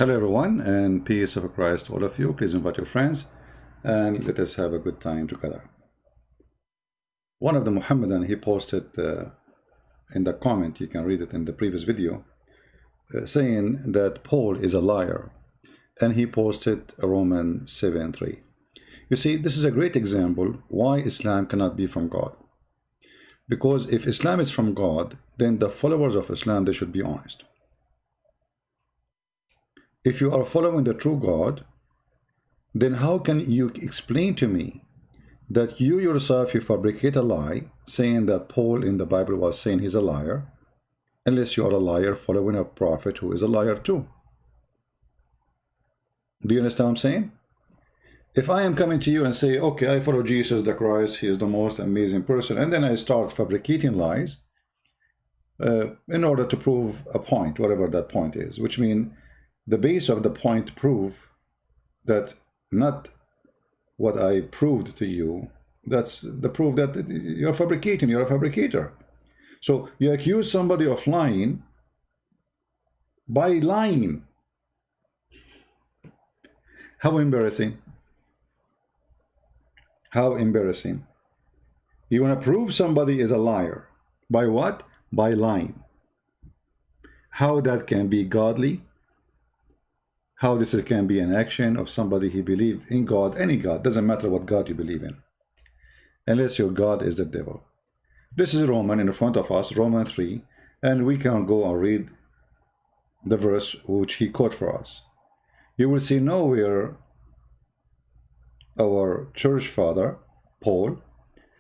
Hello everyone, and peace of Christ to all of you. Please invite your friends and let us have a good time together. One of the Muhammadan, he posted in the comment, you can read it in the previous video, saying that Paul is a liar, and he posted Romans 7:3. You see, this is a great example why Islam cannot be from God. Because if Islam is from God, then the followers of Islam, they should be honest. If you are following the true God, then how can you explain to me that you yourself, you fabricate a lie saying that Paul in the Bible was saying he's a liar, unless you are a liar following a prophet who is a liar too? Do you understand what I'm saying? If I am coming to you and say, okay, I follow Jesus the Christ, he is the most amazing person, and then I start fabricating lies in order to prove a point, whatever that point is, which means the base of the point prove that not what I proved to you, that's the proof that you're fabricating, you're a fabricator. So you accuse somebody of lying by lying. How embarrassing. How embarrassing. You want to prove somebody is a liar. By what? By lying. How that can be godly? How this can be an action of somebody who believes in God, any God, doesn't matter what God you believe in, unless your God is the devil. This is Roman in front of us, Romans 3, and we can go and read the verse which he quote for us. You will see nowhere our church father, Paul,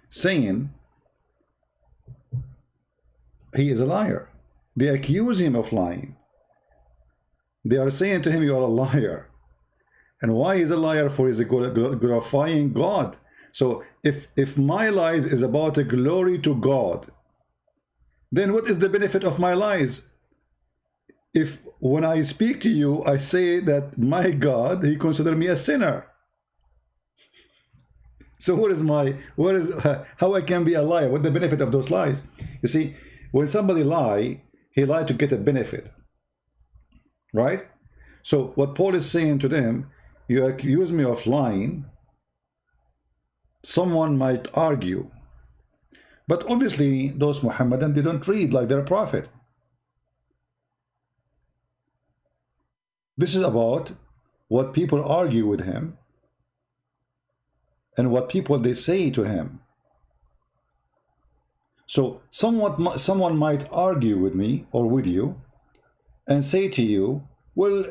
saying he is a liar. They accuse him of lying. They are saying to him, you are a liar. And why is a liar? For is glorifying God. So if my lies is about a glory to God, then what is the benefit of my lies? If when I speak to you, I say that my God, he considered me a sinner. So how I can be a liar? What the benefit of those lies? You see, when somebody lie, he lied to get a benefit. Right? So what Paul is saying to them, you accuse me of lying. Someone might argue, but obviously those Muhammadan, they don't read like their prophet. This is about what people argue with him and what people they say to him. So someone might argue with me or with you and say to you, well,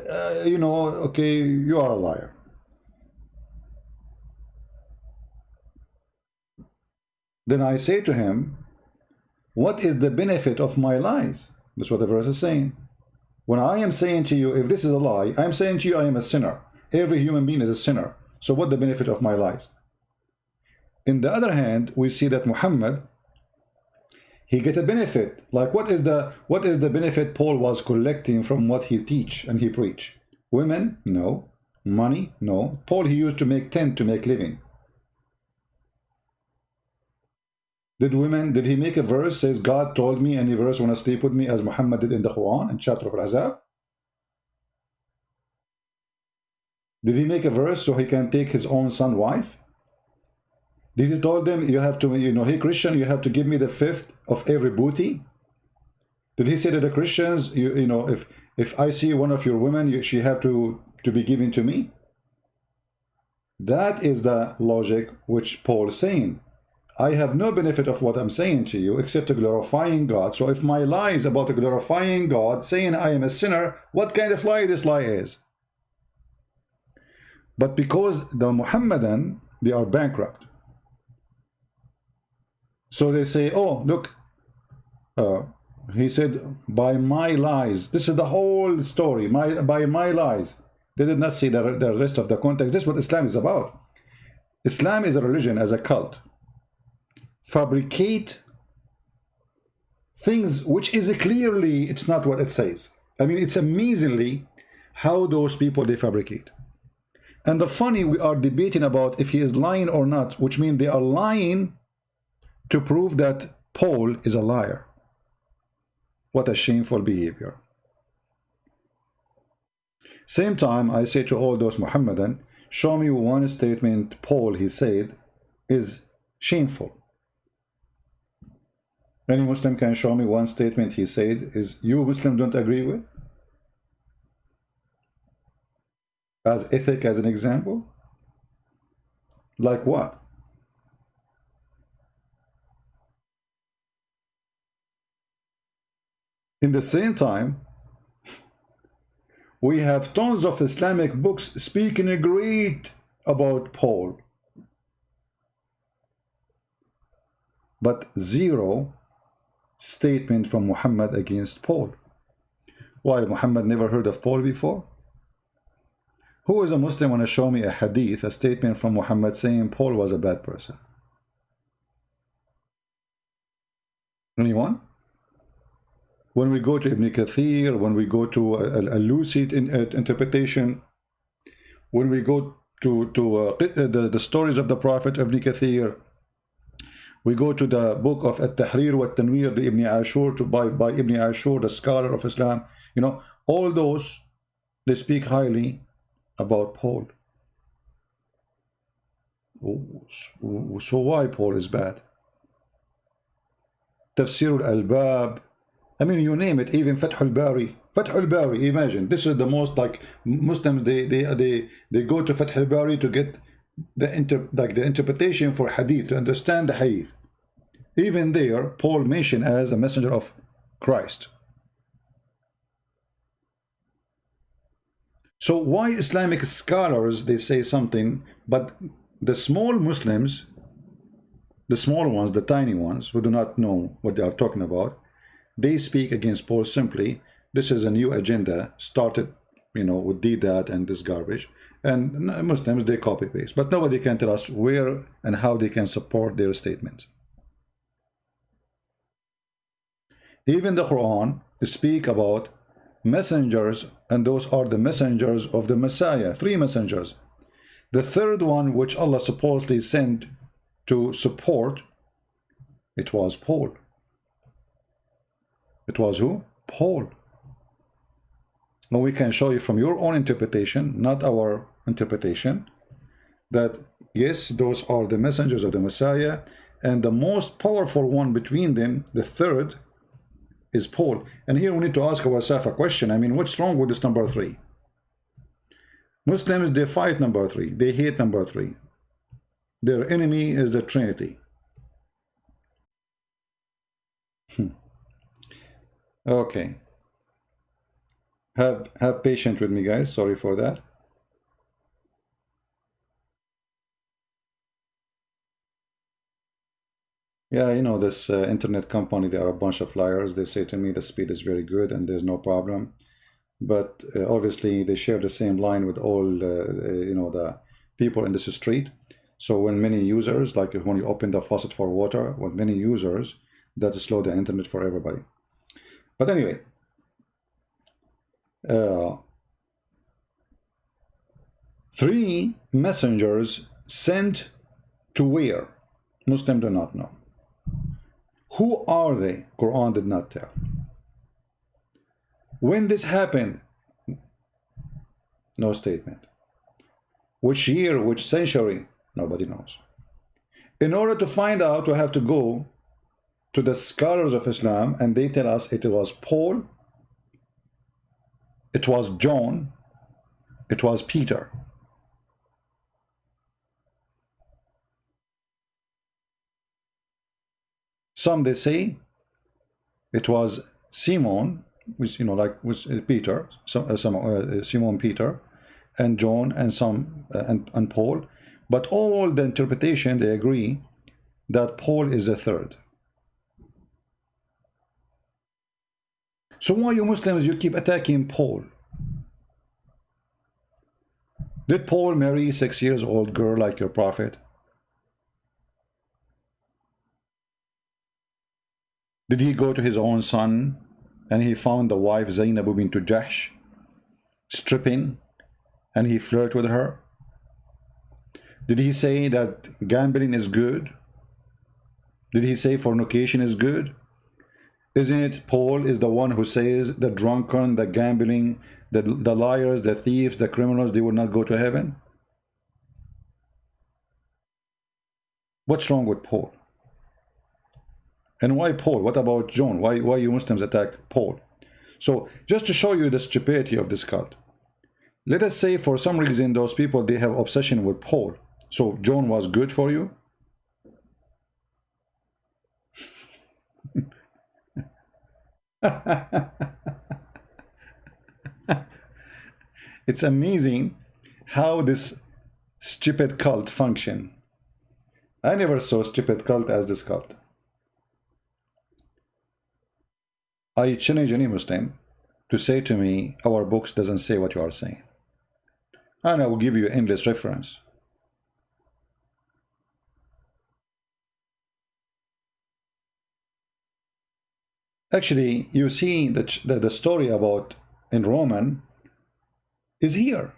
you know, okay, you are a liar. Then I say to him, what is the benefit of my lies? That's what the verse is saying. When I am saying to you, if this is a lie, I'm saying to you, I am a sinner. Every human being is a sinner. So what the benefit of my lies? In the other hand, we see that Muhammad, he get a benefit. Like what is the benefit Paul was collecting from what he teach and he preach? Women? No. Money? No. Paul, he used to make tent to make living. Did he make a verse says God told me any verse want to sleep with me as Muhammad did in the Quran in chapter of Al-Ahzab? Did he make a verse so he can take his own son wife? Did he told them you have to, you know, hey Christian, you have to give me the fifth of every booty? Did he say to the Christians, you know, if I see one of your women, she have to be given to me? That is the logic which Paul is saying. I have no benefit of what I'm saying to you except glorifying God. So if my lie is about glorifying God, saying I am a sinner, what kind of lie this lie is? But because the Muhammadan, they are bankrupt. So they say, oh, look, he said, by my lies. This is the whole story, by my lies. They did not see the rest of the context. This is what Islam is about. Islam is a religion as a cult. Fabricate things which is clearly, it's not what it says. I mean, it's amazingly how those people, they fabricate. And the funny, we are debating about if he is lying or not, which means they are lying to prove that Paul is a liar. What a shameful behavior. Same time, I say to all those Muhammadan, show me one statement Paul he said is shameful. Any Muslim can show me one statement he said is you Muslim don't agree with? As ethic as an example? Like what? In the same time, we have tons of Islamic books speaking great about Paul, but zero statement from Muhammad against Paul. Why? Muhammad never heard of Paul before? Who is a Muslim want to show me a hadith, a statement from Muhammad saying Paul was a bad person? Anyone? When we go to Ibn Kathir, when we go to a lucid interpretation, when we go to the stories of the Prophet Ibn Kathir, we go to the book of At-Tahrir wa Tanwir, the Ibn Ashur, by Ibn Ashur, the scholar of Islam, you know, all those, they speak highly about Paul. So why Paul is bad? Tafsir al-Albab, I mean, you name it, even Fath al-Bari. Fath al-Bari, imagine, this is the most, like, Muslims, they go to Fath al-Bari to get the interpretation for hadith, to understand the hadith. Even there, Paul mentioned as a messenger of Christ. So why Islamic scholars, they say something, but the small Muslims, the small ones, the tiny ones, who do not know what they are talking about, they speak against Paul simply. This is a new agenda started, you know, with that and this garbage. And Muslims, they copy paste. But nobody can tell us where and how they can support their statements. Even the Quran speak about messengers, and those are the messengers of the Messiah. 3 messengers. The third one, which Allah supposedly sent to support, it was Paul. It was who? Paul. Now we can show you from your own interpretation, not our interpretation, that yes, those are the messengers of the Messiah, and the most powerful one between them, the third, is Paul. And here we need to ask ourselves a question. I mean, what's wrong with this number 3? Muslims, they fight number 3. They hate number 3. Their enemy is the Trinity. Okay. Have patience with me, guys. Sorry for that. Yeah, you know, this internet company, they are a bunch of liars. They say to me the speed is very good and there's no problem. But obviously they share the same line with all, you know, the people in this street. So when many users, like when you open the faucet for water, with many users, that slow the internet for everybody. But anyway, 3 messengers sent to where? Muslim do not know. Who are they? Quran did not tell. When this happened? No statement. Which year, which century? Nobody knows. In order to find out, we have to go to the scholars of Islam, and they tell us it was Paul, it was John, it was Peter. Some they say it was Simon, which, you know, like was Peter, Simon Peter, and John, and some and Paul. But all the interpretation, they agree that Paul is the third. So why you Muslims, you keep attacking Paul? Did Paul marry a 6-year-old girl like your prophet? Did he go to his own son and he found the wife Zainab bint Jahsh stripping and he flirted with her? Did he say that gambling is good? Did he say fornication is good? Isn't it Paul is the one who says the drunken, the gambling, the liars, the thieves, the criminals, they will not go to heaven? What's wrong with Paul? And why Paul? What about John? Why you Muslims attack Paul? So just to show you the stupidity of this cult, let us say for some reason those people, they have obsession with Paul. So John was good for you? It's amazing how this stupid cult function. I never saw stupid cult as this cult. I challenge any Muslim to say to me, our books doesn't say what you are saying. And I will give you endless reference. Actually, you see that the story about in Roman is here.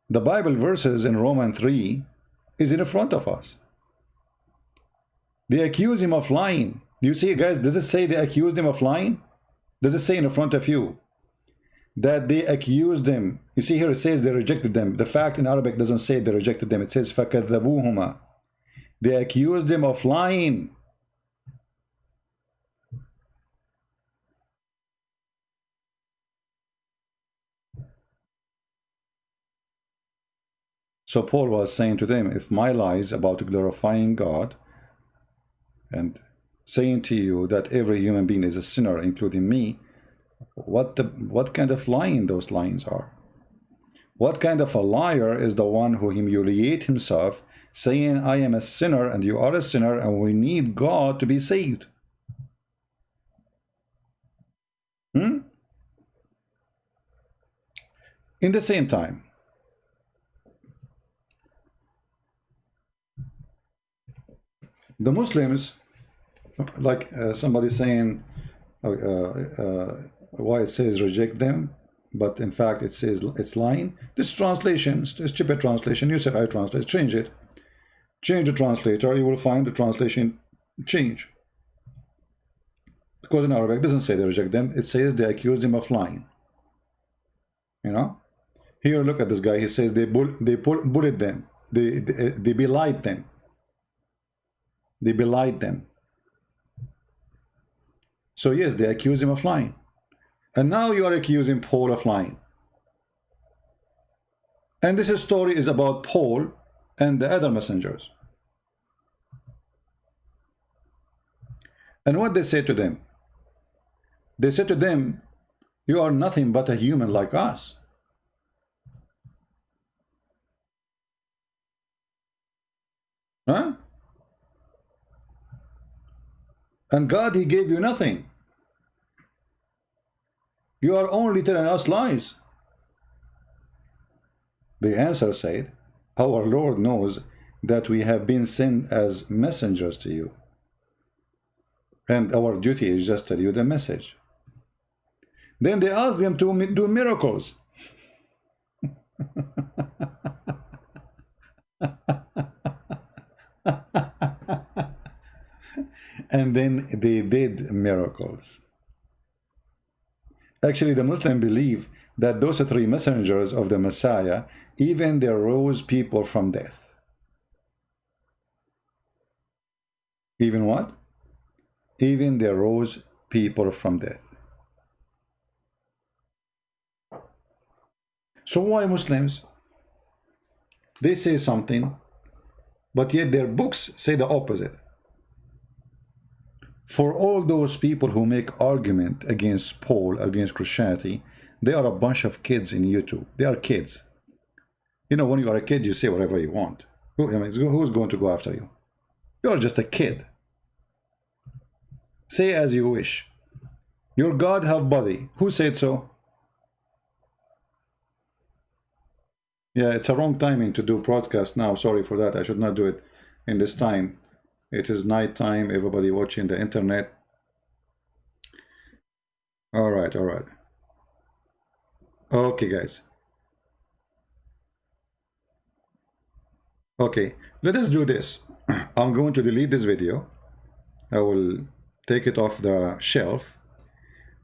The Bible verses in Romans 3 is in front of us. They accuse him of lying. Do you see, guys? Does it say they accused him of lying? Does it say in front of you that they accused him? You see here it says they rejected them. The fact in Arabic doesn't say they rejected them. It says فَكَذَّبُوهُمَا. They accused him of lying. So Paul was saying to them, if my lies about glorifying God and saying to you that every human being is a sinner, including me, what kind of lying those lies are? What kind of a liar is the one who humiliates himself, saying, I am a sinner and you are a sinner and we need God to be saved? In the same time, the Muslims, like somebody saying why it says reject them, but in fact it says it's lying. This translation, stupid translation, Yusuf I translate, change it. Change the translator, you will find the translation change. Because in Arabic it doesn't say they reject them, it says they accuse him of lying. You know? Here, look at this guy, he says they bullied them, they belied them. They belied them. So yes, they accuse him of lying. And now you are accusing Paul of lying. And this story is about Paul and the other messengers. And what they say to them? They say to them, you are nothing but a human like us. Huh? And God, he gave you nothing. You are only telling us lies. The answer said, our Lord knows that we have been sent as messengers to you. And our duty is just to tell you the message. Then they asked them to do miracles. And then they did miracles. Actually, the Muslims believe that those three messengers of the Messiah, even they rose people from death. Even what? Even they rose people from death. So why Muslims? They say something, but yet their books say the opposite. For all those people who make argument against Paul, against Christianity, they are a bunch of kids in YouTube. They are kids. You know, when you are a kid, you say whatever you want. Who's going to go after you? You are just a kid. Say as you wish. Your God have body. Who said so? Yeah, it's a wrong timing to do broadcast now. Sorry for that. I should not do it in this time. It is night time. Everybody watching the internet. All right, all right. Okay, guys. Okay, let us do this. I'm going to delete this video. I will take it off the shelf,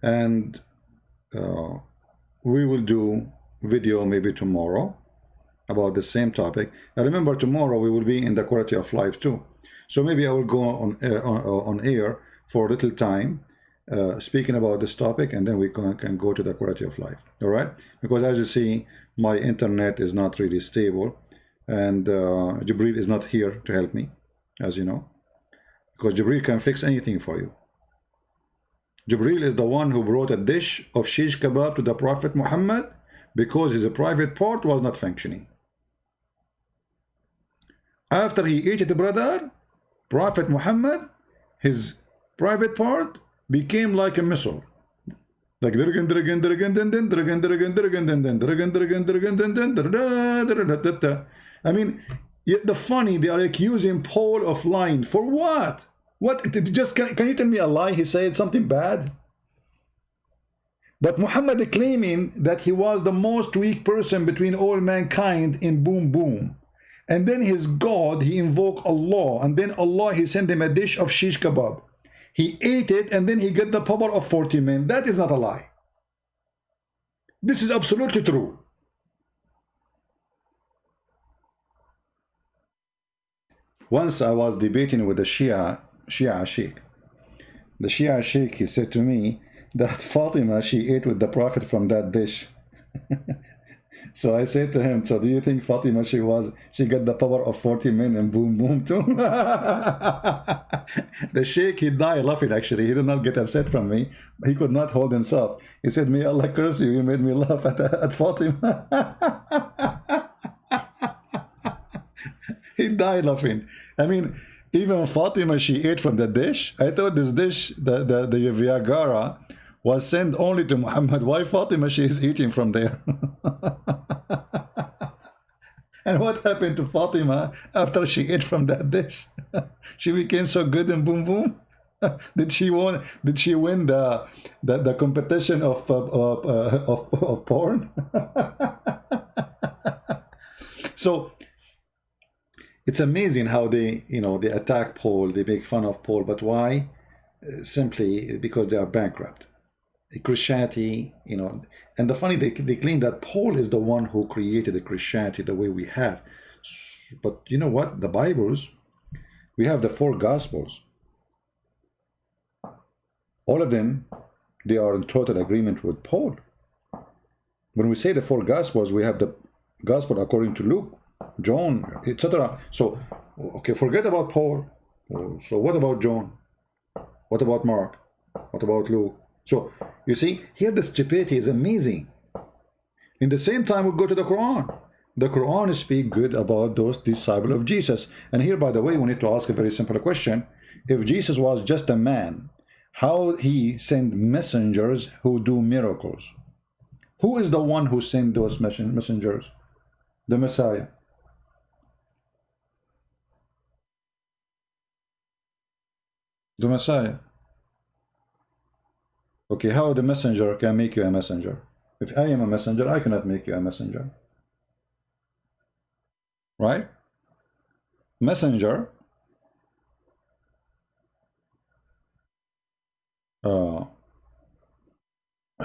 and we will do video maybe tomorrow about the same topic. And remember, tomorrow we will be in the quality of life too. So maybe I will go on air for a little time, speaking about this topic, and then we can go to the quality of life. All right? Because as you see, my internet is not really stable, and Jibril is not here to help me, as you know, because Jibril can fix anything for you. Jibril is the one who brought a dish of shish kebab to the Prophet Muhammad because his private part was not functioning. After he ate it, brother, Prophet Muhammad, his private part became like a missile. Like I mean, the funny, they are accusing Paul of lying. For what? What? Just can you tell me a lie? He said something bad? But Muhammad claiming that he was the most weak person between all mankind in boom boom. And then his God, he invoked Allah, and then Allah, he sent him a dish of shish kebab. He ate it, and then he got the power of 40 men. That is not a lie. This is absolutely true. Once I was debating with the Shia Sheikh. The Shia Sheikh, he said to me that Fatima, she ate with the Prophet from that dish. So I said to him, so do you think Fatima, she got the power of 40 men and boom boom too? The Sheikh, he died laughing actually. He did not get upset from me. He could not hold himself. He said, may Allah curse you, you made me laugh at Fatima. He died laughing. I mean, even Fatima, she ate from the dish. I thought this dish, the Viagra, was sent only to Muhammad. Why Fatima, she is eating from there? And what happened to Fatima after she ate from that dish? She became so good and boom boom. Did she win the competition of porn? So it's amazing how they attack Paul, they make fun of Paul, but why? Simply because they are bankrupt. Christianity, and the funny, they claim that Paul is the one who created the Christianity the way we have. But you know what? The Bibles, we have the 4 Gospels. All of them, they are in total agreement with Paul. When we say the 4 Gospels, we have the Gospel according to Luke, John, etc. So, okay, forget about Paul. So what about John? What about Mark? What about Luke? So, you see, here the stupidity is amazing. In the same time, we go to the Quran. The Quran speaks good about those disciples of Jesus. And here, by the way, we need to ask a very simple question. If Jesus was just a man, how he sent messengers who do miracles? Who is the one who sent those messengers? The Messiah. The Messiah. Okay, how the messenger can make you a messenger? If I am a messenger, I cannot make you a messenger. Right? Messenger,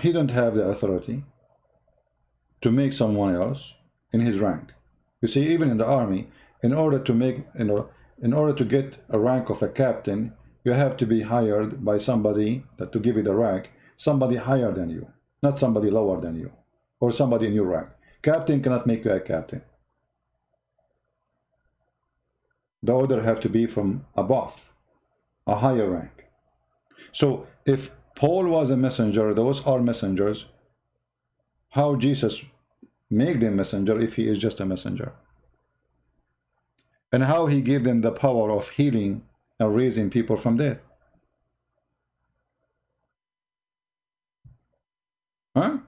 he don't have the authority to make someone else in his rank. You see, even in the army, in order to make, in order to get a rank of a captain, you have to be hired by somebody that to give you the rank, somebody higher than you, not somebody lower than you, or somebody in your rank. Captain cannot make you a captain. The order have to be from above, a higher rank. So if Paul was a messenger, those are messengers, how Jesus make them messenger if he is just a messenger? And how he gave them the power of healing and raising people from death? Huh?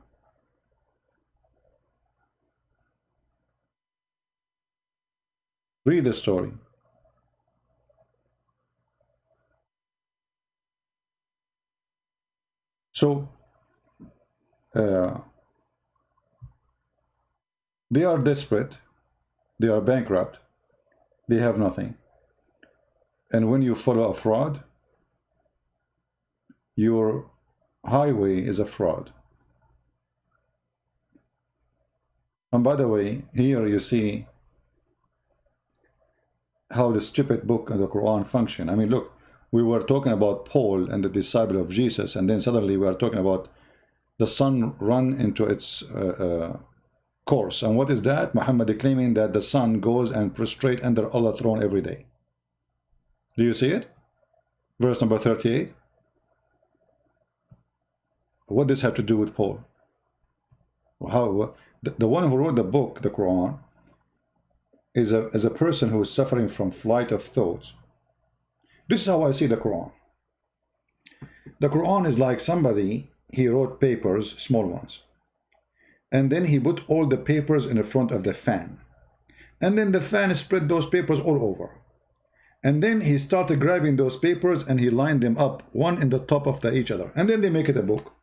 Read the story. So they are desperate, they are bankrupt, they have nothing. And when you follow a fraud, your highway is a fraud. And by the way, here you see how the stupid book and the Quran function. I mean, look, we were talking about Paul and the disciple of Jesus, and then suddenly we are talking about the sun run into its course. And what is that? Muhammad claiming that the sun goes and prostrate under Allah's throne every day. Do you see it? Verse number 38. What does this have to do with Paul? How the one who wrote the book, the Quran, is a person who is suffering from flight of thoughts. This is how I see the Quran. The Quran is like somebody, he wrote papers, small ones, and then he put all the papers in the front of the fan, and then the fan spread those papers all over, and then he started grabbing those papers and he lined them up one in the top of each other, and then they make it a book.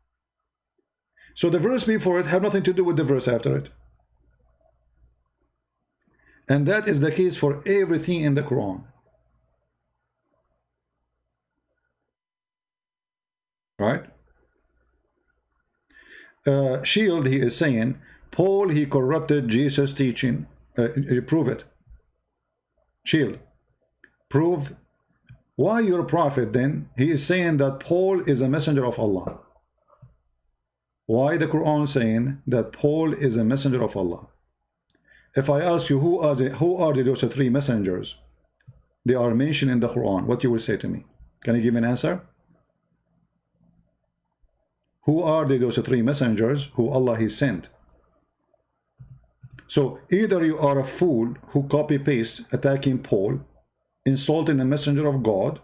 So the verse before it have nothing to do with the verse after it. And that is the case for everything in the Quran. Right? Shield, he is saying, Paul, he corrupted Jesus' teaching. Prove it. Shield. Prove. Why your prophet then? He is saying that Paul is a messenger of Allah. Why the Quran saying that Paul is a messenger of Allah? If I ask you who are those three messengers, they are mentioned in the Quran, what you will say to me? Can you give me an answer? Who are those three messengers who Allah he sent? So either you are a fool who copy paste attacking Paul, insulting a messenger of God,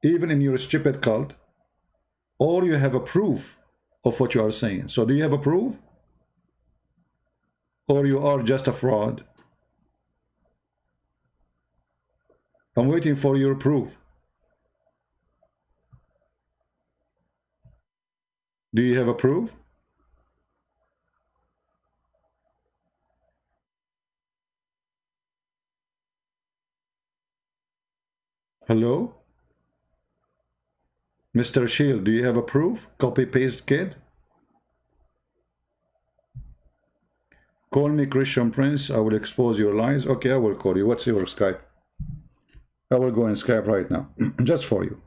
even in your stupid cult, or you have a proof of what you are saying. So do you have a proof? Or you are just a fraud? I'm waiting for your proof. Do you have a proof? Hello? Mr. Shield, do you have a proof? Copy-paste kid? Call me Christian Prince. I will expose your lies. Okay, I will call you. What's your Skype? I will go in Skype right now. Just for you.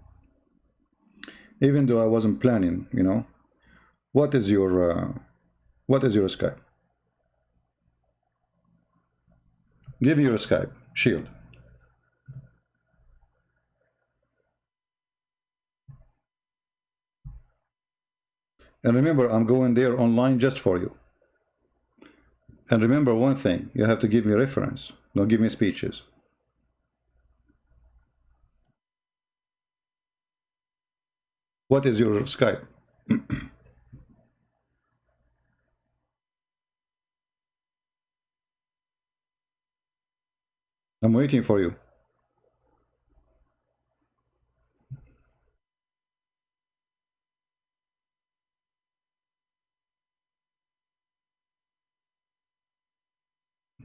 Even though I wasn't planning, you know. What is your Skype? Give me your Skype. Shield. And remember, I'm going there online just for you. And remember one thing, you have to give me reference. Don't give me speeches. What is your Skype? I'm waiting for you.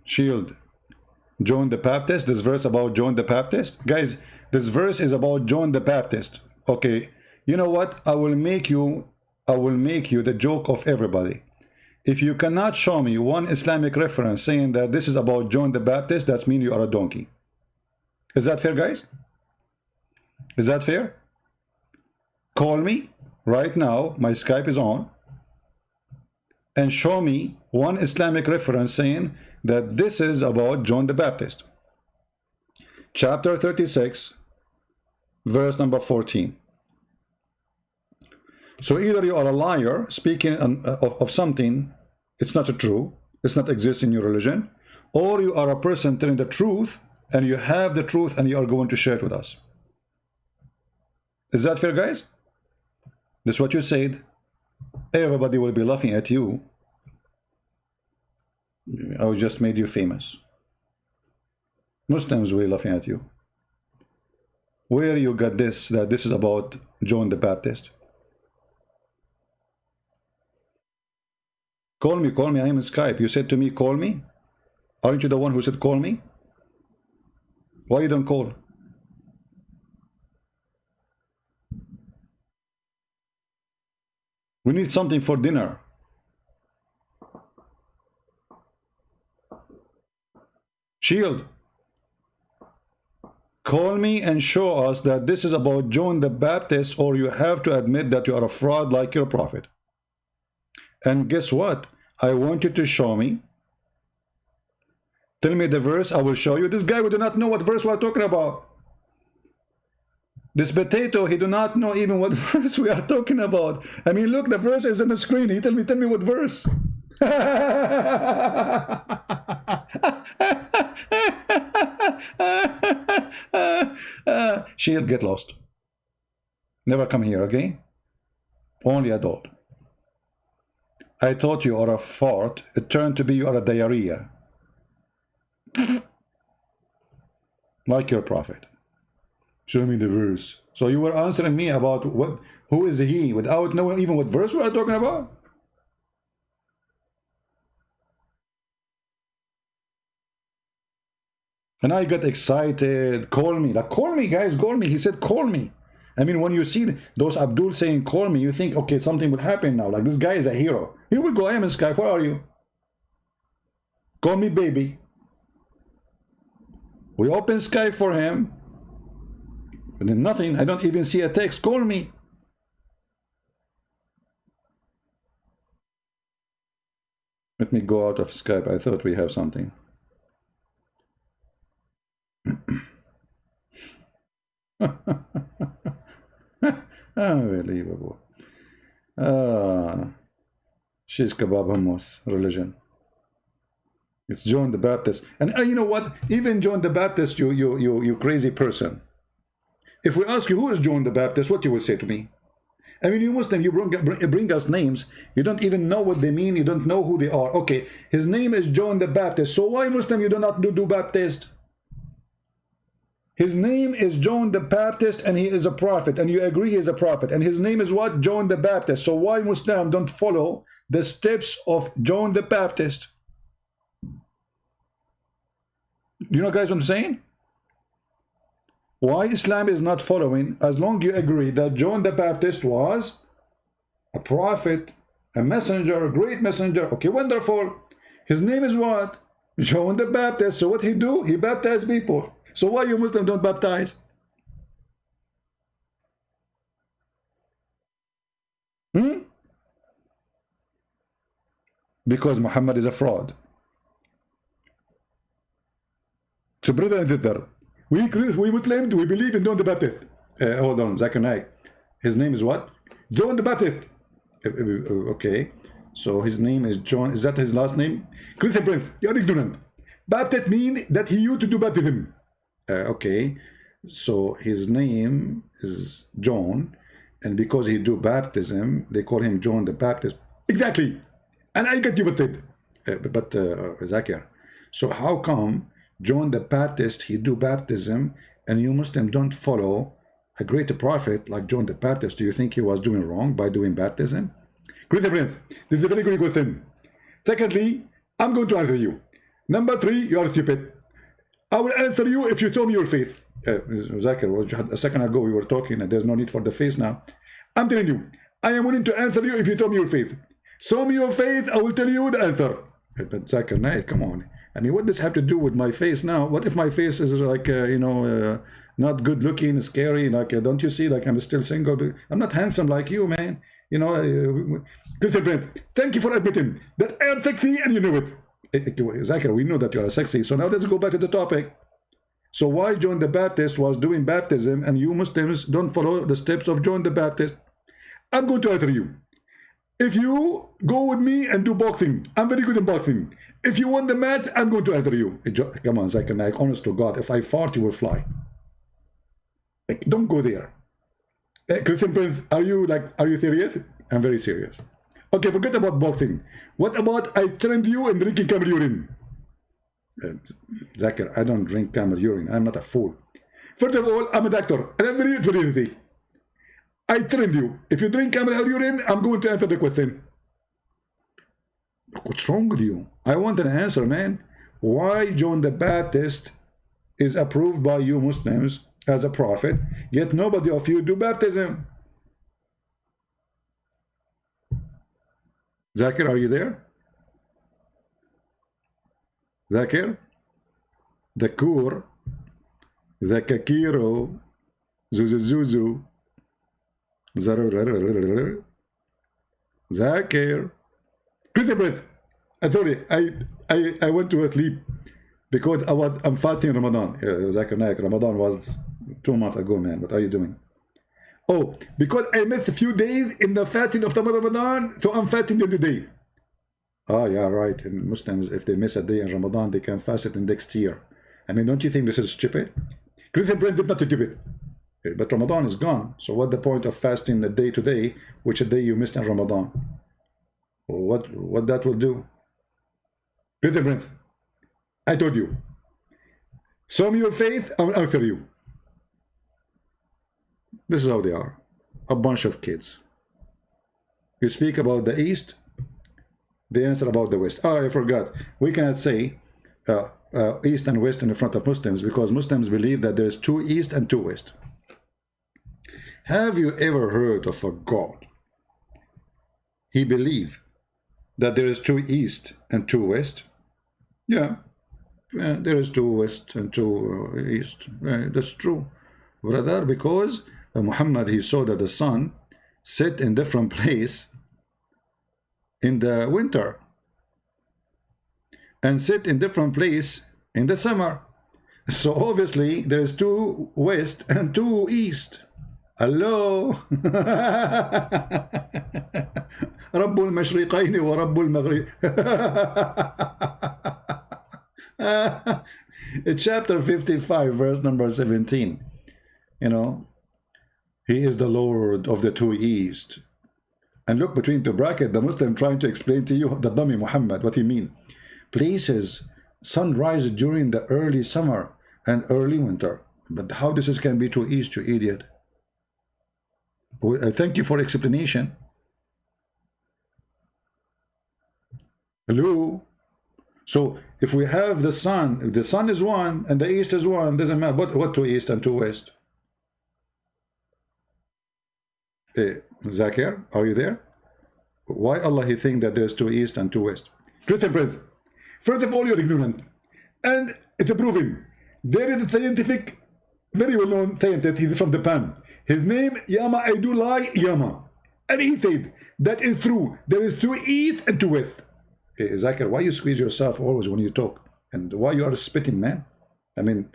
Shield. John the Baptist. This verse about John the Baptist. Guys, this verse is about John the Baptist. Okay. You know what? I will make you the joke of everybody. If you cannot show me one Islamic reference saying that this is about John the Baptist, that means you are a donkey. Is that fair, guys? Is that fair? Call me right now. My Skype is on. And show me one Islamic reference saying that this is about John the Baptist. Chapter 36, verse number 14. So either you are a liar speaking of something, it's not true, it's not exist in your religion, or you are a person telling the truth and you have the truth and you are going to share it with us. Is that fair, guys? That's what you said. Everybody will be laughing at you. I just made you famous. Muslims will be laughing at you. Where you got this, that this is about John the Baptist? Call me, I am in Skype. You said to me, call me? Aren't you the one who said call me? Why you don't call? We need something for dinner. Shield, call me and show us that this is about John the Baptist, or you have to admit that you are a fraud like your prophet. And guess what? I want you to show me. Tell me the verse, I will show you. This guy, we do not know what verse we are talking about. This potato, he do not know even what verse we are talking about. I mean, look, the verse is on the screen. He tell me what verse. She'll get lost. Never come here, okay? Only adult. I thought you are a fart. It turned to be you are a diarrhea. Like your prophet. Show me the verse. So you were answering me about what, who is he, without knowing even what verse we are talking about? And I got excited. Call me. Like, call me, guys, call me. He said, call me. I mean, when you see those Abdul saying, call me, you think, okay, something would happen now. Like, this guy is a hero. Here we go. I am in Skype. Where are you? Call me, baby. We open Skype for him. And then nothing. I don't even see a text. Call me. Let me go out of Skype. I thought we have something. Unbelievable. Shish kebab hummus religion. It's John the Baptist. And you know what? Even John the Baptist, you crazy person. If we ask you who is John the Baptist, what you will say to me? I mean, you Muslim, you bring us names. You don't even know what they mean. You don't know who they are. Okay, his name is John the Baptist. So why Muslim you do not do Baptist? His name is John the Baptist, and he is a prophet, and you agree he is a prophet, and his name is what? John the Baptist. So why Muslim don't follow the steps of John the Baptist? You know, guys, what I'm saying? Why Islam is not following, as long as you agree that John the Baptist was a prophet, a messenger, a great messenger. Okay, wonderful. His name is what? John the Baptist. So what he do? He baptized people. So why you Muslims don't baptize? Because Muhammad is a fraud. So brother and sister, we Muslims, we believe in John the Baptist. Hold on, Zakir Naik. His name is what? John the Baptist. Okay. So his name is John. Is that his last name? Christian Prince, you're ignorant. Baptist mean that he used to do baptism. Okay. So his name is John. And because he do baptism, they call him John the Baptist. Exactly. And I get you with it. But Zakir. So how come John the Baptist, he do baptism, and you Muslim don't follow a great prophet like John the Baptist? Do you think he was doing wrong by doing baptism? Great friend, this is a very good question. Secondly, I'm going to answer you. Number 3, you are stupid. I will answer you if you tell me your faith. Zakir, a second ago we were talking, and there's no need for the faith now. I'm telling you, I am willing to answer you if you tell me your faith. Show me your faith, I will tell you the answer. But Zakir, nah, come on. I mean, what does this have to do with my face now? What if my face is like, not good looking, scary? Like, don't you see, like, I'm still single? I'm not handsome like you, man. You know, thank you for admitting that I am sexy and you know it. Zakir, we know that you are sexy. So now let's go back to the topic. So why John the Baptist was doing baptism and you Muslims don't follow the steps of John the Baptist? I'm going to answer you. If you go with me and do boxing, I'm very good in boxing. If you want the match, I'm going to answer you. Come on, Zakir Naik, honest to God, if I fart, you will fly. Don't go there. Christian Prince, are you serious? I'm very serious. Okay, forget about boxing. What about I trained you in drinking camel urine? Zakir, I don't drink camel urine. I'm not a fool. First of all, I'm a doctor, and I'm very easy. I trained you. If you drink camel urine, I'm going to answer the question. What's wrong with you? I want an answer, man. Why John the Baptist is approved by you Muslims as a prophet, yet nobody of you do baptism? Zakir, are you there? Zakir? the Kur, the Kakiro, Zuzuzuzu, Zakir. Take a breath. I thought I went to sleep because I'm fighting Ramadan. Zakir Naik, Ramadan was 2 months ago, man. What are you doing? Oh, because I missed a few days in the fasting of the Ramadan, so I'm fasting every day. Ah, yeah, right. And Muslims, if they miss a day in Ramadan, they can fast it in next year. I mean, don't you think this is stupid? Christian Brand did not do it. But Ramadan is gone. So what's the point of fasting the day to day, which a day you missed in Ramadan? What that will do? Christian Brand, I told you. Show me your faith, I'll answer you. This is how they are. A bunch of kids. You speak about the East, they answer about the West. Oh, I forgot. We cannot say East and West in front of Muslims because Muslims believe that there is 2 East and 2 West. Have you ever heard of a God? He believed that there is 2 East and 2 West. Yeah, there is 2 West and 2 East. That's true, brother, because Muhammad, he saw that the sun set in different place in the winter and sit in different place in the summer. So obviously there is 2 West and 2 East. Hello. رب المشرقين ورب المغرب. Chapter 55 verse number 17. You know, he is the Lord of the 2 East. And look between the bracket, the Muslim trying to explain to you, the dummy Muhammad, what he mean. Places, sunrise during the early summer and early winter. But how this can be 2 East, you idiot? Thank you for explanation. Hello? So if we have the sun, if the sun is 1 and the East is 1, doesn't matter. What 2 East and 2 West? Zakir, are you there? Why Allah he think that there's 2 East and 2 West? Great breath. First of all, you're ignorant. And it's proven. There is a scientific, very well-known scientist, he's from Japan. His name, Yama Aidulai Yama. And he said, that is true. There is 2 East and 2 West. Hey, Zakir, why you squeeze yourself always when you talk? And why you are spitting, man? I mean,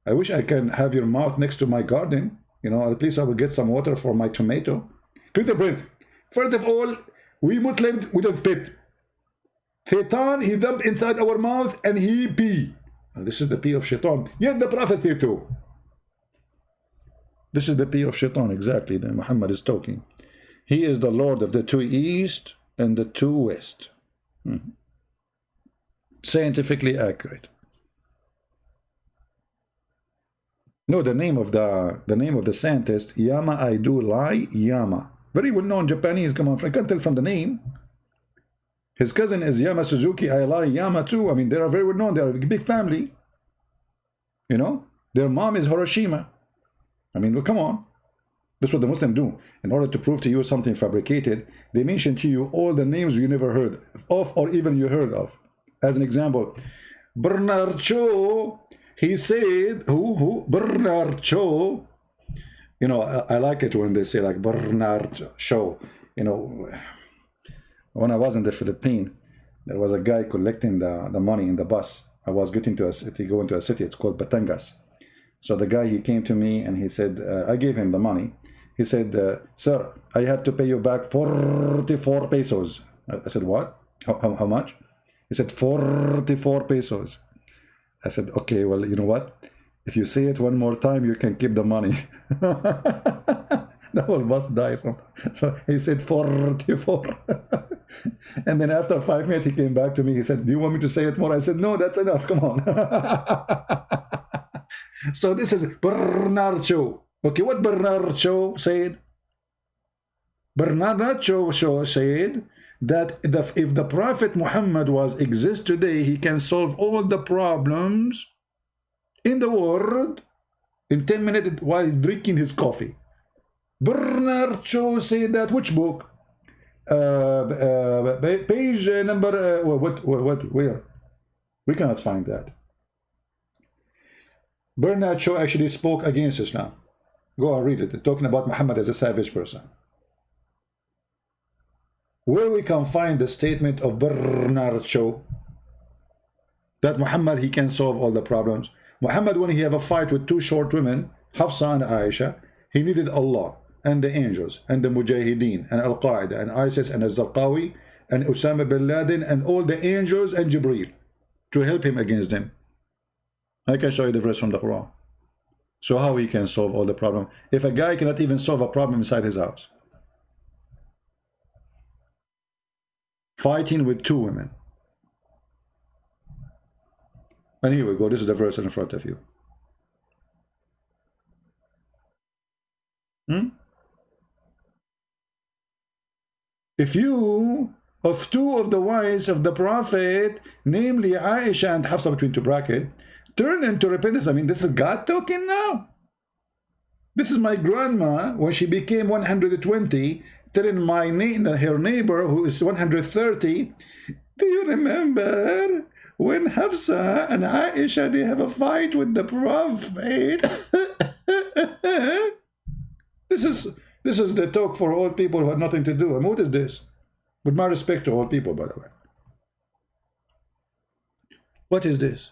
I wish I can have your mouth next to my garden. You know, at least I will get some water for my tomato. Take a breath. First of all, we Muslims, we don't spit. Shaitan, he dumped inside our mouth and he pee. This is the pee of Shaitan. Yet the Prophet said so. This is the pee of Shaitan, exactly, that Muhammad is talking. He is the Lord of the 2 East and the 2 West. Scientifically accurate. No, the name of the scientist, Yama Aidulai Yama. Very well known Japanese, come on, I can't tell from the name. His cousin is Yama Suzuki Ailai Yama too. I mean, they are very well known, they are a big family. You know, their mom is Hiroshima. I mean, look, come on. That's what the Muslims do. In order to prove to you something fabricated, they mention to you all the names you never heard of or even you heard of. As an example, Bernard Shaw, he said, who? Bernard Shaw. You know, I like it when they say like Bernard Shaw. You know, when I was in the Philippines, there was a guy collecting the money in the bus. I was getting to a city, going to a city, it's called Batangas. So the guy, he came to me and he said, I gave him the money. He said, sir, I have to pay you back 44 pesos. I said, what? How much? He said, 44 pesos. I said, okay, well, you know what? If you say it one more time, you can keep the money. The whole bus died. So he said 44. And then after 5 minutes, he came back to me. He said, do you want me to say it more? I said, no, that's enough. Come on. So this is Bernard Shaw. Okay, what Bernard Shaw said? Bernard Shaw said that if the Prophet Muhammad exists today, he can solve all the problems in the world in 10 minutes while drinking his coffee. Bernard Shaw said that. Which book? Page number where? We cannot find that. Bernard Shaw actually spoke against Islam. Go and read it, talking about Muhammad as a savage person. Where we can find the statement of Bernard Shaw that Muhammad, he can solve all the problems. Muhammad, when he have a fight with two short women, Hafsa and Aisha, he needed Allah and the angels and the Mujahideen and Al-Qaeda and ISIS and Al-Zarqawi and Osama bin Laden and all the angels and Jibreel to help him against them. I can show you the verse from the Quran. So how he can solve all the problem if a guy cannot even solve a problem inside his house? Fighting with two women. And here we go. This is the verse in front of you. If you, of two of the wives of the Prophet, namely Aisha and Hafsa between two brackets, turn into repentance. I mean, this is God talking now. This is my grandma when she became 120, telling her neighbor who is 130, do you remember when Hafsa and Aisha, they have a fight with the Prophet? This is the talk for old people who have nothing to do. And what is this? With my respect to old people, by the way. What is this?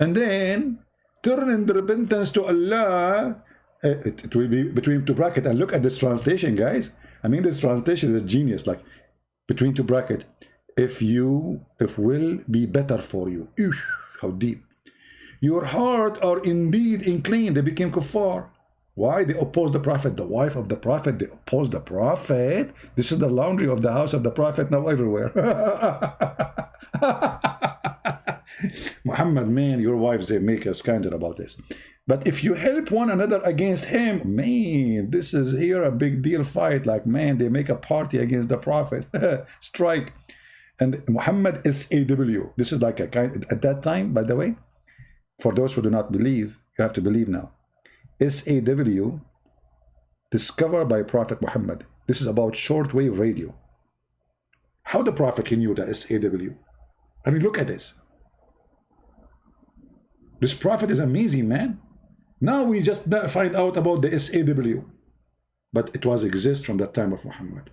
And then turn in the repentance to Allah. It will be between two brackets. And look at this translation, guys. I mean, this translation is genius. Like between two brackets. If will be better for you. Ew, how deep. Your heart are indeed inclined. They became kuffar. Why? They oppose the Prophet. The wife of the Prophet, they oppose the Prophet. This is the laundry of the house of the Prophet now everywhere. Muhammad, man, your wives, they make us scandal about this. But if you help one another against him, man, this is here a big deal fight. Like, man, they make a party against the Prophet. Strike. And Muhammad is SAW. This is like a kind, at that time, by the way, for those who do not believe, you have to believe now. SAW, discovered by Prophet Muhammad. This is about shortwave radio. How the Prophet knew the SAW? I mean, look at this. This Prophet is amazing, man. Now we just find out about the SAW. But it was exist from that time of Muhammad.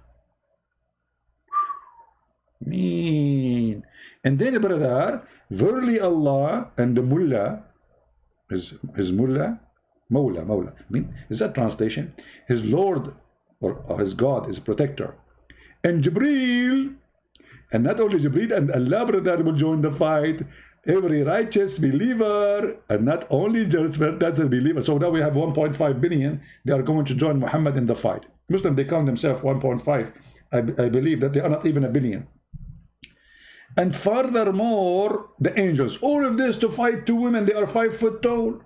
Mean. And then, brother, verily Allah and the mullah, his mullah, Mawla. I mean, is that translation? His Lord or his God is a protector. And Jibreel, and not only Jibreel, and Allah, brother, will join the fight. Every righteous believer, and not only just that's a believer. So now we have 1.5 billion. They are going to join Muhammad in the fight. Muslim, they count themselves 1.5. I believe that they are not even a billion. And furthermore, the angels. All of this to fight two women. They are 5 foot tall.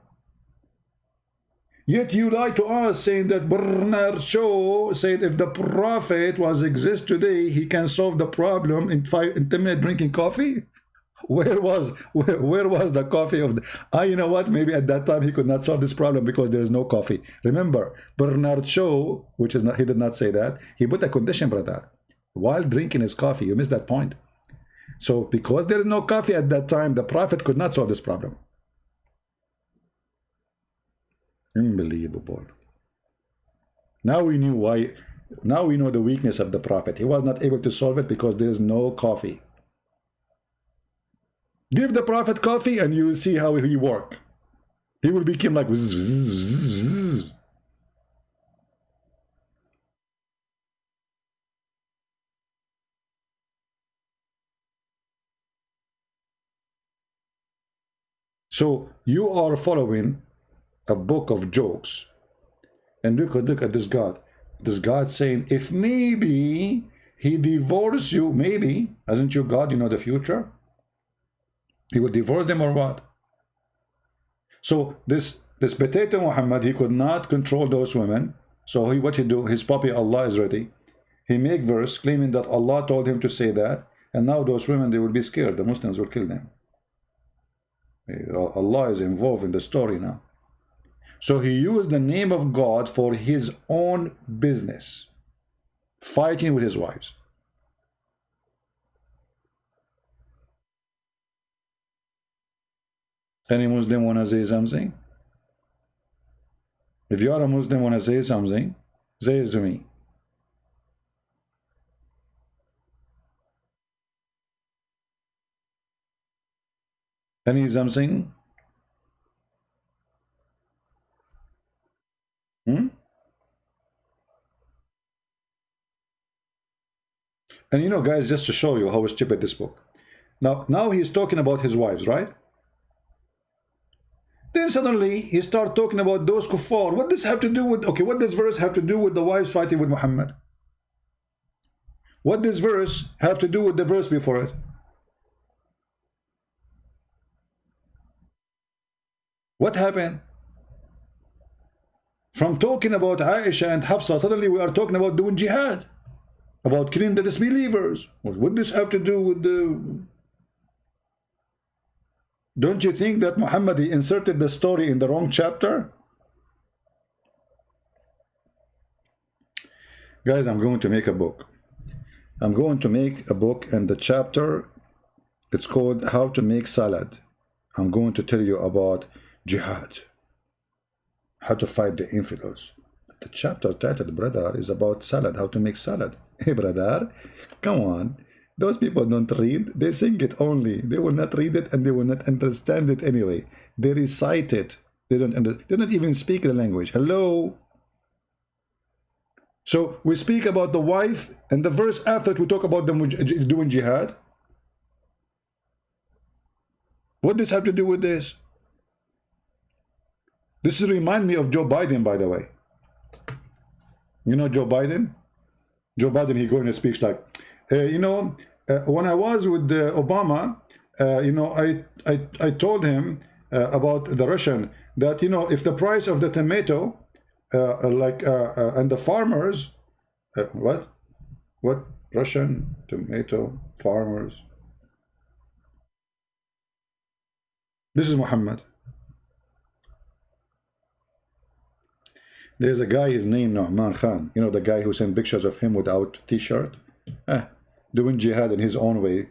Yet you lie to us saying that Bernard Shaw said if the Prophet was exist today, he can solve the problem in 10 minutes drinking coffee. Where was the coffee of the... you know what? Maybe at that time he could not solve this problem because there is no coffee. Remember, Bernard Shaw, which is not, he did not say that. He put a condition, brother. While drinking his coffee, you missed that point. So because there is no coffee at that time, the Prophet could not solve this problem. Unbelievable. Now we knew why. Now we know the weakness of the Prophet. He was not able to solve it because there is no coffee. Give the Prophet coffee and you will see how he work. He will become like zzz, zzz, zzz. So you are following a book of jokes, and look at this God. This God saying, if maybe he divorce you, maybe, hasn't you God, you know the future? He would divorce them or what? So this potato Muhammad, he could not control those women. So what he do? His puppy Allah is ready. He make verse claiming that Allah told him to say that, and now those women, they will be scared. The Muslims will kill them. Allah is involved in the story now. So he used the name of God for his own business, fighting with his wives. Any Muslim wanna say something? If you are a Muslim wanna say something, say it to me. Any something? Hmm? And you know, guys, just to show you how stupid this book. Now he's talking about his wives, right? Then suddenly he start talking about those kuffar. What does have to do with, okay, what does verse have to do with the wives fighting with Muhammad? What does verse have to do with the verse before it? What happened? From talking about Aisha and Hafsa, suddenly we are talking about doing jihad, about killing the disbelievers. What does have to do with the... Don't you think that Muhammad inserted the story in the wrong chapter? Guys, I'm going to make a book. I'm going to make a book, and the chapter, it's called How to Make Salad. I'm going to tell you about jihad, how to fight the infidels. The chapter titled, brother, is about salad, how to make salad. Hey, brother, come on. Those people don't read, they sing it only. They will not read it and they will not understand it anyway. They recite it. They don't even speak the language. Hello? So we speak about the wife, and the verse after it we talk about them doing jihad. What does have to do with this? This remind me of Joe Biden, by the way. You know Joe Biden? Joe Biden, he go in a speech like, when I was with Obama, I told him about the Russian, that, if the price of the tomato, and the farmers, what Russian tomato farmers? This is Muhammad. There's a guy, his name Nu'man Khan. You know, the guy who sent pictures of him without t-shirt, doing jihad in his own way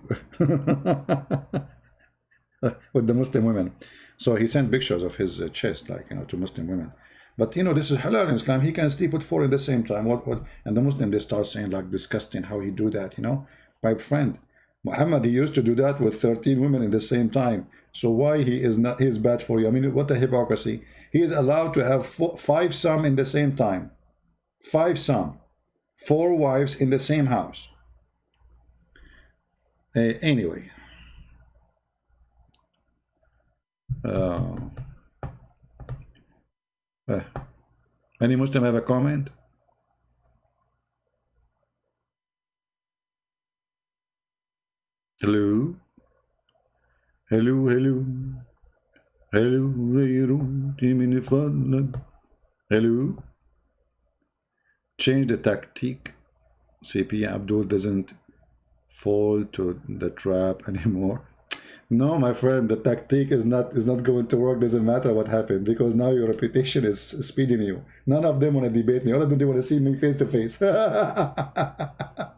with the Muslim women. So he sent pictures of his chest, to Muslim women. But this is halal in Islam. He can sleep with 4 at the same time. And the Muslim, they start saying like disgusting how he do that. My friend Muhammad, he used to do that with 13 women at the same time. So why he is bad for you? I mean, what a hypocrisy. He is allowed to have 5 sons in the same time. 5 sons, 4 wives in the same house. Anyway. Any Muslim have a comment? Hello? Hello, hello. Hello, hello. Change the tactic. CP Abdul doesn't fall to the trap anymore. No, my friend, the tactic is not going to work. Doesn't matter what happened, because now your reputation is speeding you. None of them want to debate me. All of them, they want to see me face to face. The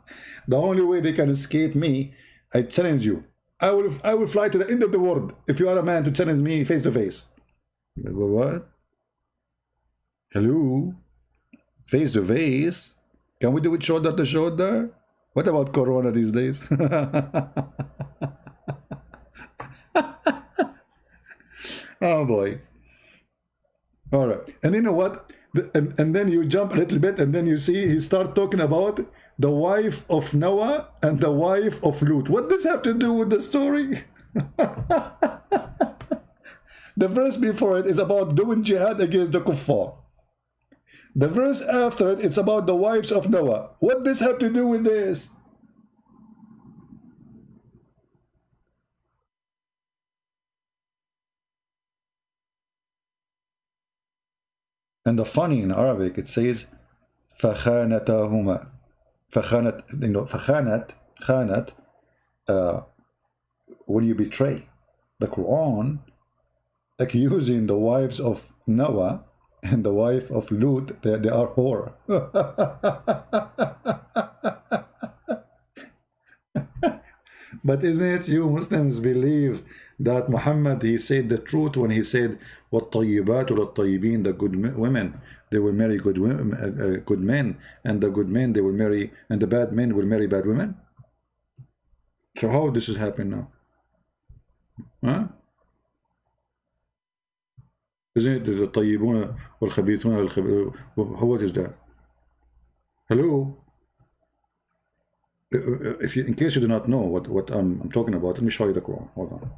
only way they can escape me, I challenge you. I will fly to the end of the world if you are a man to challenge me face to face. What? Hello? Face to face? Can we do it shoulder to shoulder? What about Corona these days? Oh boy. All right. And you know what? And then you jump a little bit, and then you see he start talking about the wife of Noah and the wife of Lut. What does have to do with the story? The verse before it is about doing jihad against the kuffar. The verse after it, it's about the wives of Noah. What does have to do with this? And the funny in Arabic, it says فَخَانَتَهُمَا. Khanat, when you betray. The Quran accusing the wives of Noah and the wife of Lut, they are whore. But isn't it you Muslims believe that Muhammad, he said the truth when he said وَالطَّيِّبَاتُ لِلطَّيِّبِينَ, the good women, they will marry good women, good men, and the good men they will marry, and the bad men will marry bad women? So how this is happening now? Huh? Isn't it the الطيبون والخبيثون what is that? Hello? If you, in case you do not know what I'm talking about, let me show you the Quran. Hold on.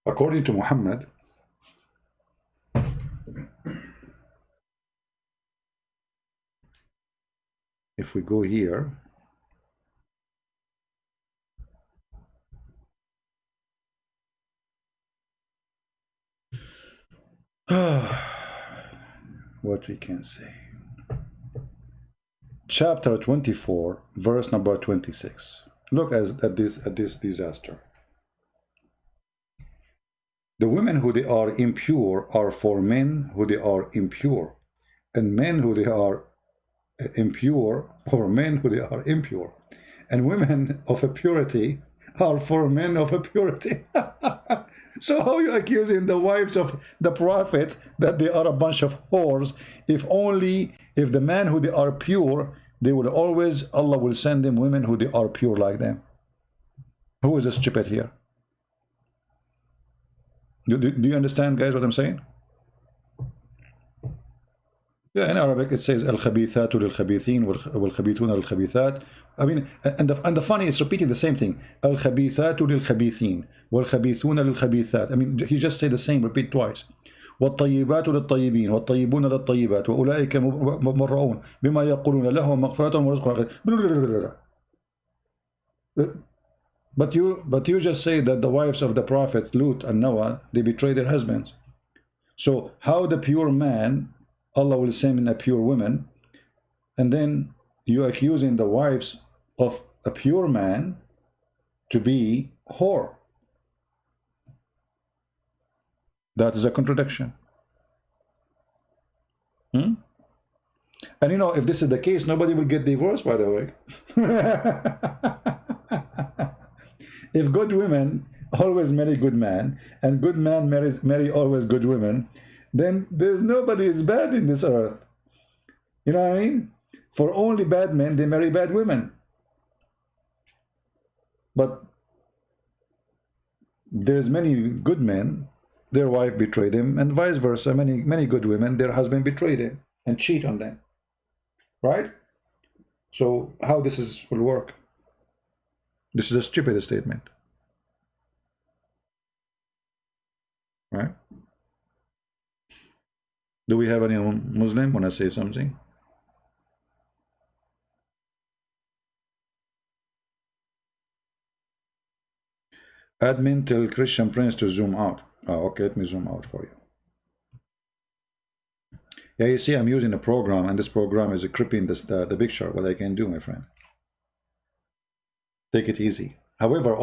According to Muhammad, if we go here, what we can say. Chapter 24, verse number 26. Look at this disaster. The women who they are impure are for men who they are impure, and men who they are impure for men who they are impure, and women of a purity are for men of a purity. So how are you accusing the wives of the prophet that they are a bunch of whores? If the men who they are pure, they will always, Allah will send them women who they are pure like them. Who is stupid here? Do you understand, guys, what I'm saying? Yeah, in Arabic it says al-khabithatu lil-khabithin wal-khabithuna lil-khabithat. I mean, and the funny is repeating the same thing. Al-khabithatu lil-khabithin wal-khabithuna lil-khabithat. I mean, he just said the same, repeat twice. وَالطَّيِّبَاتُ لِلطَّيِّبِينَ وَالطَّيِّبُونَ لِلطَّيِّبَاتِ وَأُولَٰئِكَ مُبَرَّؤُونَ بِمَا يَقُولُونَ لَهُمْ مَغْفِرَةٌ وَرِزْقٌ. But you just say that the wives of the prophet Lut and Noah, they betrayed their husbands. So how the pure man, Allah will send in a pure woman, and then you accusing the wives of a pure man to be whore. That is a contradiction. And you know, if this is the case, nobody will get divorced, by the way. If good women always marry good men, and good man marry always good women, then there's nobody is bad in this earth. You know what I mean? For only bad men, they marry bad women. But there's many good men, their wife betrayed them, and vice versa. Many good women, their husband betrayed them and cheat on them. Right? So how this will work? This is a stupid statement. Right? Do we have any Muslim want to say something? Admin, tell Christian Prince to zoom out. Oh, okay, let me zoom out for you. Yeah, you see, I'm using a program, and this program is cripping the picture. What I can do, my friend. Take it easy. However,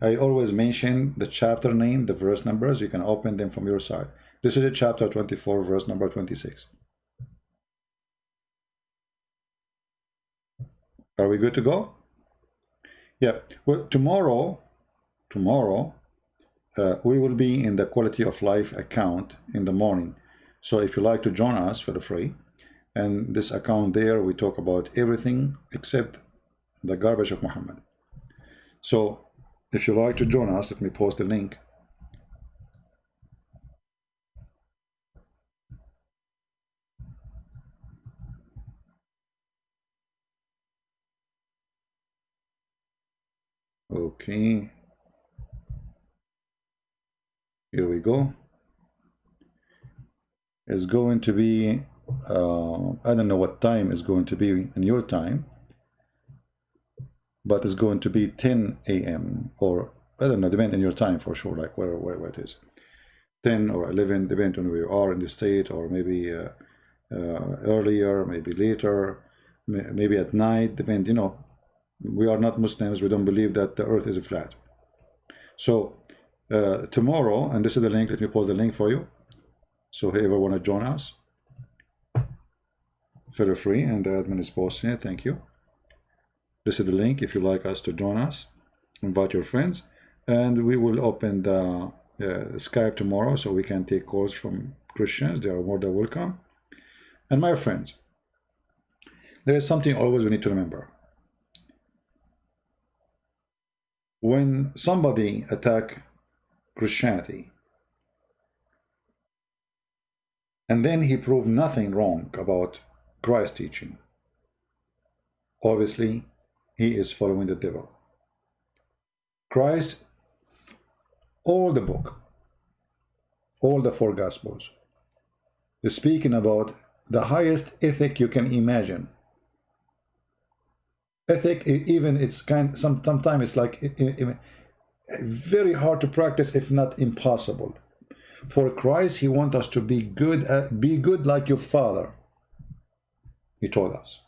I always mention the chapter name, the verse numbers. You can open them from your side. This is a chapter 24, verse number 26. Are we good to go? Yeah. Well, tomorrow, we will be in the quality of life account in the morning. So if you like to join us for the free, and this account there, we talk about everything except the garbage of Muhammad. So if you like to join us, let me post the link. Okay. Here we go. It's going to be, I don't know what time is going to be in your time, but it's going to be 10 a.m. or I don't know, depending on your time for sure, like where it is. 10 or 11, depending on where you are in the state, or maybe earlier, maybe later, maybe at night, depend, you know, we are not Muslims, we don't believe that the earth is flat. So tomorrow, and this is the link, let me post the link for you. So whoever want to join us, feel free, and the admin is posting it, thank you. This is the link if you like us to join us. Invite your friends, and we will open the Skype tomorrow so we can take calls from Christians. They are more than welcome. And my friends, there is something always we need to remember. When somebody attacks Christianity, and then he proved nothing wrong about Christ's teaching, obviously he is following the devil. Christ, all the book, all the 4 Gospels, is speaking about the highest ethic you can imagine. Ethic, even it's sometimes it's like very hard to practice, if not impossible. For Christ, he wants us to be good like your Father. He told us.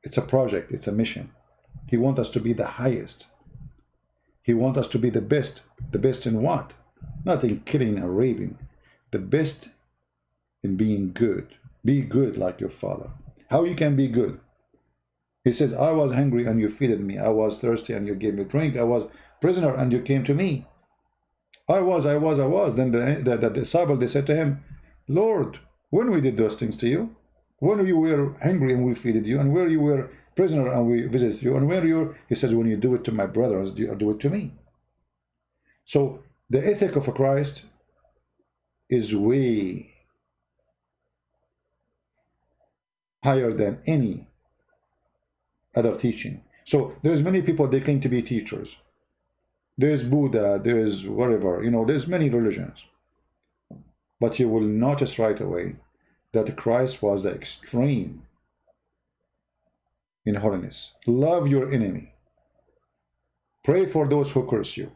It's a project, it's a mission. He wants us to be the highest. He wants us to be the best. The best in what? Not in killing or raping. The best in being good. Be good like your Father. How you can be good? He says, I was hungry and you fed me. I was thirsty and you gave me drink. I was prisoner and you came to me. I was. Then the disciple, they said to him, Lord, when we did those things to you? When you were hungry and we fed you, and where you were prisoner and we visited you, and where you, he says, when you do it to my brothers, you do it to me. So the ethic of a Christ is way higher than any other teaching. So there's many people, they claim to be teachers. There's Buddha, there's whatever, you know, there's many religions. But you will notice right away that Christ was the extreme in holiness. Love your enemy. Pray for those who curse you.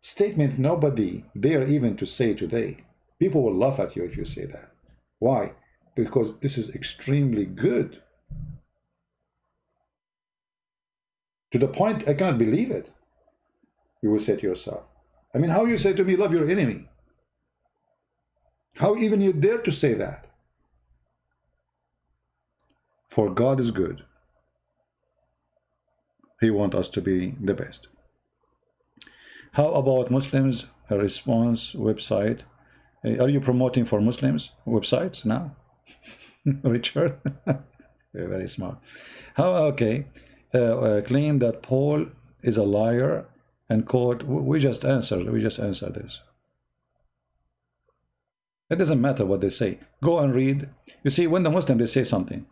Statement nobody dare even to say today. People will laugh at you if you say that. Why? Because this is extremely good. To the point I cannot believe it. You will say to yourself, I mean, how you say to me, love your enemy? How even you dare to say that? For God is good. He wants us to be the best. How about Muslims? A response website. Are you promoting for Muslims websites now? Richard? Very smart. How, okay. Claim that Paul is a liar and quote, we just answered this. It doesn't matter what they say. Go and read. You see, when the Muslim, they say something,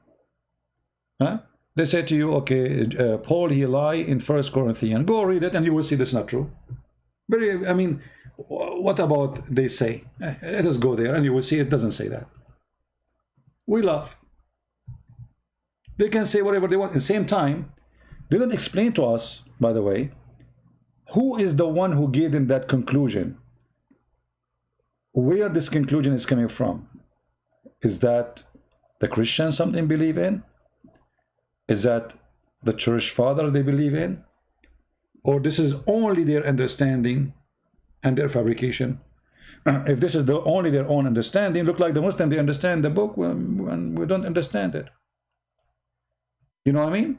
huh? They say to you, okay, Paul, he lied in 1 Corinthians. Go read it and you will see that's not true. Very, I mean, what about they say? Let us go there and you will see it doesn't say that. We laugh. They can say whatever they want. At the same time, they don't explain to us, by the way, who is the one who gave them that conclusion? Where this conclusion is coming from? Is that the Christians something believe in? Is that the church father they believe in? Or this is only their understanding and their fabrication? If this is only their own understanding, look like the Muslim, they understand the book when we don't understand it. You know what I mean?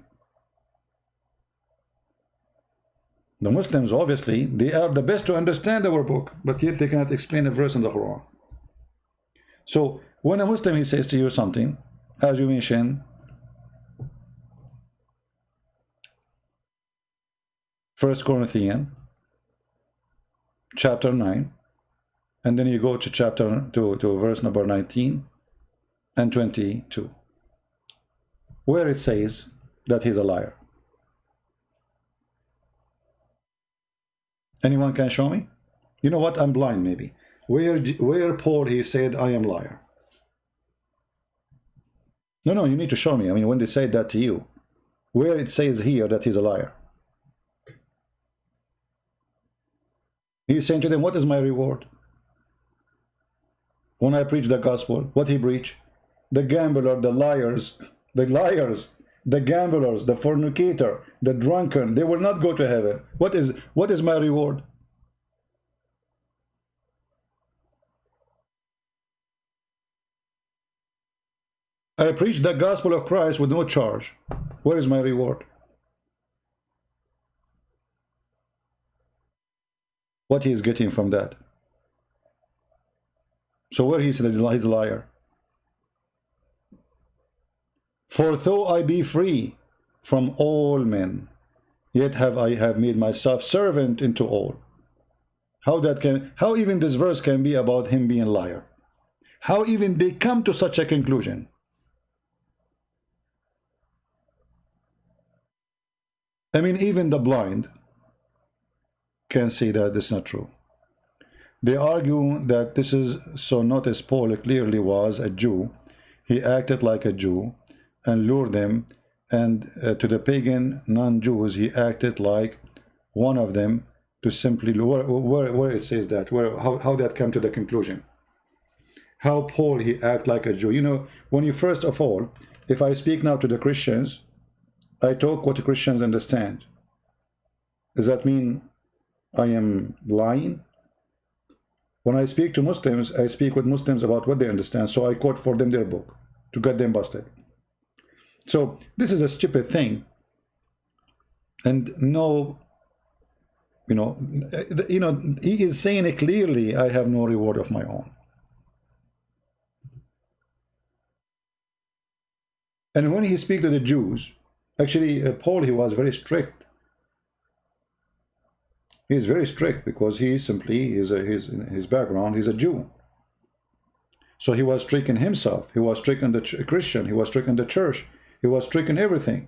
The Muslims, obviously, they are the best to understand our book, but yet they cannot explain a verse in the Quran. So when a Muslim, he says to you something, as you mentioned, 1 Corinthians chapter 9, and then you go to to verse number 19 and 22, where it says that he's a liar. Anyone can show me? You know what? I'm blind, maybe. Where Paul, he said, I am liar. No, you need to show me. I mean, when they say that to you, where it says here that he's a liar. He's saying to them, what is my reward? When I preach the gospel, what he preach? The gambler, the liars, the gamblers, the fornicator, the drunken, they will not go to heaven. What is my reward? I preach the gospel of Christ with no charge. What is my reward? what he is getting from that. So where he's a liar. For though I be free from all men, yet I have made myself servant unto all. How even this verse can be about him being a liar? How even they come to such a conclusion? I mean, even the blind can say that it's not true. They argue that this is so. Notice Paul clearly was a Jew. He acted like a Jew and lured them, and to the pagan non-Jews he acted like one of them, to simply where it says that, how that come to the conclusion. How Paul he act like a Jew. You know, when you first of all, if I speak now to the Christians, I talk what the Christians understand. Does that mean I am lying? When I speak to Muslims, I speak with Muslims about what they understand, so I quote for them their book to get them busted. So this is a stupid thing, and no, you know, he is saying it clearly. I have no reward of my own. And when he speaks to the Jews, actually, Paul, he was very strict. He is very strict because he simply is his background. He's a Jew. So he was strict in himself. He was strict in the Christian. He was strict in the church. He was strict in everything.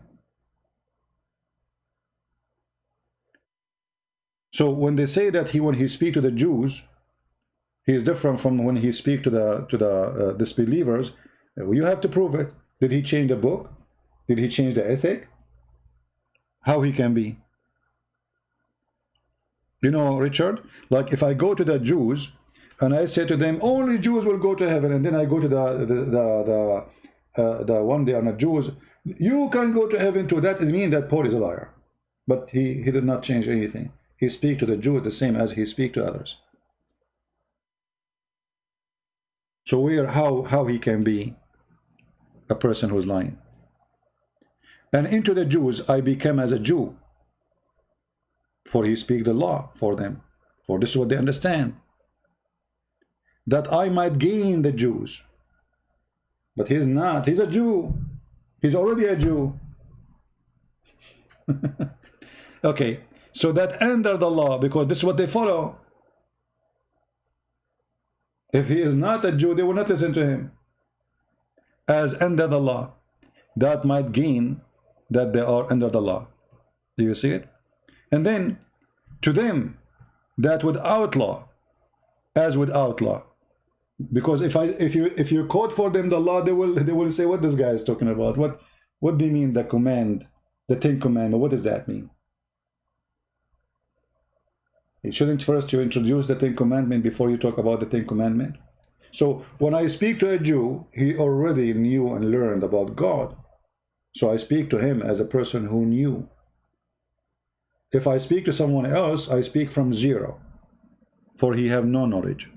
So when they say that when he speaks to the Jews, he is different from when he speaks to the disbelievers, you have to prove it. Did he change the book? Did he change the ethic? How he can be? You know, Richard, like if I go to the Jews and I say to them, only Jews will go to heaven, and then I go to the one they are not Jews, you can go to heaven too. That means that Paul is a liar. But he did not change anything. He speaks to the Jews the same as he speaks to others. So how he can be a person who's lying? And into the Jews I became as a Jew, for he speaks the law for them, for this is what they understand, that I might gain the Jews. But he's not. He's a Jew. He's already a Jew. Okay, so that under the law, because this is what they follow. If he is not a Jew, they will not listen to him. As under the law, that might gain that they are under the law. Do you see it? And then to them that without law, as without law. Because if you quote for them the law, they will say what this guy is talking about. What do you mean the command, the 10 commandments? What does that mean? Shouldn't first you introduce the 10 commandments before you talk about the 10 commandments? So when I speak to a Jew, he already knew and learned about God. So I speak to him as a person who knew. If I speak to someone else, I speak from zero, for he have no knowledge.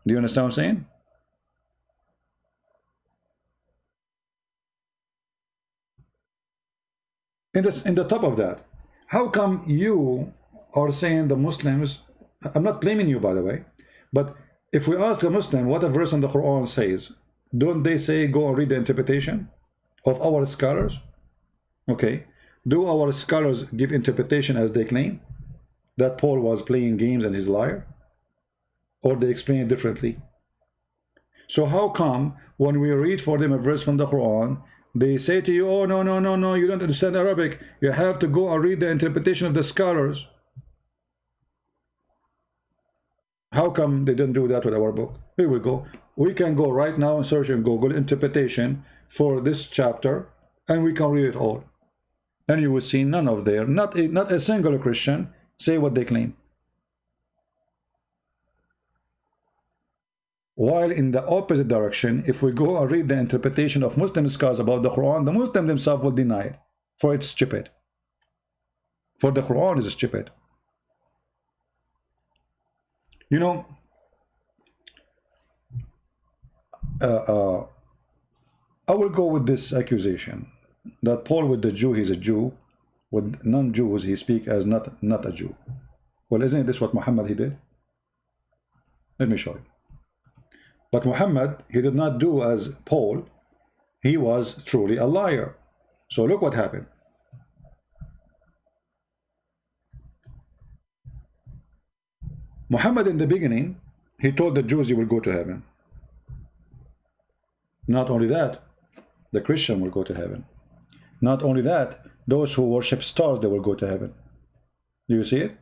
Do you understand what I'm saying? In the top of that, how come you are saying the Muslims, I'm not blaming you by the way, but if we ask a Muslim what a verse in the Quran says, don't they say go and read the interpretation of our scholars? Okay, do our scholars give interpretation as they claim that Paul was playing games and he's a liar? Or they explain it differently? So how come when we read for them a verse from the Quran, they say to you, oh no, you don't understand Arabic, you have to go and read the interpretation of the scholars? How come they didn't do that with our book? Here we go. We can go right now and search in Google interpretation for this chapter, and we can read it all. And you will see none of there, not a single Christian say what they claim. While in the opposite direction, if we go and read the interpretation of Muslim scholars about the Quran, the Muslims themselves will deny it, for it's stupid. For the Quran is stupid. You know, I will go with this accusation that Paul with the Jew, he's a Jew, with non-Jews he speak as not a Jew. Well, isn't this what Muhammad he did? Let me show you. But Muhammad, he did not do as Paul. He was truly a liar. So look what happened. Muhammad in the beginning, he told the Jews you will go to heaven. Not only that, the Christian will go to heaven. Not only that, those who worship stars, they will go to heaven. Do you see it?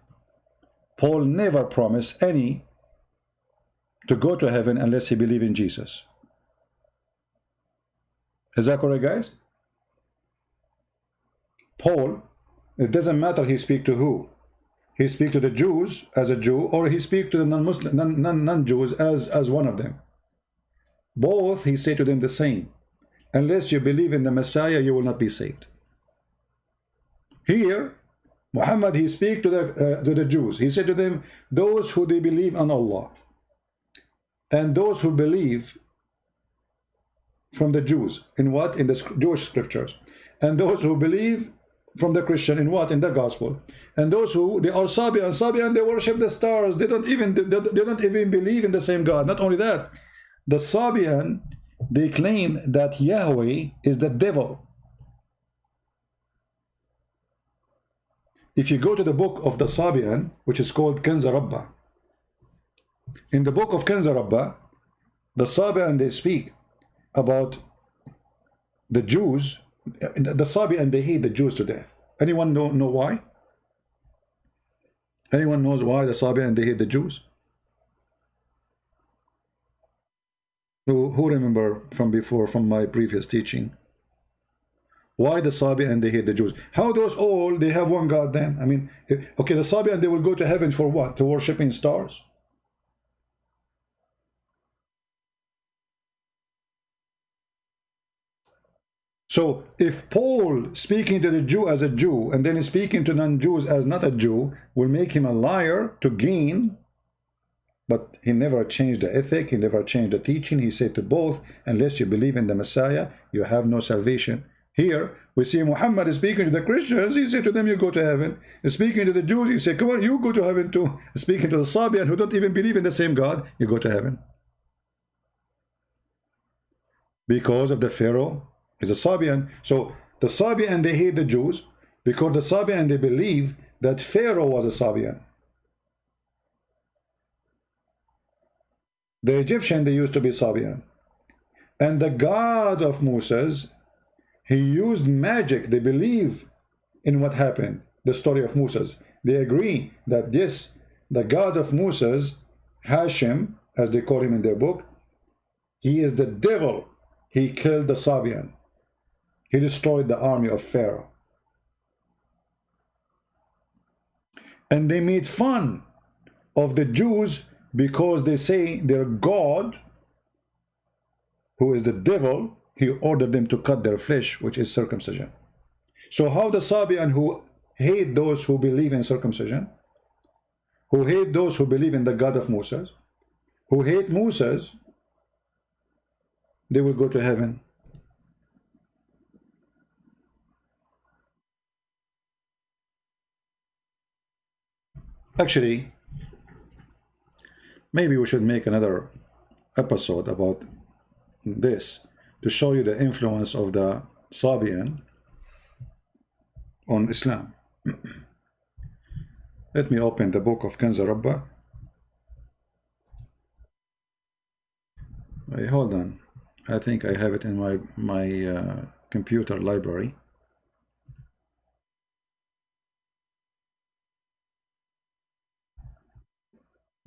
Paul never promised any to go to heaven unless he believe in Jesus. Is that correct, guys? Paul, it doesn't matter he speak to who. He speak to the Jews as a Jew, or he speak to the non-Muslim, non-Jews as one of them. Both, he said to them the same. Unless you believe in the Messiah, you will not be saved. Here, Muhammad, he speak to the Jews. He said to them, those who they believe on Allah, and those who believe from the Jews, in what? In the Jewish scriptures. And those who believe from the Christian, in what? In the gospel. And those who, they are Sabian, they worship the stars. They don't even believe in the same God. Not only that, the Sabian, they claim that Yahweh is the devil. If you go to the book of the Sabian, which is called Kanz Rabbah, in the book of Kanz Rabbah, the Sabian, they speak about the Jews. The Sabian, they hate the Jews to death. Anyone know why? Anyone knows why the Sabian, they hate the Jews? Who remember from before, from my previous teaching? Why the Sabian, they hate the Jews? How those all, they have one God then? I mean, okay, the Sabian, they will go to heaven for what? To worshiping stars? So if Paul speaking to the Jew as a Jew and then speaking to non-Jews as not a Jew will make him a liar to gain, but he never changed the ethic, he never changed the teaching. He said to both, unless you believe in the Messiah, you have no salvation. Here we see Muhammad is speaking to the Christians. He said to them, you go to heaven. He's speaking to the Jews. He said, come on, you go to heaven too. Speaking to the Sabian who don't even believe in the same God, you go to heaven. Because of the Pharaoh is a Sabian. So the Sabian, they hate the Jews because the Sabian, they believe that Pharaoh was a Sabian. The Egyptian, they used to be Sabian. And the God of Moses, he used magic. They believe in what happened, the story of Moses. They agree that this, the God of Moses, Hashem, as they call him in their book, he is the devil. He killed the Sabian. He destroyed the army of Pharaoh. And they made fun of the Jews because they say their God, who is the devil, he ordered them to cut their flesh, which is circumcision. So how the Sabian who hate those who believe in circumcision, who hate those who believe in the God of Moses, who hate Moses, they will go to heaven. Actually, maybe we should make another episode about this to show you the influence of the Sabian on Islam. Let me open the book of Kanz Rabbah. Wait, hold on. I think I have it in my computer library.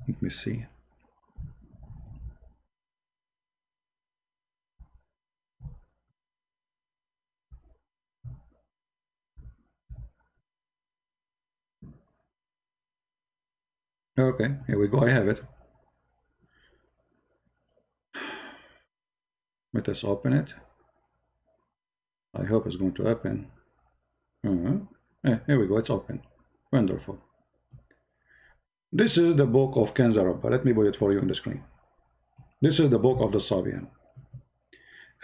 Let me see. Okay, here we go. I have it. Let us open it. I hope it's going to open. Here we go. It's open. Wonderful. This is the book of Kanz Rabbah. Let me put it for you on the screen. This is the book of the Sabian.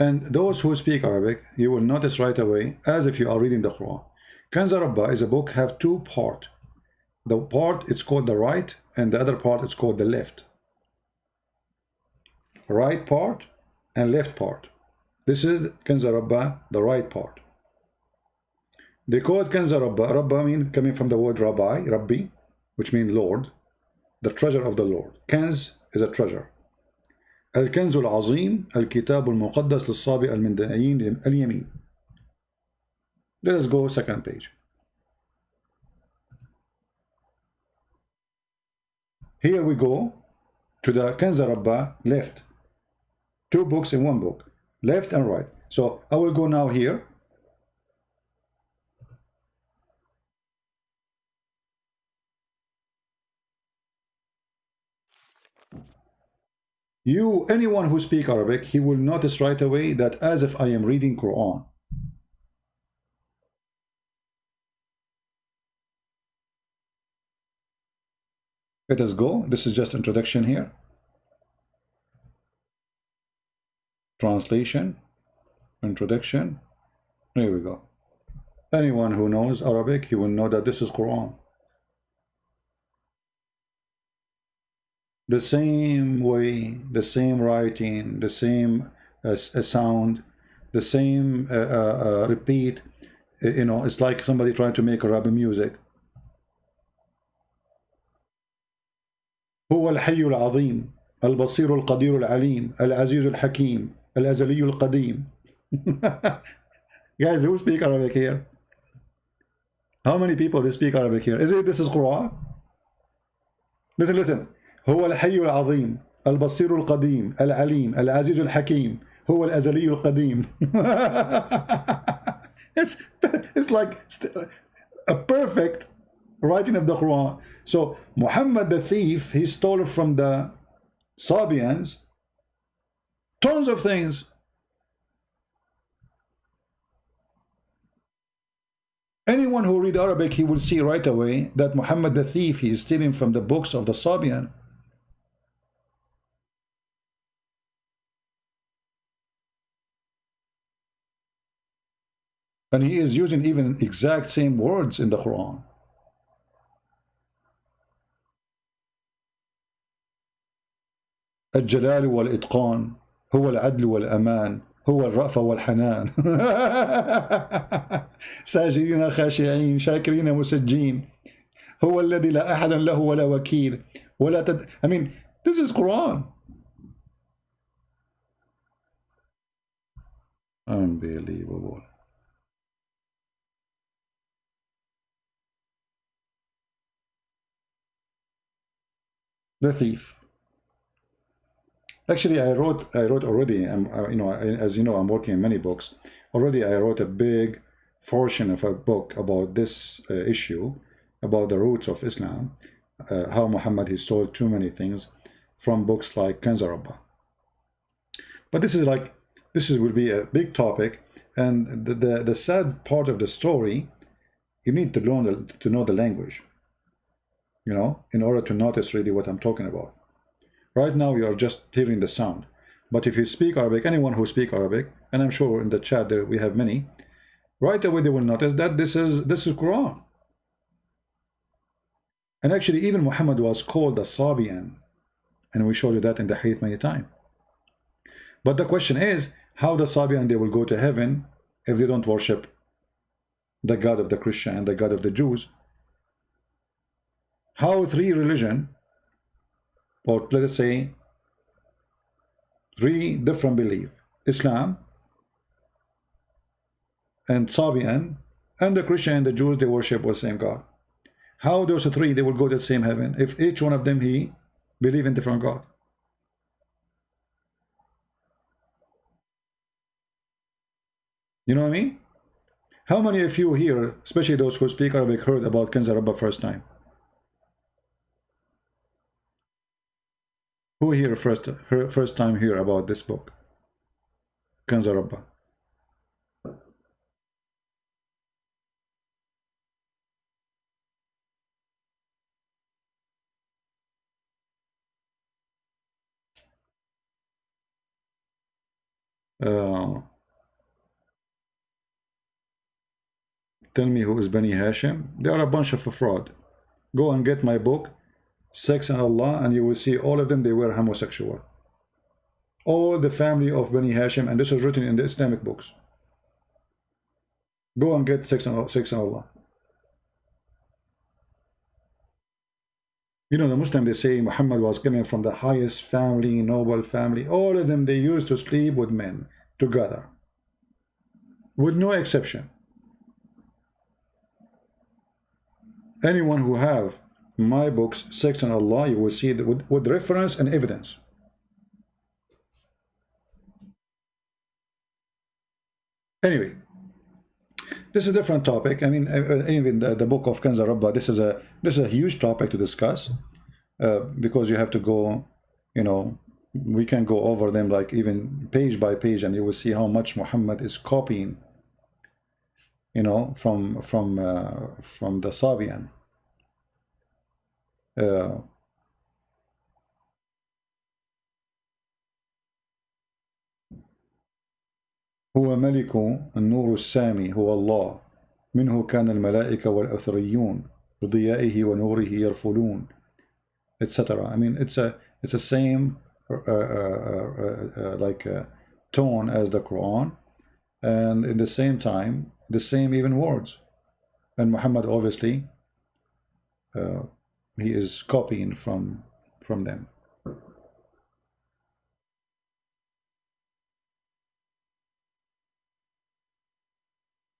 And those who speak Arabic, you will notice right away, as if you are reading the Quran, Kanza Rabba is a book have two part. The part it's called the right, and the other part it's called the left. Right part and left part. This is Kanza Rabba, the right part. They call it Kanza Rabba. Rabba mean coming from the word Rabbi, Rabbi, which means Lord, the treasure of the Lord. Kanz is a treasure. الكنز العظيم الكتاب المقدس للصابئ المندائين اليمين. Let us go second page. Here we go to the Kanza Rabba left. Two books in one book, left and right. So I will go now here. Anyone who speak Arabic, he will notice right away that as if I am reading Quran. Let us go. This is just introduction here. Translation, introduction. Here we go. Anyone who knows Arabic, he will know that this is Quran. The same way, the same writing, the same sound, the same repeat. You know, it's like somebody trying to make Arabic music. هو الحي العظيم البصير القدير العليم العزيز الحكيم الأزلي القديم. Guys, who speak Arabic here? How many people speak Arabic here? This is Quran? Listen. هو الحي العظيم البصير القديم العليم العزيز الحكيم هو الأزلي القديم. It's like a perfect writing of the Quran. So Muhammad the thief, he stole from the Sabians tons of things. Anyone who read Arabic, he will see right away that Muhammad the thief, he is stealing from the books of the Sabian. And he is using even exact same words in the Quran. الجلال والإتقان هو العدل والأمان هو الرأفة والحنان. ساجدين خاشعين شاكرين مسجين هو الذي لا أحد له ولا وكيل ولا I mean, this is Quran. Unbelievable. The thief. Actually, I wrote already. You know, as you know, I'm working on many books. Already, I wrote a big portion of a book about this issue, about the roots of Islam, how Muhammad he stole too many things from books like Kanza Rabba. But this will be a big topic, and the sad part of the story, you need to learn to know the language, you know, in order to notice really what I'm talking about. Right now, you are just hearing the sound. But if you speak Arabic, anyone who speaks Arabic, and I'm sure in the chat there we have many, right away they will notice that this is Quran. And actually, even Muhammad was called a Sabian, and we showed you that in the hadith many times. But the question is, how the Sabian they will go to heaven if they don't worship the God of the Christian and the God of the Jews? How three religion, or let us say three different beliefs, Islam and Sabian and the Christian and the Jews, they worship the same God. How those three they will go to the same heaven if each one of them he believe in different God? You know what I mean? How many of you here, especially those who speak Arabic, heard about Kanza Rabba first time? Who here first time hear about this book, Kanza Rabba? Tell me who is Bani Hashim. They are a bunch of fraud. Go and get my book, Sex and Allah, and you will see all of them, they were homosexual. All the family of Bani Hashim, and this is written in the Islamic books. Go and get Sex and Allah. You know, the Muslim, they say Muhammad was coming from the highest family, noble family. All of them, they used to sleep with men together, with no exception. Anyone who have my books, Sex and Allah, you will see that with reference and evidence. Anyway, this is a different topic. I mean, even the book of Kanz al-Rabba, this is a huge topic to discuss, because you have to go, you know, we can go over them like even page by page, and you will see how much Muhammad is copying, you know, from the Sabian. هو ملك النور السامي هو الله منه كان الملائكة والأثريون بضيائه ونوره يرفلون, etc. I mean, it's a same like tone as the Quran, and in the same time the same even words. And Muhammad obviously he is copying from them.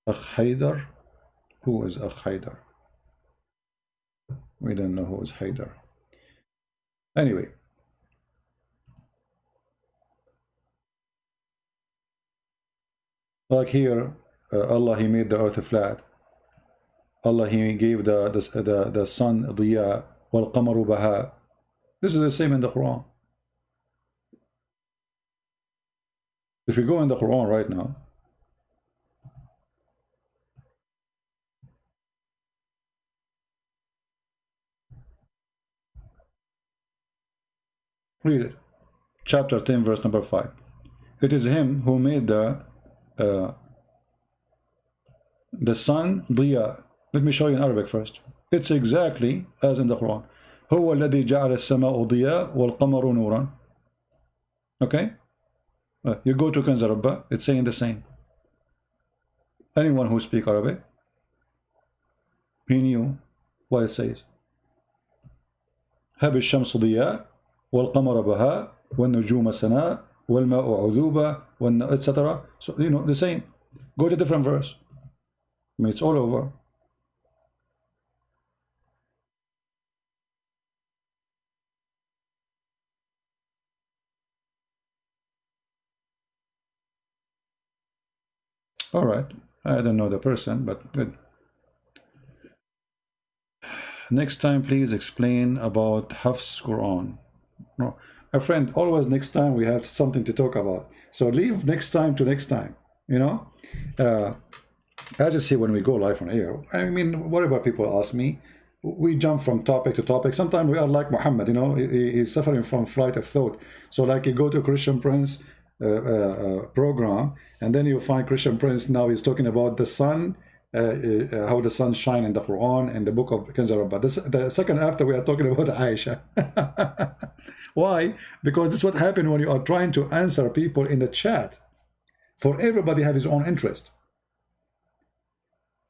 Akh Haydar? Who is Akh Haydar? We don't know who is Haydar. Anyway, like here, Allah, he made the earth flat. Allah, he gave the sun Diya wal Qamaru Baha. This is the same in the Quran. If you go in the Quran right now, read it. Chapter 10, verse number 5. It is him who made the sun Diya. Let me show you in Arabic first. It's exactly as in the Quran. هو الذي جعل السماء ضياء والقمر نورا. Okay? You go to Kanz al-Rabba, it's saying the same. Anyone who speaks Arabic, he knew what it says. هب الشمس ضياء والقمر بهاء والنجوم سناء والماء عذوبة etc. So, you know, the same. Go to a different verse. I mean, it's all over. All right. I don't know the person, but good. Next time, please explain about Hafs Quran. No, my friend, always next time we have something to talk about. So leave next time to next time, you know? I just say when we go live on air, I mean, whatever people ask me, we jump from topic to topic. Sometimes we are like Muhammad, you know, he's suffering from flight of thought. So like you go to Christian Prince program, and then you find Christian Prince now he's talking about the sun, how the sun shine in the Quran and the book of Kanz al-Rabba. The second after we are talking about Aisha. Why? Because this is what happens when you are trying to answer people in the chat. For everybody have his own interest.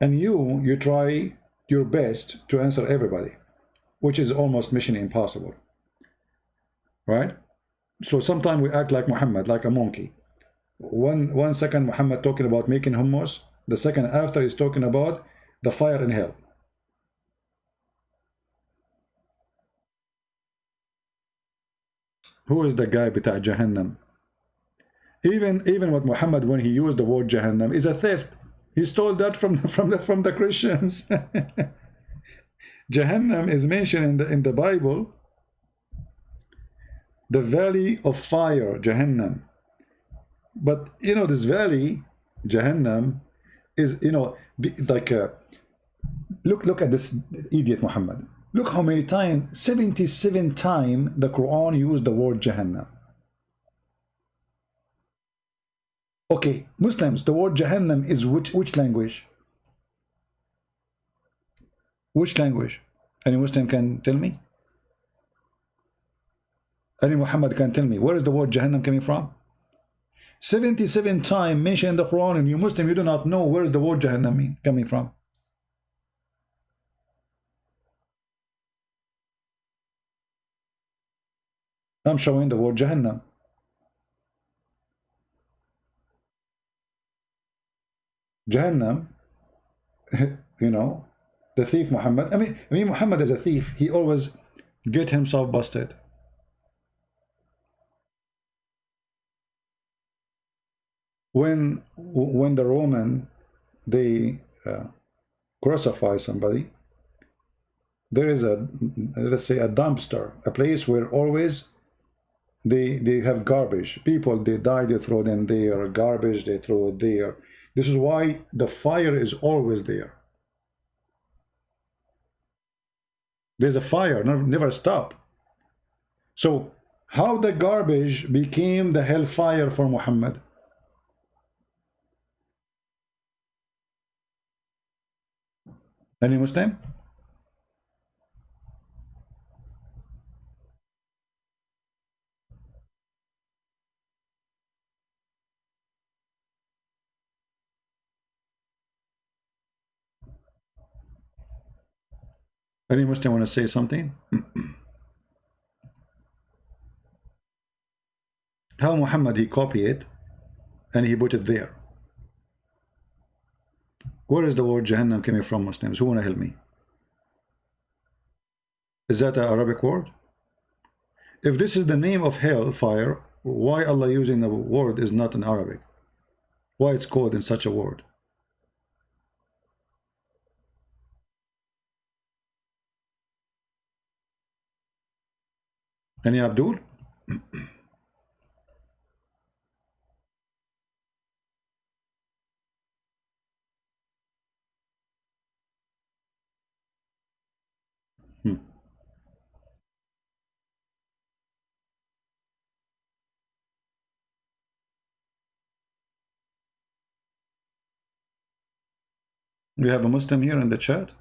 And you try your best to answer everybody, which is almost mission impossible. Right? So sometimes we act like Muhammad, like a monkey. One second Muhammad talking about making hummus, the second after is talking about the fire in hell. Who is the guy bita Jahannam? Even with Muhammad, when he used the word Jahannam, is a theft. He stole that from the Christians. Jahannam is mentioned in the Bible. The valley of fire, Jahannam. But you know, this valley, Jahannam, is, you know, like look at this idiot Muhammad. Look how many times, 77 times the Quran used the word Jahannam. Okay, Muslims, the word Jahannam is which language? Which language? Any Muslim can tell me? Any Muhammad can tell me where is the word Jahannam coming from? 77 times mentioned in the Quran, and you Muslim, you do not know where is the word Jahannam coming from. I'm showing the word Jahannam. Jahannam, you know, the thief Muhammad. I mean Muhammad is a thief. He always get himself busted. When the Roman, they crucify somebody, there is a, let's say, a dumpster, a place where always they have garbage. People, they die, they throw them there. Garbage, they throw it there. This is why the fire is always there. There's a fire, never stop. So how the garbage became the hellfire for Muhammad? Any Muslim? Any Muslim want to say something? How Muhammad, he copied it and he put it there. Where is the word Jahannam coming from, Muslims? Who want to help me? Is that an Arabic word? If this is the name of hell, fire, why Allah using the word is not in Arabic? Why it's called in such a word? Any Abdul? We have a Muslim here in the chat.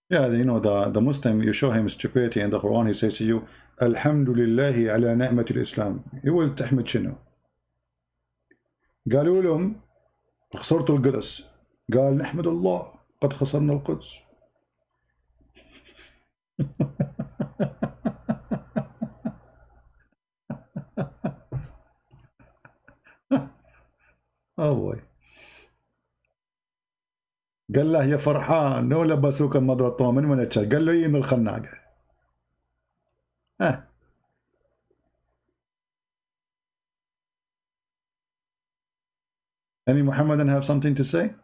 Yeah, you know, the Muslim, you show him stupidity in the Quran, he says to you, Alhamdulillahi ala ni'matil Islam. You will تحمد شنو؟ قالوا لهم خسرتوا القدس. قال نحمد الله قد خسرنا القدس. Oh boy. قال له يا فرحان لو لبسوك المضرطة من وين تشال؟ قال له من الخناقة. Any Muhammadan have something to say?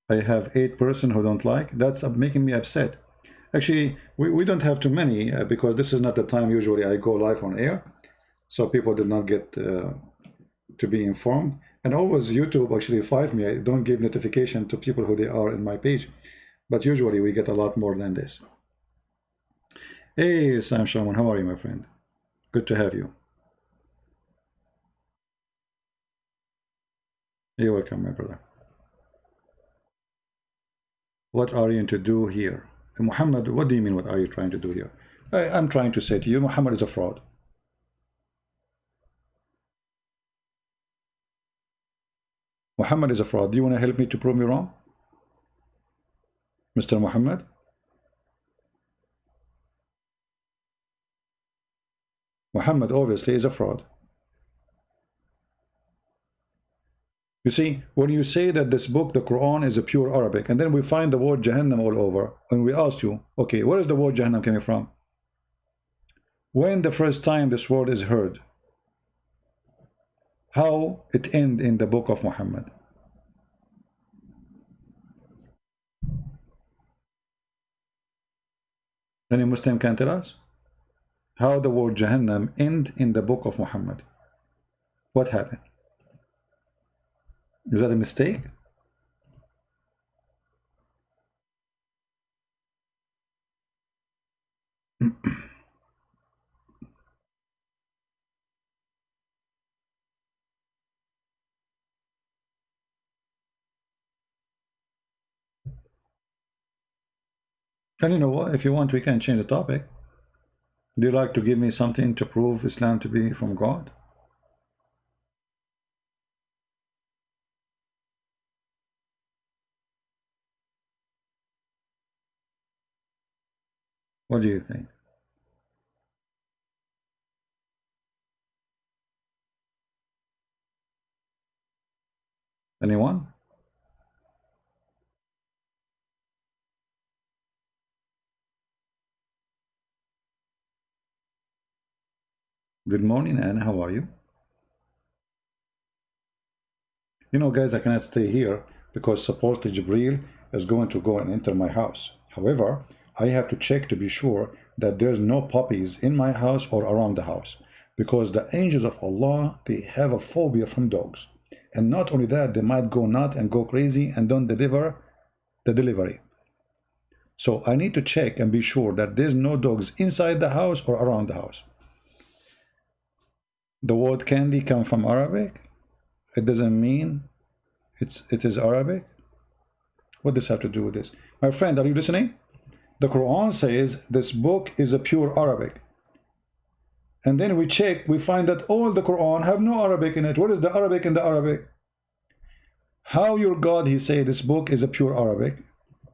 I have 8 person who don't like. That's making me upset. Actually, we don't have too many because this is not the time usually I go live on air. So people did not get to be informed. And always YouTube actually fight me. I don't give notification to people who they are in my page. But usually we get a lot more than this. Hey, Sam Shaman, how are you, my friend? Good to have you. You're welcome, my brother. What are you to do here? Muhammad, what do you mean, what are you trying to do here? I'm trying to say to you, Muhammad is a fraud. Muhammad is a fraud. Do you want to help me to prove me wrong? Mr. Muhammad? Muhammad obviously is a fraud. You see, when you say that this book, the Quran, is a pure Arabic, and then we find the word Jahannam all over, and we ask you, okay, where is the word Jahannam coming from? When the first time this word is heard? How it end in the book of Muhammad? Any Muslim can tell us? how the word Jahannam end in the book of Muhammad? What happened? Is that a mistake? And you know what? If you want, we can change the topic. Do you like to give me something to prove Islam to be from God? What do you think? Anyone? Good morning, Anna. How are you? You know, guys, I cannot stay here because supposedly Jibril is going to go and enter my house. However, I have to check to be sure that there's no puppies in my house or around the house, because the angels of Allah, they have a phobia from dogs. And not only that, they might go nut and go crazy and don't deliver the delivery. So I need to check and be sure that there's no dogs inside the house or around the house. The word candy comes from Arabic. It doesn't mean it is Arabic. What does have to do with this? My friend, are you listening? The Quran says this book is a pure Arabic. And then we check, we find that all the Quran have no Arabic in it. What is the Arabic in the Arabic? How your God, he say this book is a pure Arabic.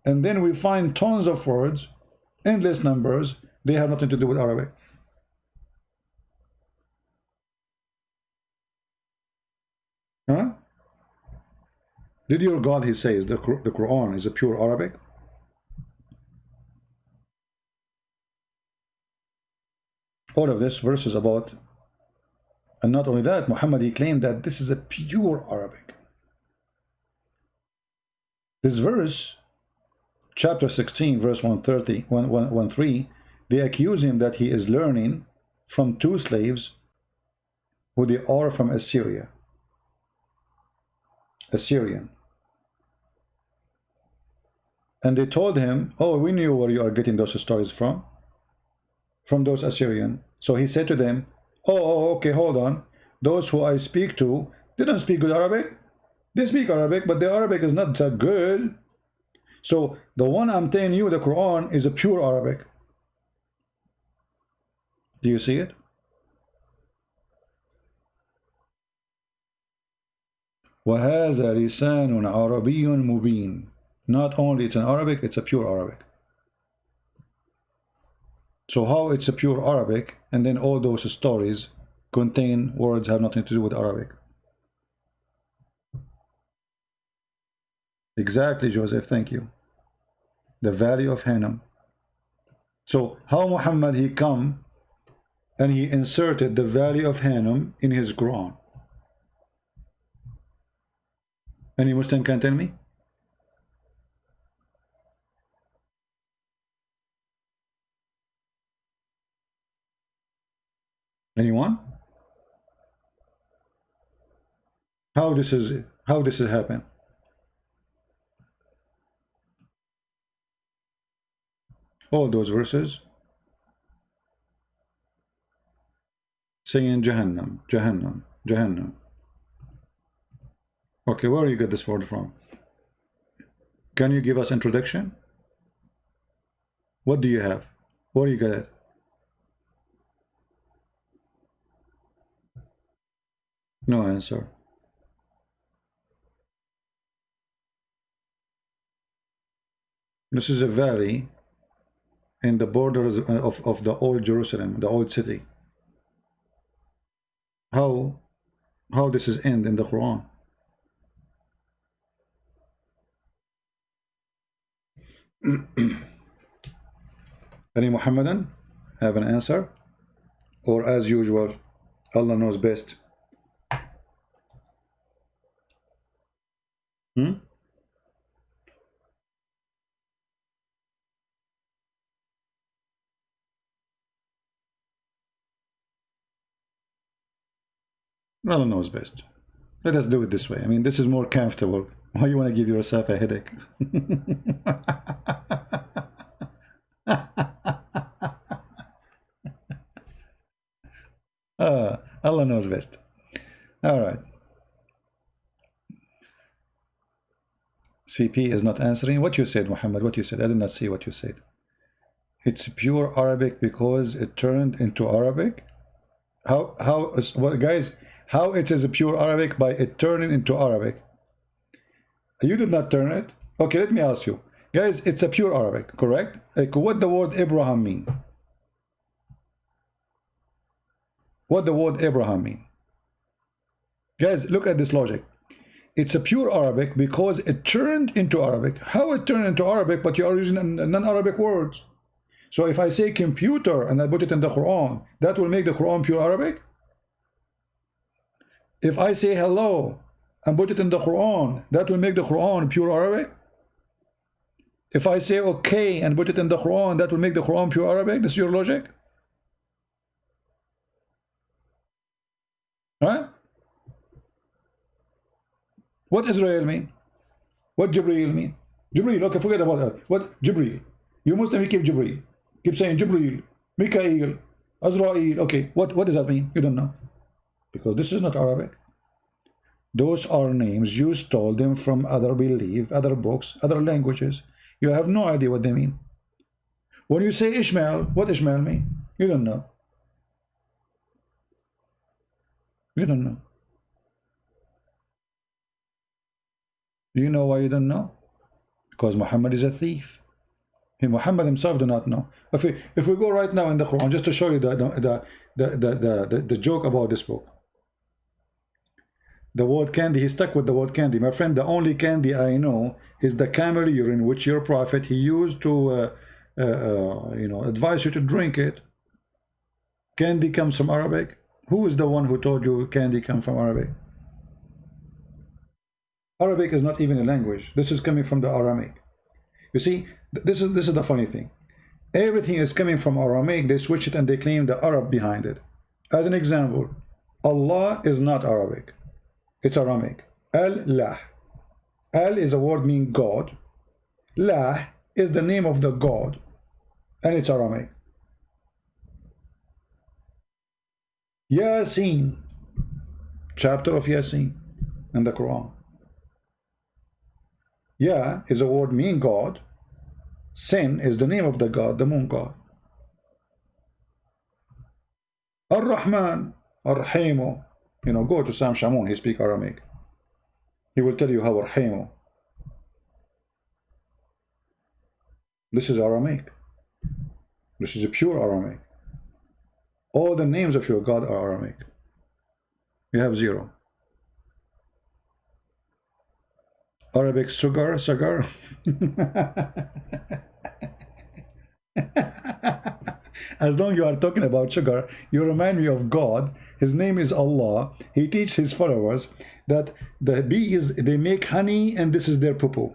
And then we find tons of words, endless numbers, they have nothing to do with Arabic. Huh? Did your God, he says, the Quran is a pure Arabic? All of this verse is about, and not only that, Muhammad, he claimed that this is a pure Arabic. This verse, chapter 16, verse 130, 113, they accuse him that he is learning from two slaves who they are from Assyria. Assyrian. And they told him, oh, we knew where you are getting those stories from those Assyrian. So he said to them, oh, okay, hold on. Those who I speak to, they don't speak good Arabic. They speak Arabic, but their Arabic is not that good. So the one I'm telling you, the Quran, is a pure Arabic. Do you see it? وَهَذَا لِسَانٌ عَرَبِيٌّ مُبِينٌ. Not only it's an Arabic, it's a pure Arabic. So how it's a pure Arabic, and then all those stories contain words have nothing to do with Arabic? Exactly, Joseph, thank you. The Valley of Hinnom. So how Muhammad, he come and he inserted the Valley of Hinnom in his Quran? Any Muslim can tell me? Anyone? How this is happen? All those verses saying Jahannam, Jahannam, Jahannam. Okay, where you get this word from? Can you give us introduction? What do you have? Where do you get it? No answer. This is a valley in the borders of the old Jerusalem, the old city. How this is end in the Quran? Any Muhammadan have an answer? Or as usual, Allah knows best? Hmm? Allah knows best. Let us do it this way. I mean, this is more comfortable. Why you want to give yourself a headache? Allah knows best. All right. CP is not answering. What you said, Muhammad? What you said? I did not see what you said. It's pure Arabic because it turned into Arabic. Well, guys, how it is a pure Arabic? By it turning into Arabic. You did not turn it. Okay, let me ask you, guys. It's a pure Arabic, correct? Like, what the word Abraham mean? What the word Abraham mean? Guys, look at this logic. It's a pure Arabic because it turned into Arabic. How it turned into Arabic, but you are using non-Arabic words? So if I say computer and I put it in the Quran, that will make the Quran pure Arabic? If I say hello and put it in the Quran, that will make the Quran pure Arabic? If I say okay and put it in the Quran, that will make the Quran pure Arabic? This is your logic? Right? What Israel mean? What Jibreel mean? Jibreel, okay, forget about that. What Jibreel? You Muslim keep Jibreel. Keep saying Jibreel, Mikael, Azrael. Okay, what does that mean? You don't know. Because this is not Arabic. Those are names. You stole them from other belief, other books, other languages. You have no idea what they mean. When you say Ishmael, what Ishmael mean? You don't know. You don't know. Do you know why you don't know? Because Muhammad is a thief. Muhammad himself do not know. If we go right now in the Quran, just to show you the joke about this book. The word candy, he stuck with the word candy. My friend, the only candy I know is the camel urine, which your prophet, he used to you know, advise you to drink it. Candy comes from Arabic. Who is the one who told you candy comes from Arabic? Arabic is not even a language. This is coming from the Aramaic. You see, this is the funny thing. Everything is coming from Aramaic. They switch it and they claim the Arab behind it. As an example, Allah is not Arabic. It's Aramaic. Al-Lah. Al is a word meaning God. Lah is the name of the God. And it's Aramaic. Yasin. Chapter of Yasin in the Quran. Ya is a word meaning God. Sin is the name of the God, the moon God. Ar-Rahman, Ar-Rahimu. You know, go to Sam Shamoun, he speaks Aramaic. He will tell you how Ar-Rahimu. This is Aramaic. This is a pure Aramaic. All the names of your God are Aramaic. You have zero. Arabic sugar. As long as you are talking about sugar, you remind me of God. His name is Allah. He teaches his followers that the bees, they make honey and this is their poo-poo.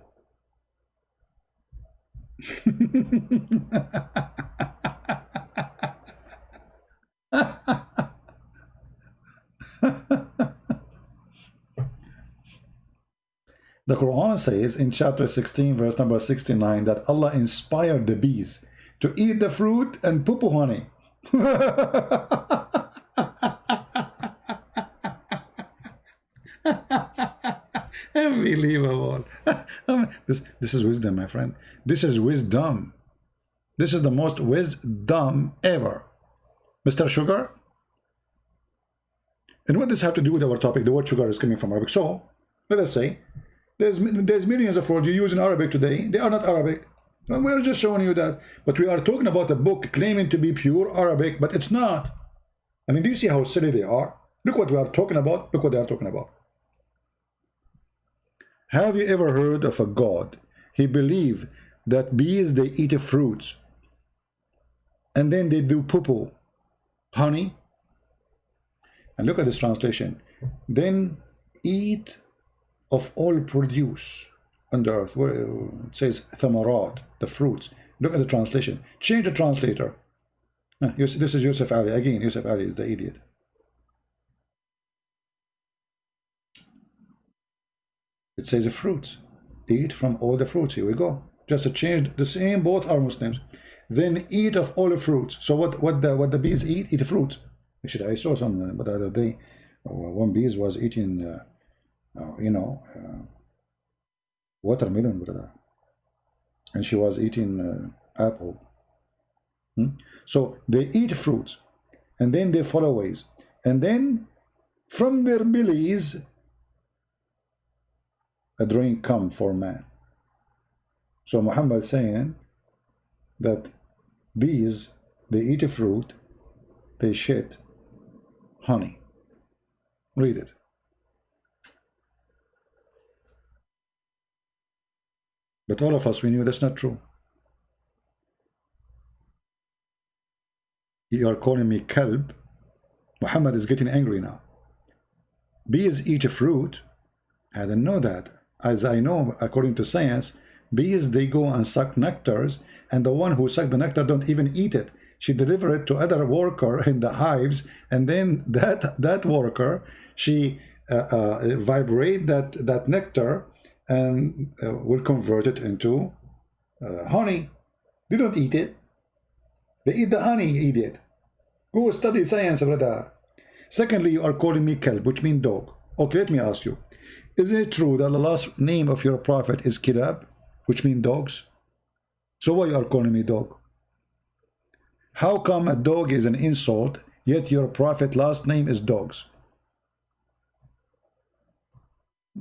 The Quran says in chapter 16 verse number 69 that Allah inspired the bees to eat the fruit and poo-poo honey. Unbelievable. This is wisdom, my friend. This is wisdom. This is the most wisdom ever. Mr. Sugar? And what does this have to do with our topic? The word sugar is coming from Arabic. So, let us say, there's millions of words you use in Arabic today. They are not Arabic. We're just showing you that. But we are talking about a book claiming to be pure Arabic, but it's not. I mean, do you see how silly they are? Look what we are talking about. Look what they are talking about. Have you ever heard of a God? He believed that bees, they eat fruits. And then they do poo-poo. Honey. And look at this translation. Then eat of all produce on the earth, where it says thamarat, the fruits. Look at the translation. Change the translator. This is Yusuf Ali. Again, Yusuf Ali is the idiot. It says fruits. Eat from all the fruits. Here we go. Just to change the same, both are Muslims. Then eat of all the fruits. So what the bees eat? Eat fruits. Actually, I saw some but the other day. One bees was eating, watermelon, brother, and she was eating apple. So they eat fruits, and then they follow ways, and then from their bellies a drink come for man. So Muhammad saying that bees, they eat a fruit, they shit honey. Read it. But all of us, we knew that's not true. You are calling me kalb. Muhammad is getting angry now. Bees eat a fruit. I didn't know that. As I know, according to science, bees, they go and suck nectars, and the one who suck the nectar don't even eat it. She deliver it to other worker in the hives, and then that worker, she vibrate that nectar and will convert it into honey. They don't eat it. They eat the honey, idiot. Go study science, brother. Secondly, you are calling me kelb, which means dog. Okay, let me ask you. Isn't it true that the last name of your prophet is Kilab, which means dogs? So why you are calling me dog? How come a dog is an insult, yet your prophet last name is dogs?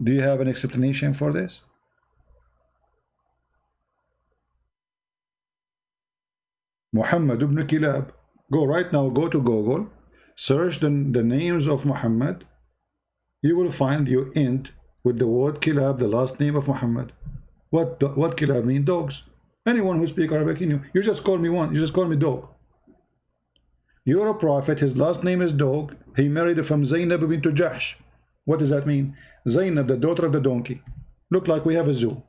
Do you have an explanation for this? Muhammad ibn Kilab. Go right now, go to Google, search the names of Muhammad. You will find you end with the word Kilab, the last name of Muhammad. What Kilab mean? Dogs. Anyone who speaks Arabic, you just call me one. You just call me dog. You're a prophet. His last name is dog. He married from Zainab bint Jahsh. What does that mean? Zainab, the daughter of the donkey. Look like we have a zoo.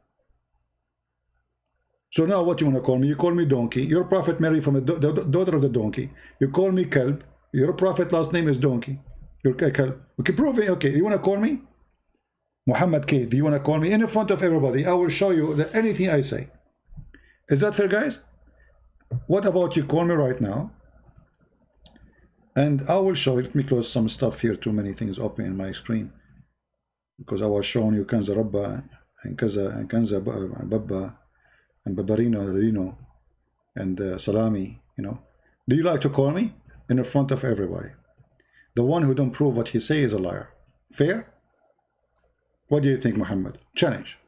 So now what you want to call me? You call me donkey. Your prophet married from the daughter of the donkey. You call me kalb. Your prophet last name is donkey. You're kalb. Okay, prove it. Okay, you want to call me Muhammad K? Do you want to call me in front of everybody? I will show you that anything I say. Is that fair, guys? What about you call me right now? And I will show you. Let me close some stuff here. Too many things open in my screen because I was showing you Kanza Rabba and Kanza Babba and Babarino, Rino, and Salami, Do you like to call me in front of everybody? The one who don't prove what he say is a liar. Fair? What do you think, Muhammad? Challenge.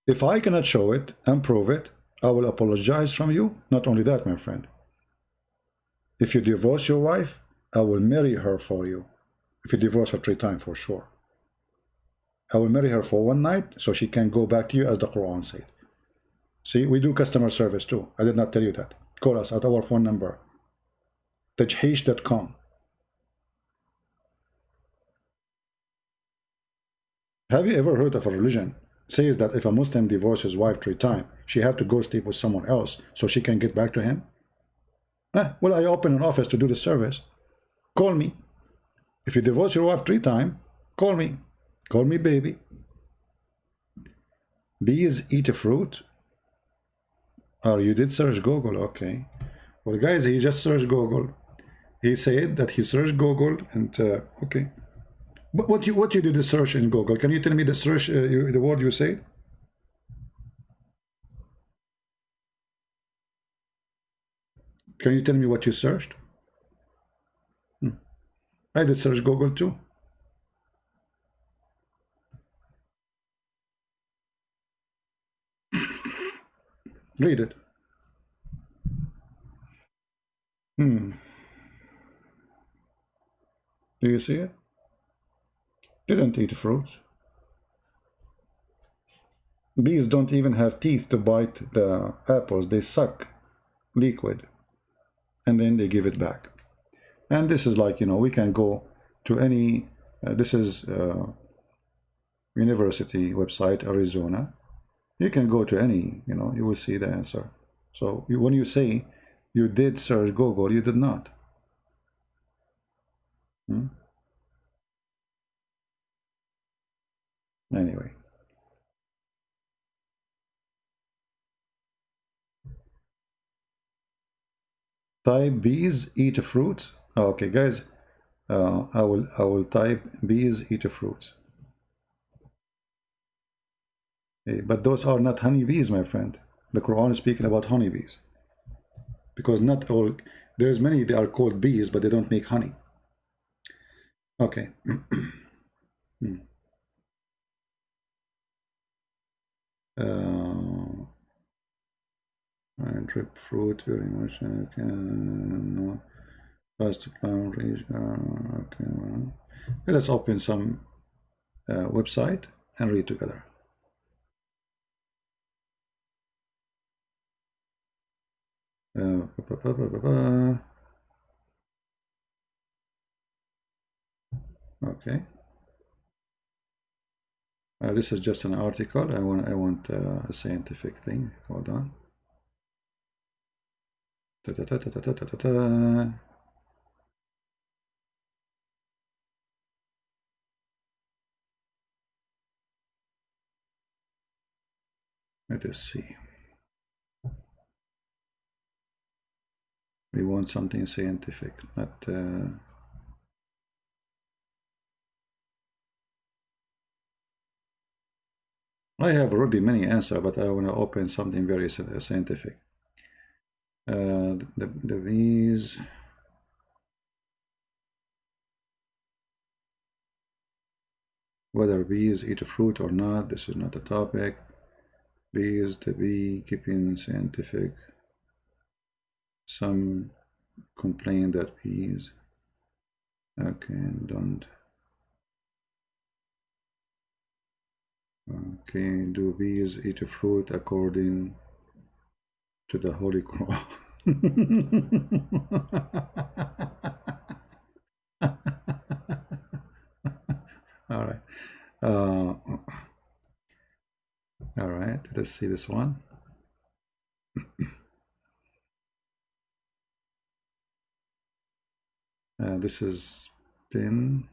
If I cannot show it and prove it, I will apologize from you. Not only that, my friend. If you divorce your wife, I will marry her for you. If you divorce her 3 times, for sure. I will marry her for 1 night so she can go back to you as the Quran said. See, we do customer service too. I did not tell you that. Call us at our phone number, tajheesh.com. Have you ever heard of a religion says that if a Muslim divorces his wife 3 times, she have to go sleep with someone else so she can get back to him? Well, I open an office to do the service. Call me. If you divorce your wife 3 times, call me. Call me baby. Bees eat a fruit? Oh, you did search Google, okay. Well, guys, he just searched Google. He said that he searched Google and, okay. But what you did the search in Google? Can you tell me the search, the word you said? Can you tell me what you searched? I did search Google too. Read it. Do you see it? Didn't eat fruits. Bees don't even have teeth to bite the apples. They suck liquid and then they give it back. And this is like, we can go to any, this is university website, Arizona. You can go to any, you will see the answer. So when you say you did search Google, you did not. Anyway. Type bees eat fruits. Okay, guys, I will type bees eat fruits. But those are not honeybees, my friend. The Quran is speaking about honeybees. Because not all, there's many, they are called bees, but they don't make honey. Okay. I drip fruit very much. Okay. No. First plan. Okay. Let's open some website and read together. Okay. This is just an article. I want a scientific thing. Hold on. Ta -ta -ta -ta -ta -ta -ta -ta. Let us see. We want something scientific, not I have already many answers, but I want to open something very scientific. The bees. Whether bees eat fruit or not, this is not a topic. Bees, the beekeeping scientific. Some complain that bees. Okay, don't. Okay, do bees eat fruit according to the Holy Quran? All right. All right, let's see this one. This is PIN.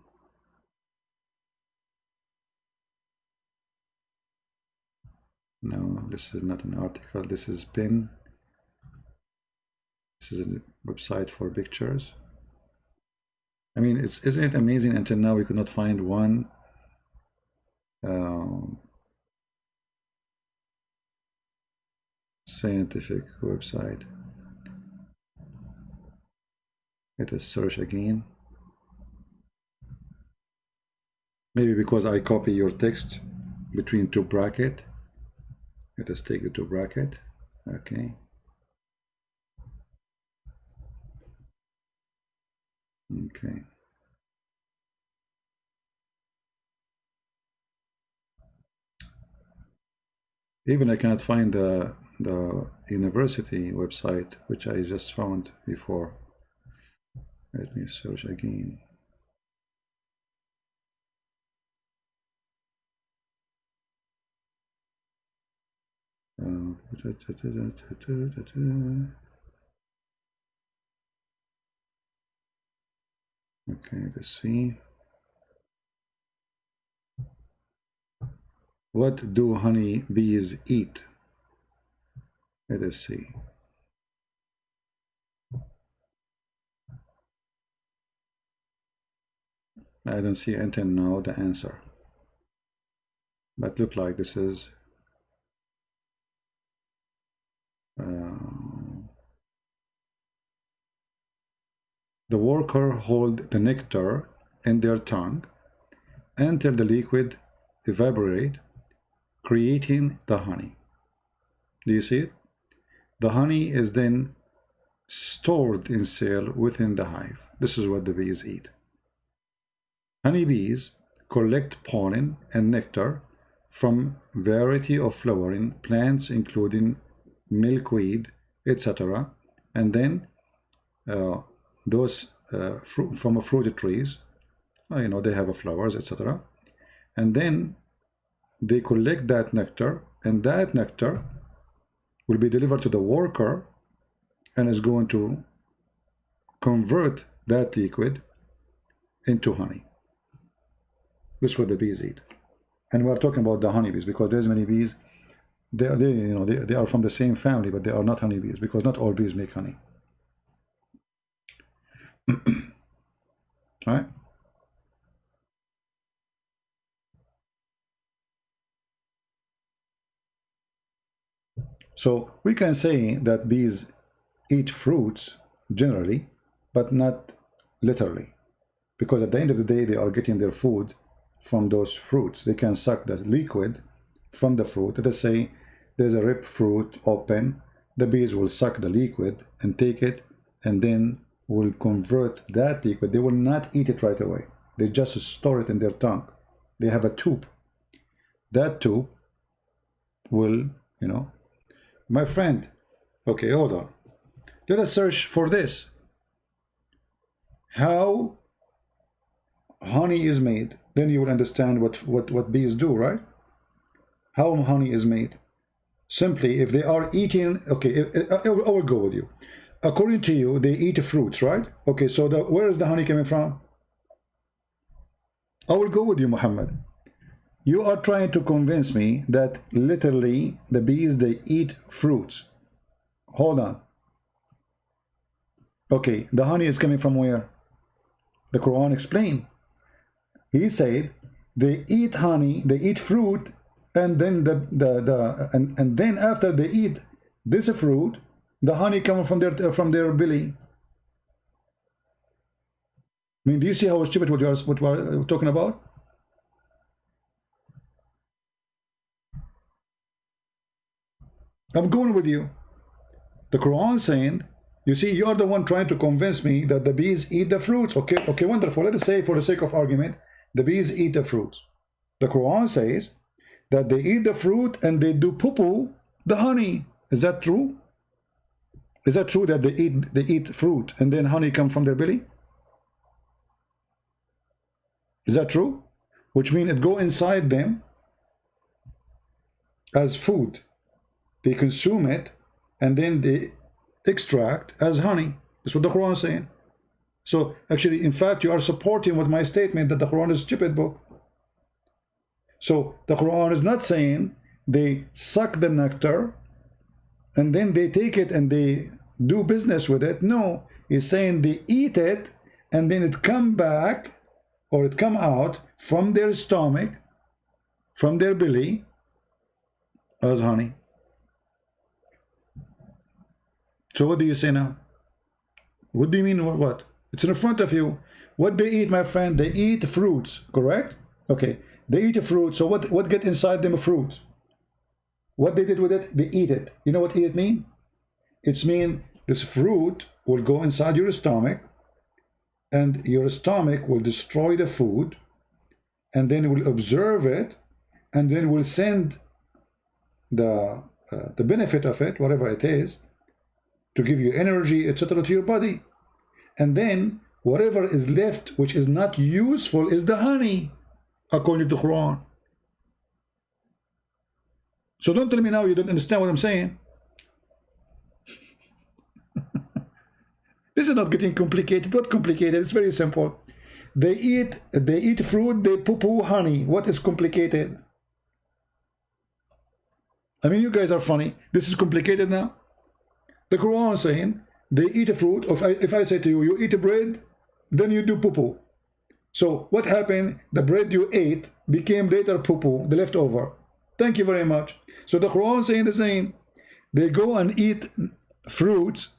No, this is not an article. This is PIN. This is a website for pictures. I mean, isn't it amazing? Until now, we could not find one scientific website. Let us search again. Maybe because I copy your text between two brackets. Let us take the two bracket. Okay. Okay. Even I cannot find the university website, which I just found before. Let me search again. Okay, let's see. What do honey bees eat? Let us see. I don't see until now the answer. But look like this is the worker hold the nectar in their tongue until the liquid evaporate, creating the honey. Do you see it? The honey is then stored in cell within the hive. This is what the bees eat. Honeybees collect pollen and nectar from variety of flowering plants, including milkweed, etc., and then those from fruited trees, you know, they have flowers, etc., and then they collect that nectar, and that nectar will be delivered to the worker and is going to convert that liquid into honey. This is what the bees eat. And we're talking about the honeybees, because there's many bees. They are from the same family, but they are not honeybees, because not all bees make honey. Right? So we can say that bees eat fruits generally, but not literally, because at the end of the day they are getting their food from those fruits. They can suck the liquid from the fruit. Let us say there's a ripe fruit open, the bees will suck the liquid and take it, and then will convert that liquid. They will not eat it right away. They just store it in their tongue. They have a tube. That tube will, my friend, okay, hold on. Let us search for this. How honey is made. Then you will understand what bees do, right? How honey is made. Simply, if they are eating, okay, I will go with you. According to you, they eat fruits, right? Okay, so where is the honey coming from? I will go with you, Muhammad. You are trying to convince me that literally the bees, they eat fruits. Hold on. Okay, the honey is coming from where? The Quran explained. He said they eat honey, they eat fruit, and then and then after they eat this fruit, the honey comes from their belly. I mean, do you see how stupid what we're talking about? I'm going with you. The Quran saying, you see, you are the one trying to convince me that the bees eat the fruits. Okay, wonderful. Let us say, for the sake of argument, the bees eat the fruits. The Quran says that they eat the fruit and they do poo-poo the honey. Is that true? Is that true that they eat fruit and then honey comes from their belly? Is that true? Which means it go inside them as food. They consume it and then they extract as honey. That's what the Quran is saying. So actually, in fact, you are supporting with my statement that the Quran is a stupid book. So the Quran is not saying they suck the nectar and then they take it and they do business with it. No, it's saying they eat it and then it come back, or it come out from their stomach, from their belly, as honey. So what do you say now? What do you mean what? It's in front of you. What they eat, my friend? They eat fruits, correct? Okay, they eat a fruit. So what get inside them fruits? What they did with it? They eat it. You know what eat it mean? It's mean this fruit will go inside your stomach, and your stomach will destroy the food, and then will observe it, and then will send the benefit of it, whatever it is, to give you energy, etc., to your body. And then whatever is left, which is not useful, is the honey, according to the Quran. So don't tell me now you don't understand what I'm saying. This is not getting complicated. What complicated? It's very simple. They eat fruit, they poo-poo honey. What is complicated? I mean, you guys are funny. This is complicated now. The Quran is saying they eat a fruit. If I say to you, you eat a bread, then you do poo-poo. So what happened? The bread you ate became later poo-poo, the leftover. Thank you very much. So the Quran is saying the same. They go and eat fruits.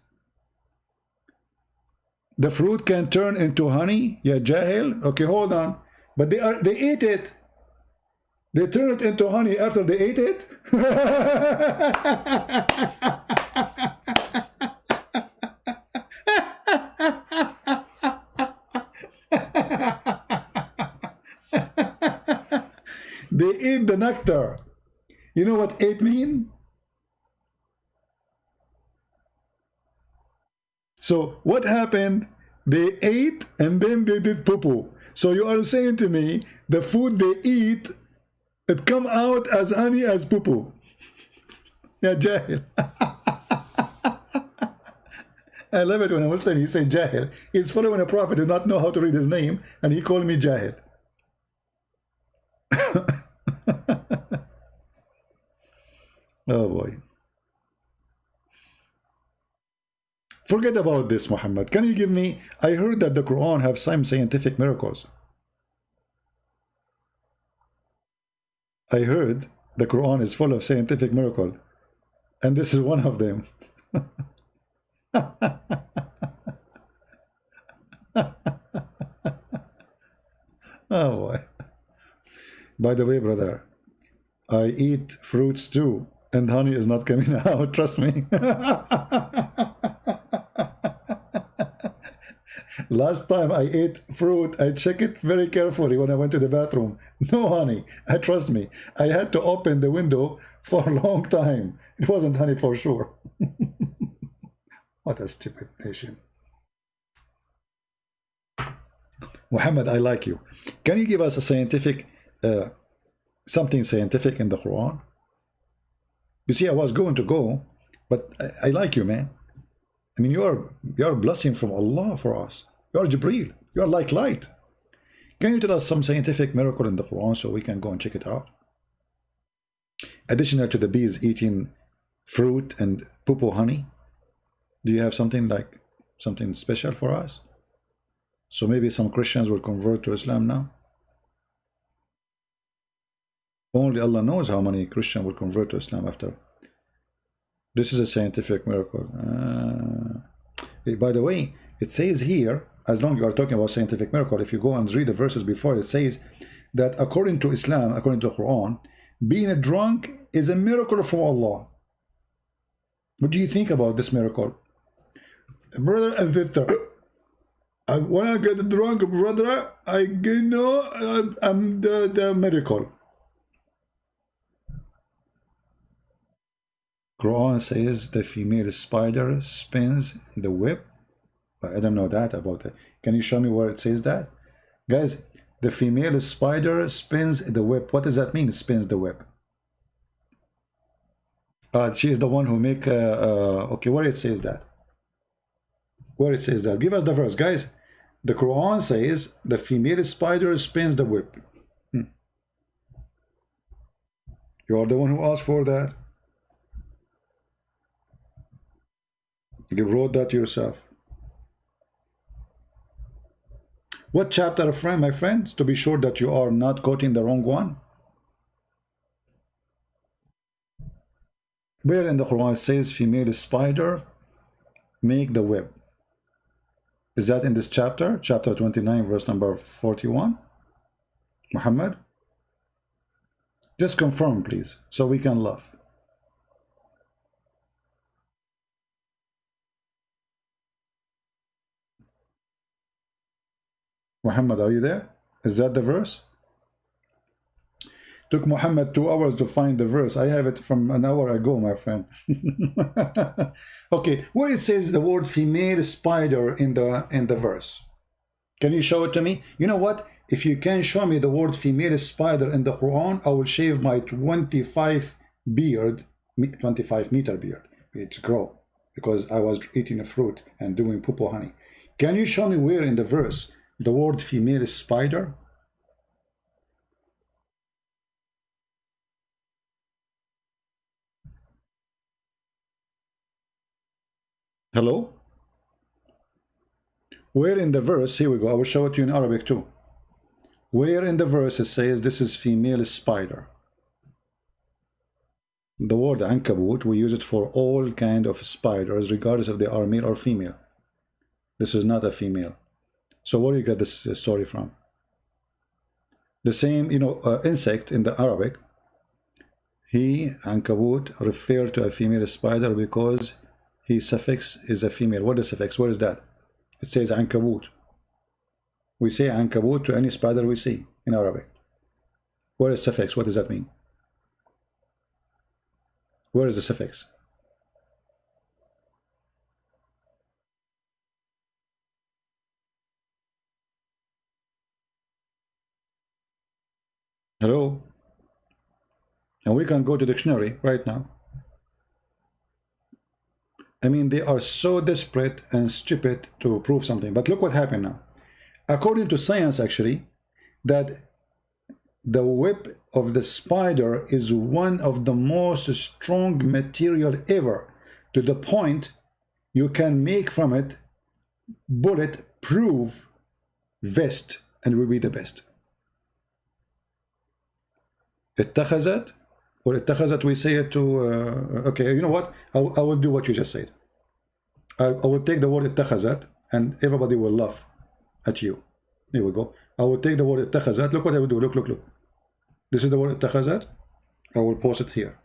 The fruit can turn into honey. Yeah, Jahil. Okay, hold on. But they eat it. They turn it into honey after they ate it. They eat the nectar. You know what ate mean? So what happened? They ate and then they did poo-poo. So you are saying to me the food they eat, it come out as honey as poo-poo. Yeah, Jahil. I love it when a Muslim, he say Jahil. He's following a prophet, did not know how to read his name, and he called me Jahil. Oh boy. Forget about this, Muhammad. Can you give me, I heard that the Quran have some scientific miracles. I heard the Quran is full of scientific miracle, and this is one of them. Oh boy. By the way, brother, I eat fruits too, and honey is not coming out, trust me. Last time I ate fruit, I checked it very carefully when I went to the bathroom. No honey, trust me. I had to open the window for a long time. It wasn't honey for sure. What a stupid nation. Muhammad, I like you. Can you give us a scientific, something scientific in the Quran? You see, I was going to go, but I like you, man. I mean, you are a blessing from Allah for us. You are Jibreel. You are like light. Can you tell us some scientific miracle in the Quran so we can go and check it out? Additional to the bees eating fruit and poo honey, do you have something like something special for us? So maybe some Christians will convert to Islam now? Only Allah knows how many Christians will convert to Islam after. This is a scientific miracle. By the way, it says here, as long as you are talking about scientific miracle, if you go and read the verses before, it says that according to Islam, according to the Quran, being a drunk is a miracle from Allah. What do you think about this miracle? Brother and sister, when I get drunk, brother, I know I'm the miracle. Quran says the female spider spins the web. I don't know that about it. Can you show me where it says that? Guys, the female spider spins the web. What does that mean, spins the web? She is the one who make, okay, where it says that? Where it says that? Give us the verse, guys. The Quran says the female spider spins the web. You are the one who asked for that. You wrote that yourself. What chapter, friend, my friends, to be sure that you are not quoting the wrong one? Where in the Quran it says female spider make the web? Is that in this chapter? Chapter 29, verse number 41? Muhammad? Just confirm, please, so we can laugh. Muhammad, are you there? Is that the verse? Took Muhammad 2 hours to find the verse. I have it from an hour ago, my friend. Okay, where it says the word female spider in the verse. Can you show it to me? You know what? If you can show me the word female spider in the Quran, I will shave my 25 meter beard. It's grow because I was eating a fruit and doing poo honey. Can you show me where in the verse the word female spider? Hello? Where in the verse, here we go, I will show it to you in Arabic too. Where in the verse it says this is female spider? The word ankabut, we use it for all kind of spiders, regardless if they are male or female. This is not a female. So where do you get this story from? The same, you know, insect in the Arabic, he, ankabut, referred to a female spider because his suffix is a female. What is suffix? Where is that? It says ankabut. We say ankabut to any spider we see in Arabic. Where is suffix? What does that mean? Where is the suffix? Hello? And we can go to dictionary right now. I mean, they are so desperate and stupid to prove something. But look what happened now. According to science, actually, that the web of the spider is one of the most strong material ever, to the point you can make from it bullet-proof vest and will be the best. اتخذت, or اتخذت, we say it to, okay, you know what? I will do what you just said. I will take the word اتخذت and everybody will laugh at you. Here we go. I will take the word اتخذت. Look what I will do. Look, look, look. This is the word اتخذت. I will post it here.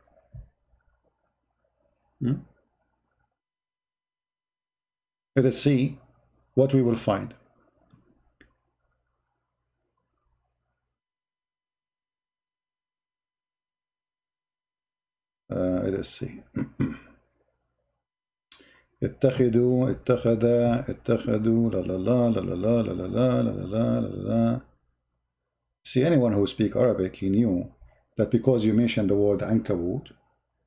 Let us see what we will find. Let us see. اتخذوا, اتخذ, اتخذوا, la la la la la la la la la la la la. See, anyone who speaks Arabic, he knew that because you mentioned the word ankabut,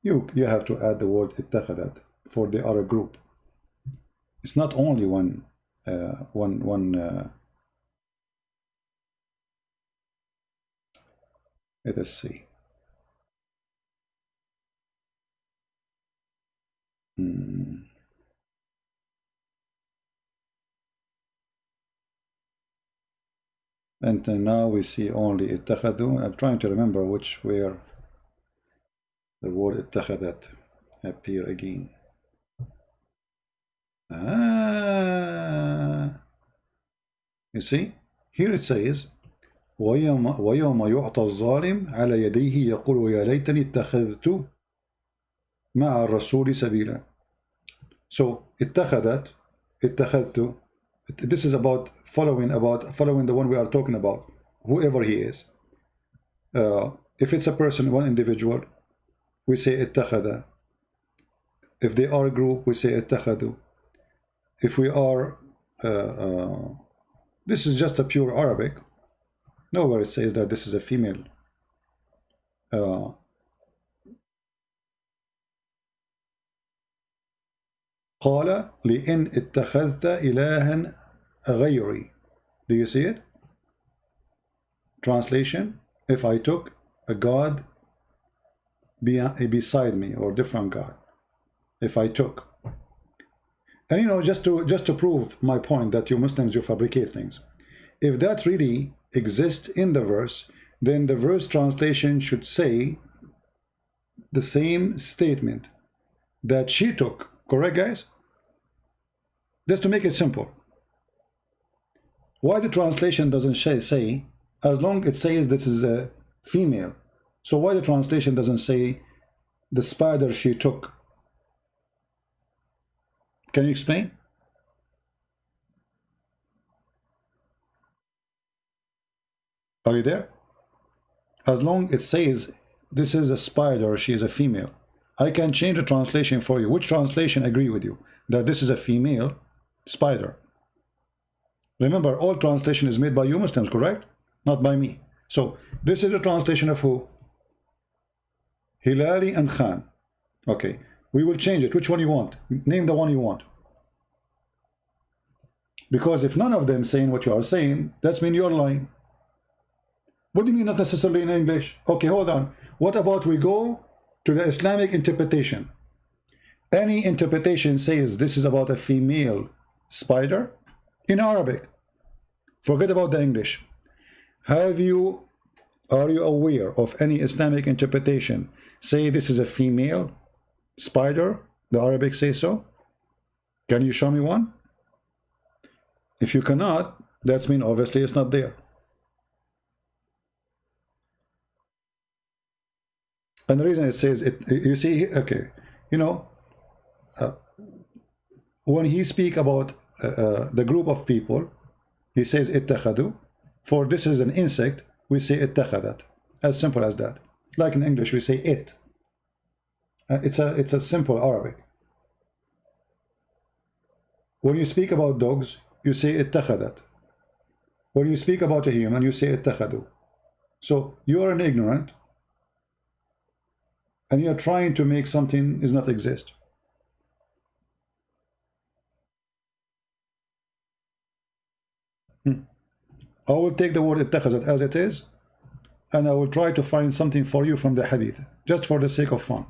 you have to add the word اتخذت for the other group. It's not only one. Let us see. And now we see only اتخذوا. I'm trying to remember where the word اتخذت appear again. You see, here it says ويوم يعطى الظالم على يديه يقول يا ليتني اتخذت مع الرسول سبيلا. So اتخذت, اتخذت, this is about following the one we are talking about, whoever he is. If it's a person, one individual, we say اتخذ. If they are a group, we say اتخذوا. If we are this is just a pure Arabic. Nowhere it says that this is a female. قال لئن اتخذت إلها غيري. Do you see it? Translation: if I took a god beside me, or different god. If I took. And you know, just to prove my point that you Muslims, you fabricate things. If that really exists in the verse, then the verse translation should say the same statement that she took. Correct, guys? Just to make it simple. Why the translation doesn't say, as long it says this is a female, so why the translation doesn't say the spider she took? Can you explain? Are you there? As long it says this is a spider, she is a female, I can change the translation for you. Which translation agree with you that this is a female spider? Remember, all translation is made by you Muslims, correct? Not by me. So this is a translation of who? Hilali and Khan. Okay, we will change it. Which one you want? Name the one you want. Because if none of them saying what you are saying, that's mean you're lying. What do you mean not necessarily in English? Okay, hold on. What about we go to the Islamic interpretation? Any interpretation says this is about a female spider in Arabic. Forget about the English. Are you aware of any Islamic interpretation say this is a female spider? The Arabic say so? Can you show me one? If you cannot, that's mean obviously it's not there. And the reason it says it, you see, okay, you know, when he speak about the group of people, he says اتخذوا. For this is an insect, we say اتخذت. As simple as that. Like in English, we say it. It's a simple Arabic. When you speak about dogs, you say اتخذت. When you speak about a human, you say اتخذوا. So you are an ignorant, and you are trying to make something does not exist. I will take the word اتخذت as it is, and I will try to find something for you from the hadith, just for the sake of fun.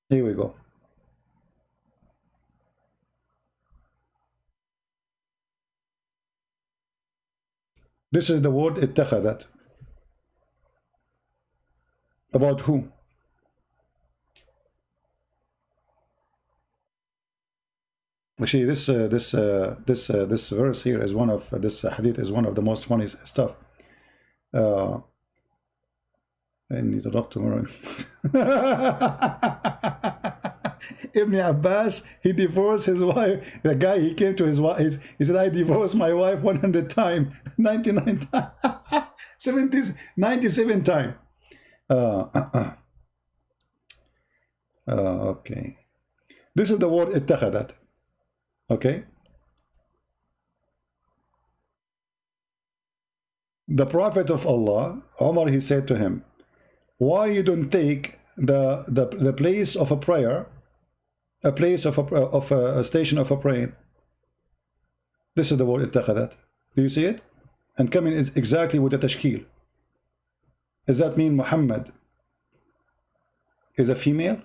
Here we go. This is the word اتخذت. About who? Actually, this verse here is one of this hadith is one of the most funny stuff. I need to talk tomorrow. Ibn Abbas, he divorced his wife. The guy, he came to his wife, he said, I divorced my wife 100 times, 99 times, 97 times. Okay. This is the word اتخذت. Okay. The Prophet of Allah, Umar, he said to him, why you don't take the place of a prayer, a place of a station of a praying? This is the word اتخذت. Do you see it? And coming is exactly with the tashkil. Does that mean Muhammad is a female?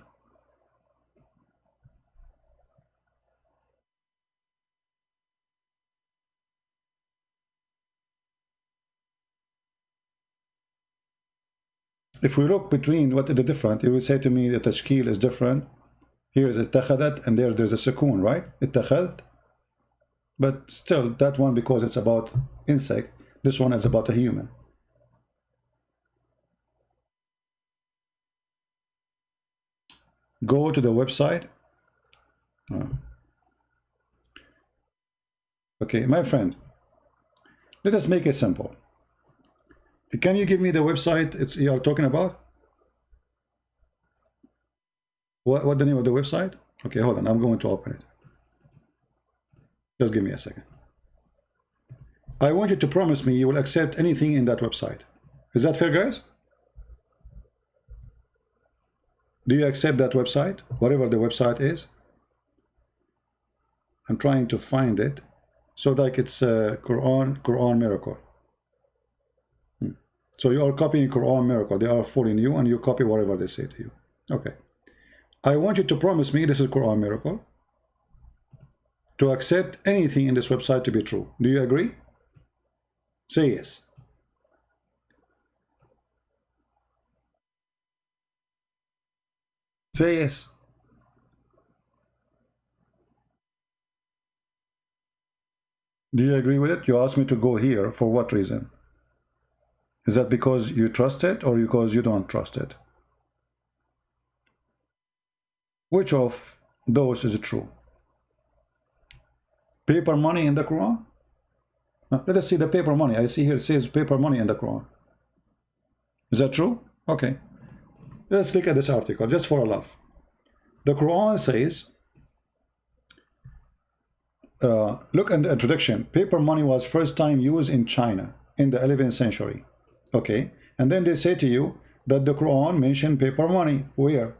If we look between what is the different, you will say to me that tashkil is different. Here is اتخذت, and there's a sukoon, right? اتخذت. But still, that one, because it's about insect, this one is about a human. Go to the website. Okay, my friend, let us make it simple. Can you give me the website you are talking about? What the name of the website? Okay, hold on, I'm going to open it. Just give me a second. I want you to promise me you will accept anything in that website. Is that fair, guys? Do you accept that website, whatever the website is? I'm trying to find it. So like it's Quran Miracle. So you are copying Quran Miracle. They are fooling you, and you copy whatever they say to you. Okay. I want you to promise me, this is Quran Miracle, to accept anything in this website to be true. Do you agree? Say yes. Say yes. Do you agree with it? You asked me to go here. For what reason? Is that because you trust it or because you don't trust it? Which of those is true? Paper money in the Quran? Let us see the paper money. I see here it says paper money in the Quran. Is that true? Okay. Let's click at this article just for a laugh. The Quran says, look at the introduction. Paper money was first time used in China in the 11th century. Okay. And then they say to you that the Quran mentioned paper money. Where?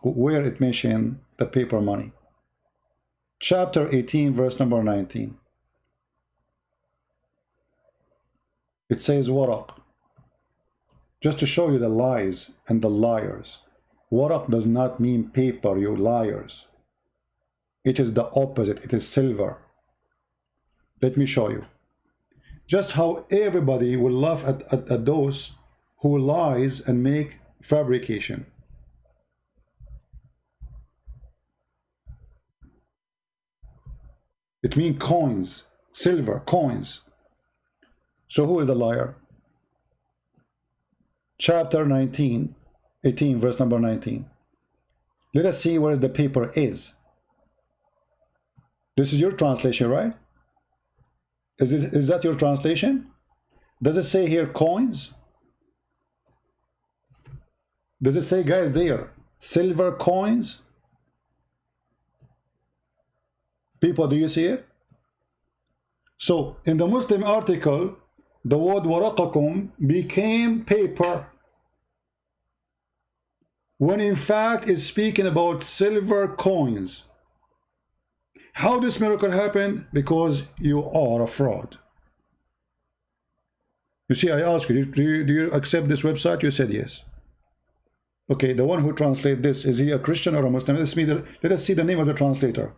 Where it mentioned the paper money? Chapter 18, verse number 19. It says waraq. Just to show you the lies and the liars. Waraq does not mean paper, you liars. It is the opposite. It is silver. Let me show you. Just how everybody will laugh at those who lies and make fabrication. It means coins, silver, coins. So who is the liar? Chapter 18, verse number 19. Let us see where the paper is. This is your translation, right? Is that your translation? Does it say here coins? Does it say, guys, there, silver coins? People, do you see it? So, in the Muslim article, the word waraqakum became paper, when in fact it's speaking about silver coins. How this miracle happened? Because you are a fraud. You see, I asked you, do you accept this website? You said yes. Okay, the one who translated this, is he a Christian or a Muslim? Let us see the name of the translator.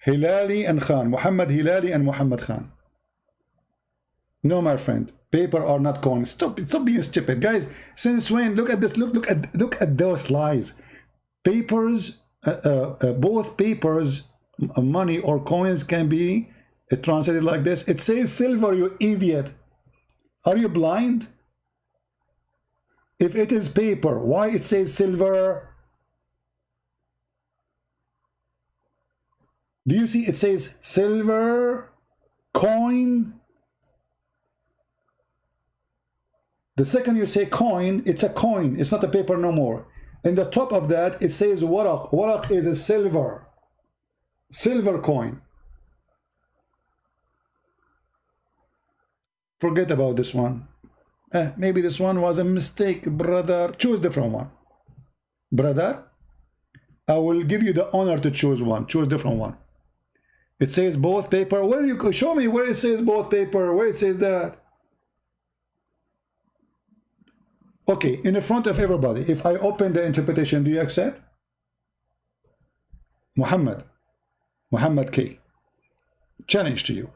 Hilali and Khan, Muhammad Hilali and Muhammad Khan. No, my friend, paper are not coins. Stop being stupid, guys. Since when? Look at this. Look at those lies. Papers, both papers, money or coins can be translated like this. It says silver, you idiot. Are you blind? If it is paper, why it says silver? Do you see it says silver coin? The second you say coin, it's a coin. It's not a paper no more. In the top of that, it says waraq. Waraq is a silver coin. Forget about this one. Maybe this one was a mistake, brother. Choose different one. Brother, I will give you the honor to choose one. Choose different one. It says both paper. Where you show me where it says both paper? Where it says that? Okay, in the front of everybody, if I open the interpretation, do you accept? Muhammad K. Challenge to you.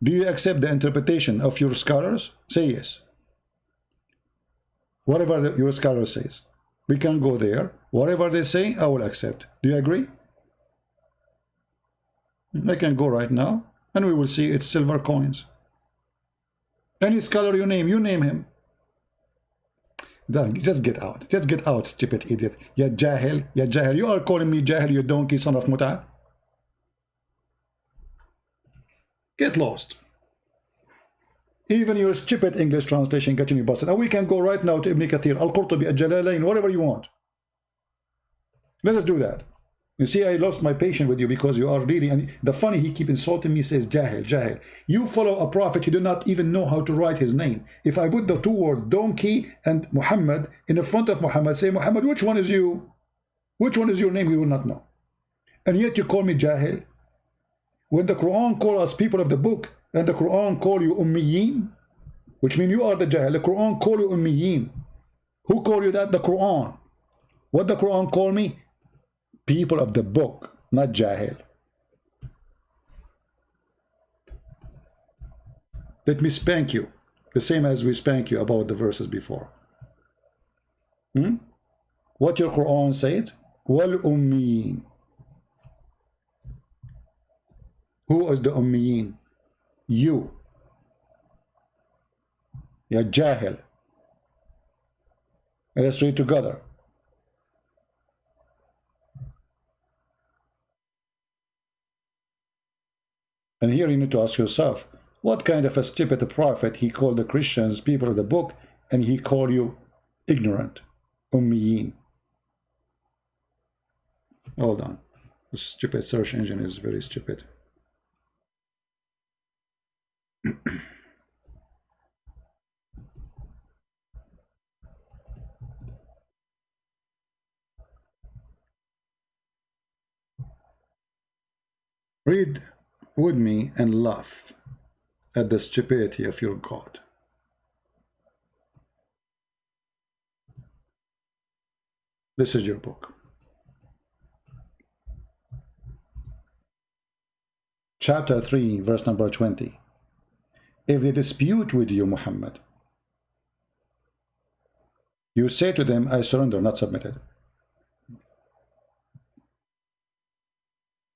Do you accept the interpretation of your scholars? Say yes. Whatever your scholar says. We can go there. Whatever they say, I will accept. Do you agree? I can go right now, and we will see it's silver coins. Any scholar you name him. Done. Just get out. Just get out, stupid idiot. Ya jahil. Ya jahil. You are calling me jahil, you donkey, son of muta. Get lost. Even your stupid English translation getting you busted. And we can go right now to Ibn Kathir, Al-Qurtubi, Al-Jalalain, whatever you want. Let us do that. You see, I lost my patience with you because you are really, and the funny, he keep insulting me, says jahil, jahil. You follow a prophet, you do not even know how to write his name. If I put the two words donkey and Muhammad in the front of Muhammad, say, Muhammad, which one is you? Which one is your name? We will not know. And yet you call me jahil. When the Quran call us people of the book, and the Quran call you ummiyin, which means you are the jahil. The Quran call you ummiyin. Who call you that? The Quran. What the Quran call me? People of the book, not jahil. Let me spank you, the same as we spank you about the verses before. What your Quran said? Wal ummiyin. Who is the ummiyin? You. Ya jahil. Let's read together. And here you need to ask yourself, what kind of a stupid prophet he called the Christians people of the book, and he called you ignorant, ummiyin. Hold on. This stupid search engine is very stupid. Read with me and laugh at the stupidity of your God. This is your book. Chapter 3, verse number 20. If they dispute with you, Muhammad, you say to them, I surrender, not submitted.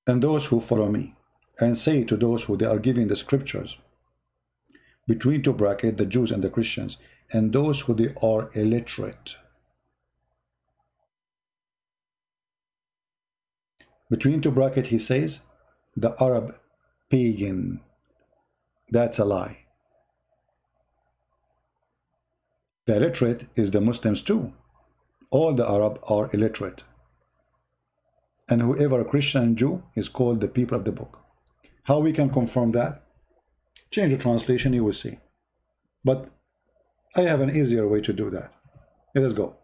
And those who follow me, and say to those who they are giving the scriptures, between two brackets, the Jews and the Christians, and those who they are illiterate. Between two brackets, he says, the Arab pagan. That's a lie. The illiterate is the Muslims too. All the Arab are illiterate. And whoever Christian and Jew is called the people of the book. How we can confirm that? Change the translation, you will see. But I have an easier way to do that. Let us go.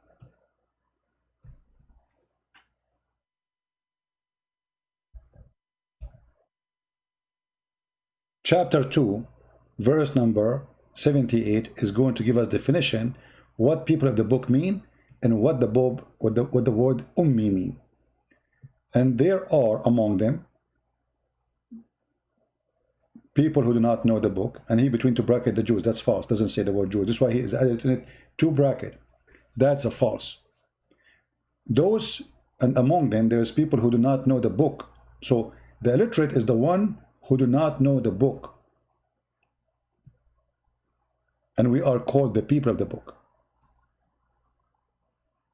Chapter 2, verse number 78 is going to give us definition what people of the book mean and what the word ummi mean. And there are among them people who do not know the book, and he between two bracket the Jews. That's false. Doesn't say the word Jews. That's why he is added in it two bracket. That's a false. Those, and among them there is people who do not know the book. So the illiterate is the one who do not know the book, and we are called the people of the book,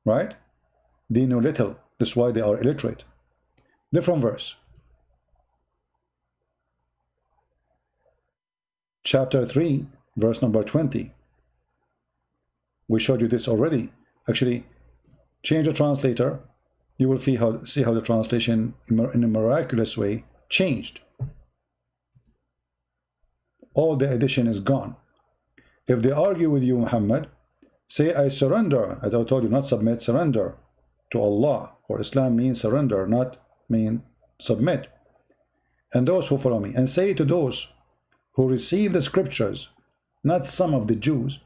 right? They know little. That's why they are illiterate. Different verse. Chapter 3, verse number 20. We showed you this already. Actually, change the translator. You will see how the translation in a miraculous way changed. All the addition is gone. If they argue with you, Muhammad, say, I surrender. As I told you, not submit, surrender to Allah. For Islam means surrender, not mean submit. And those who follow me. And say to those who receive the scriptures, not some of the Jews,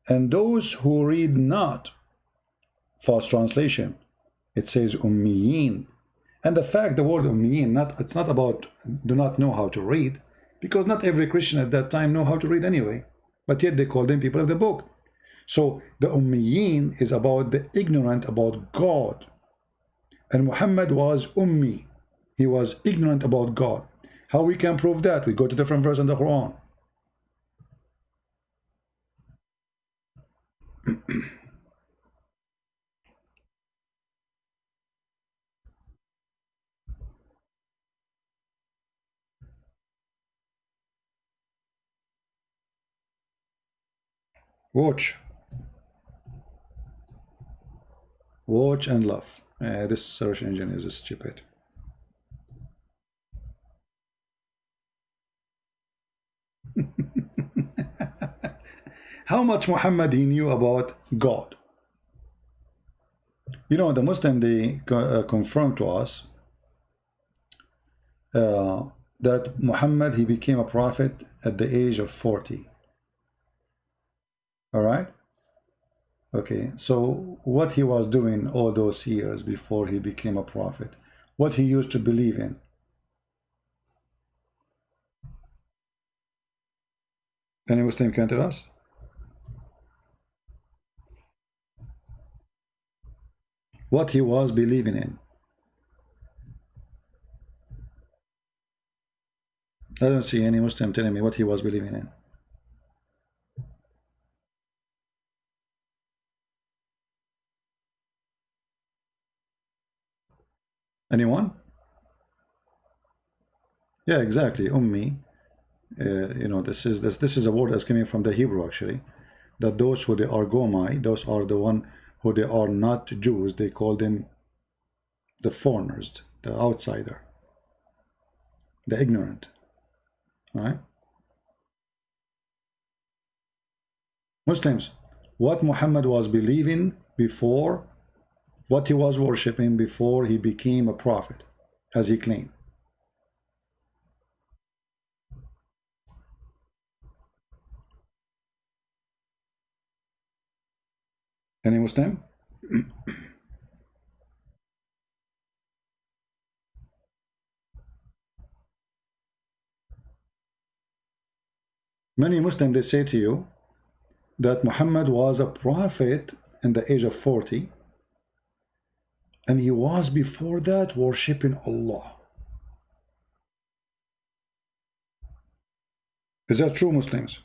and those who read not, false translation, it says ummiyin. And the fact the word ummiyin, it's not about do not know how to read, because not every Christian at that time know how to read anyway, but yet they call them people of the book. So the ummiyin is about the ignorant about God, and Muhammad was ummi. He was ignorant about God. How we can prove that? We go to different verse in the Quran. Watch and love. This search engine is stupid. How much Muhammad he knew about God? You know, the Muslim, they confirm to us that Muhammad, he became a prophet at the age of 40. All right? Okay, so what he was doing all those years before he became a prophet, what he used to believe in. Any Muslim can tell us? What he was believing in. I don't see any Muslim telling me what he was believing in. Anyone? Yeah, exactly. Ummi. You know, this is a word that's coming from the Hebrew actually. That those who they are Gomai, those are the one who they are not Jews. They call them the foreigners, the outsider, the ignorant. Right? Muslims, what Muhammad was believing before, what he was worshipping before he became a prophet, as he claimed. Any Muslim? Many Muslims, they say to you that Muhammad was a prophet in the age of 40, and he was before that worshipping Allah. Is that true, Muslims?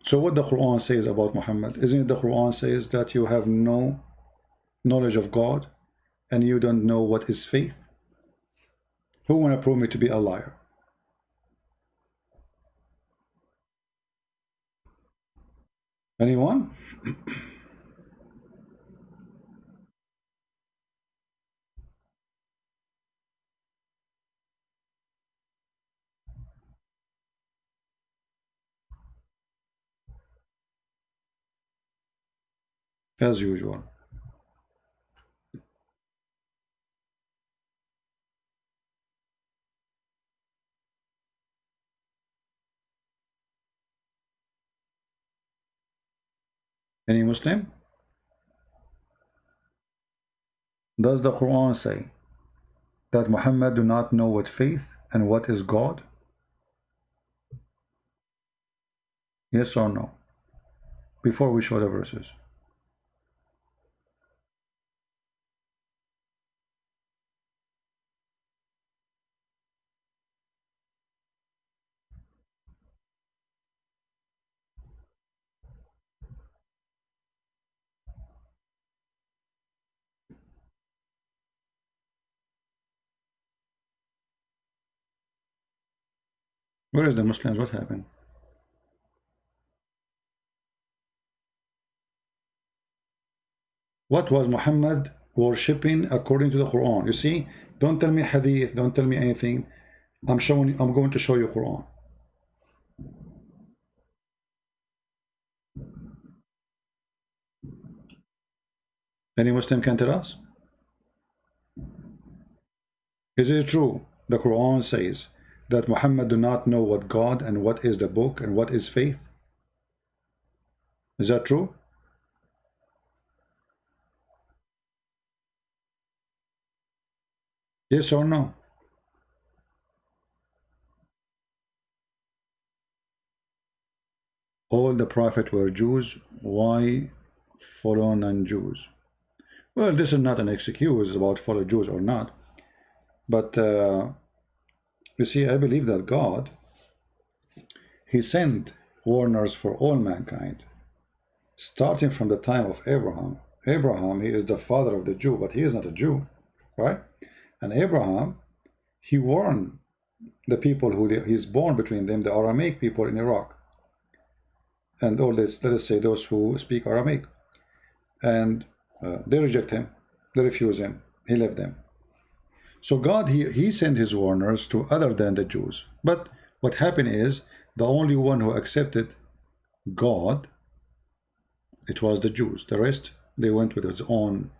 So what the Quran says about Muhammad, isn't it the Quran says that you have no knowledge of God and you don't know what is faith? Who want to prove me to be a liar? Anyone? As usual. Any Muslim? Does the Quran say that Muhammad do not know what faith and what is God? Yes or no? Before we show the verses. Where is the Muslims? What happened? What was Muhammad worshipping according to the Quran? You see, don't tell me hadith, don't tell me anything. I'm going to show you Quran. Any Muslim can tell us? Is it true the Quran says that Muhammad do not know what God and what is the book and what is faith? Is that true? Yes or no? All the prophets were Jews. Why follow non-Jews? Well, this is not an excuse about follow Jews or not. But you see, I believe that God, He sent warners for all mankind, starting from the time of Abraham. Abraham, he is the father of the Jew, but he is not a Jew, right? And Abraham, he warned the people who he's born between them, the Aramaic people in Iraq, and all this, let us say those who speak Aramaic, and they reject him, they refuse him, he left them. So God, he sent his warners to other than the Jews. But what happened is, the only one who accepted God, it was the Jews. The rest, they went with its own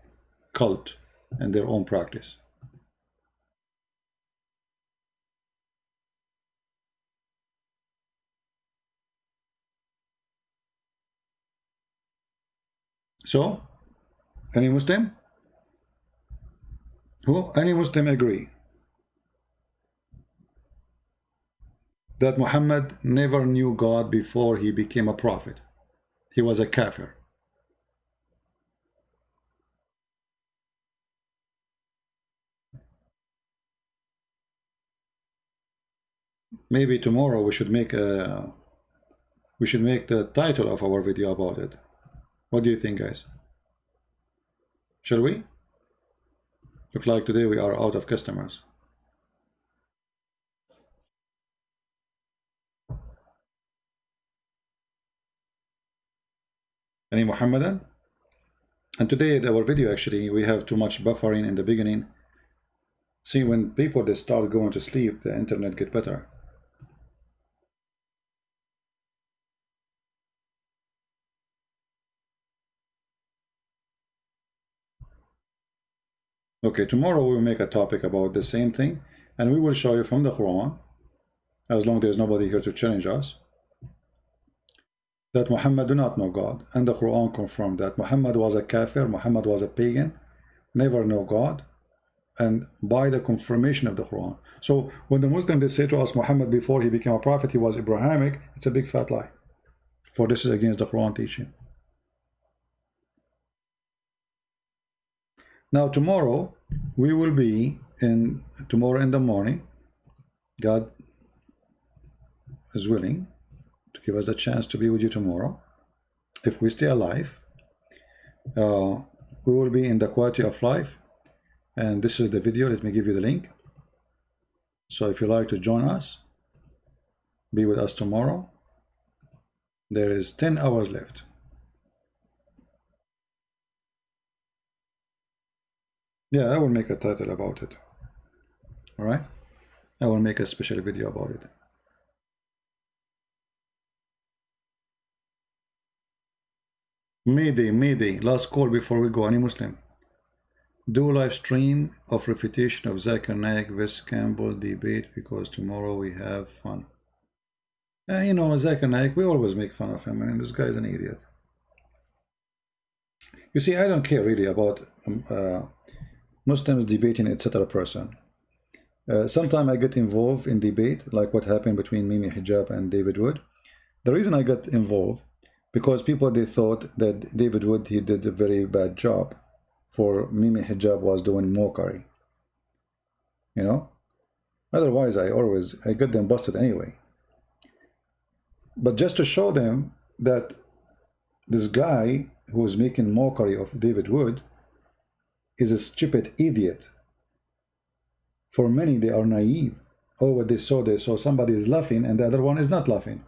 cult and their own practice. So, any Muslim? Any Muslim agree that Muhammad never knew God before he became a prophet? He was a kafir. Maybe tomorrow we should make the title of our video about it. What do you think, guys? Shall we? Look like today we are out of customers. Any Muhammadan? And today our video, actually, we have too much buffering in the beginning. See, when people they start going to sleep, the internet get better. Okay, tomorrow we'll make a topic about the same thing, and we will show you from the Quran, as long as there's nobody here to challenge us, that Muhammad do not know God, and the Quran confirmed that Muhammad was a kafir, Muhammad was a pagan, never know God, and by the confirmation of the Quran. So when the Muslims they say to us Muhammad before he became a prophet he was Abrahamic, it's a big fat lie, for this is against the Quran teaching. Now tomorrow we will be tomorrow in the morning, God is willing to give us the chance to be with you tomorrow, if we stay alive. We will be in the quality of life, and this is the video. Let me give you the link. So if you like to join us, be with us tomorrow. There is 10 hours left. Yeah, I will make a title about it. All right, I will make a special video about it. Mayday, last call before we go. Any Muslim? Do live stream of refutation of Zakir Naik vs Campbell debate, because tomorrow we have fun. You know, Zakir Naik, we always make fun of him. I mean, this guy is an idiot. You see, I don't care really about Muslims debating, etc. person. Sometimes I get involved in debate, like what happened between Mimi Hijab and David Wood. The reason I got involved, because people, they thought that David Wood, he did a very bad job, for Mimi Hijab was doing mockery. You know? Otherwise, I get them busted anyway. But just to show them that this guy who is making mockery of David Wood is a stupid idiot. For many, they are naive. Oh, what they saw somebody is laughing and the other one is not laughing.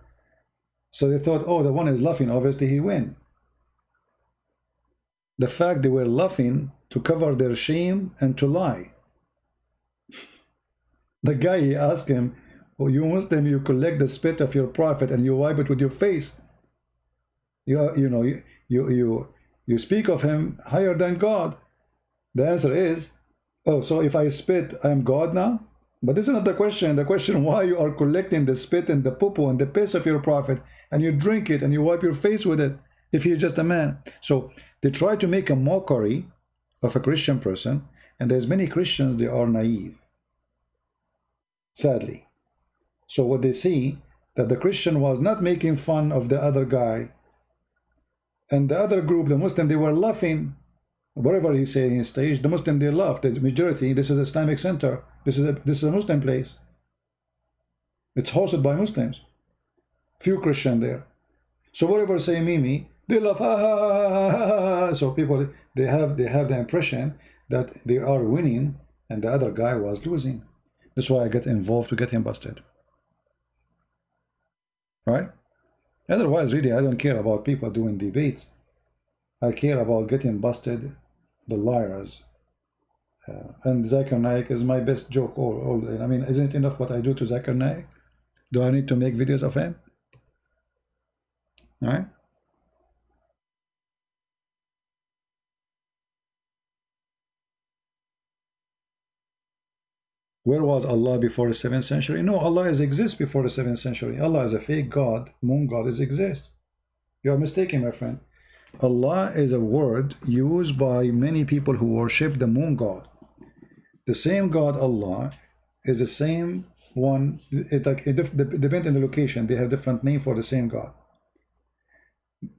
So they thought, oh, the one is laughing, obviously he win. The fact they were laughing to cover their shame and to lie. The guy, he asked him, oh, you Muslim, you collect the spit of your prophet and you wipe it with your face. You speak of him higher than God. The answer is, oh, so if I spit, I am God now? But this is not the question. The question, why you are collecting the spit and the poo-poo and the piss of your prophet, and you drink it and you wipe your face with it, if he is just a man. So they try to make a mockery of a Christian person, and there's many Christians, they are naive, sadly. So what they see, that the Christian was not making fun of the other guy, and the other group, the Muslim, they were laughing. Whatever he say in stage, the Muslim, they laugh. The majority, this is an Islamic center. This is a Muslim place. It's hosted by Muslims. Few Christian there. So whatever say Mimi, they laugh. Ha, ha, ha, ha, ha. So people, they have the impression that they are winning and the other guy was losing. That's why I get involved to get him busted. Right? Otherwise, really, I don't care about people doing debates. I care about getting busted, the liars. And Zakir Naik is my best joke. I mean, isn't it enough what I do to Zakir Naik? Do I need to make videos of him? All right? Where was Allah before the 7th century? No, Allah is exist before the 7th century. Allah is a fake God. Moon God is exist. You are mistaken, my friend. Allah is a word used by many people who worship the moon god. The same God, Allah, is the same one. It depends on the location. They have different name for the same God.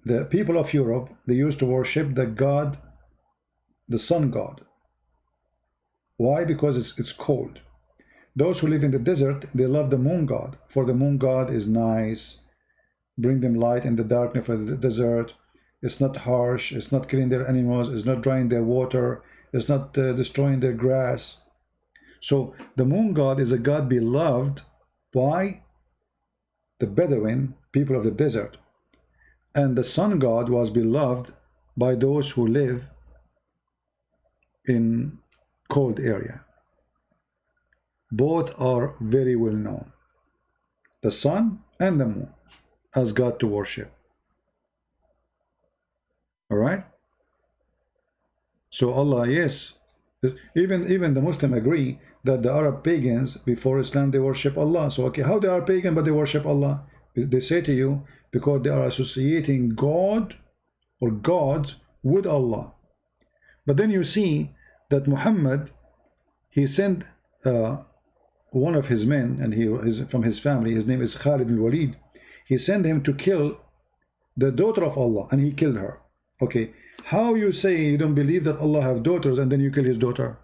The people of Europe, they used to worship the God, the sun god. Why? Because it's cold. Those who live in the desert, they love the moon god, for the moon god is nice, bring them light in the darkness of the desert. It's not harsh, it's not killing their animals, it's not drying their water, it's not destroying their grass. So the moon god is a god beloved by the Bedouin, people of the desert. And the sun god was beloved by those who live in cold area. Both are very well known. The sun and the moon as God to worship. All right. So Allah, yes, even the Muslim agree that the Arab pagans before Islam, they worship Allah. So okay, how they are pagan but they worship Allah? They say to you, because they are associating God or gods with Allah. But then you see that Muhammad, he sent one of his men, and he is from his family, his name is Khalid al-Walid. He sent him to kill the daughter of Allah, and he killed her. Okay, how you say you don't believe that Allah have daughters and then you kill his daughter?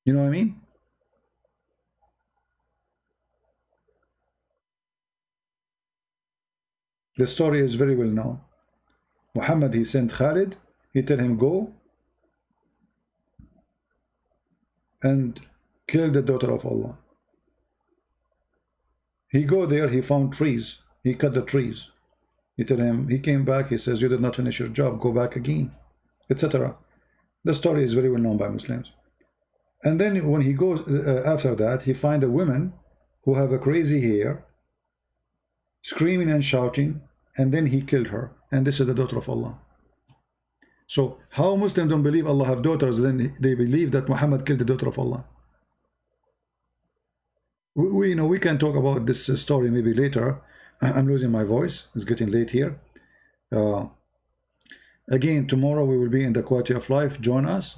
You know what I mean? The story is very well known. Muhammad, he sent Khalid, he tell him go and kill the daughter of Allah. He go there, he found trees, he cut the trees. He tell him, he came back, he says, you did not finish your job, go back again, etc. The story is very well known by Muslims. And then when he goes after that, he find a woman who have a crazy hair, screaming and shouting, and then he killed her. And this is the daughter of Allah. So how Muslims don't believe Allah have daughters, then they believe that Muhammad killed the daughter of Allah? We can talk about this story maybe later, I'm losing my voice. It's getting late here. Again, tomorrow we will be in the Quality of Life. Join us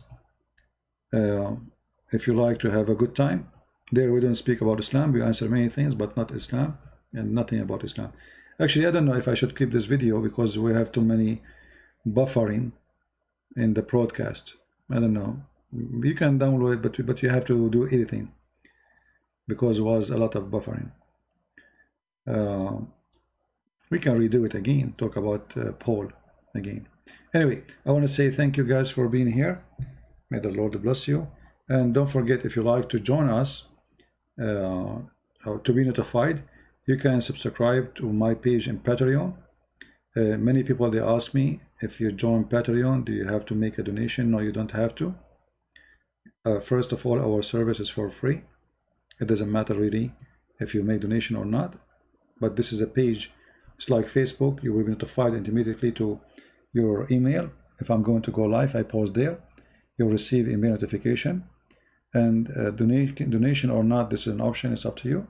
if you like to have a good time. There we don't speak about Islam. We answer many things, but not Islam, and nothing about Islam. Actually, I don't know if I should keep this video because we have too many buffering in the broadcast. I don't know. You can download it, but you have to do editing because it was a lot of buffering. We can redo it again, talk about Paul again. Anyway, I want to say thank you guys for being here. May the Lord bless you. And don't forget, if you like to join us to be notified, you can subscribe to my page in Patreon. Many people, they ask me, if you join Patreon, do you have to make a donation? No, you don't have to. First of all, our service is for free. It doesn't matter really if you make donation or not. But this is a page. It's like Facebook. You will be notified immediately to your email. If I'm going to go live, I post there. You'll receive email notification. And donation or not, this is an option. It's up to you.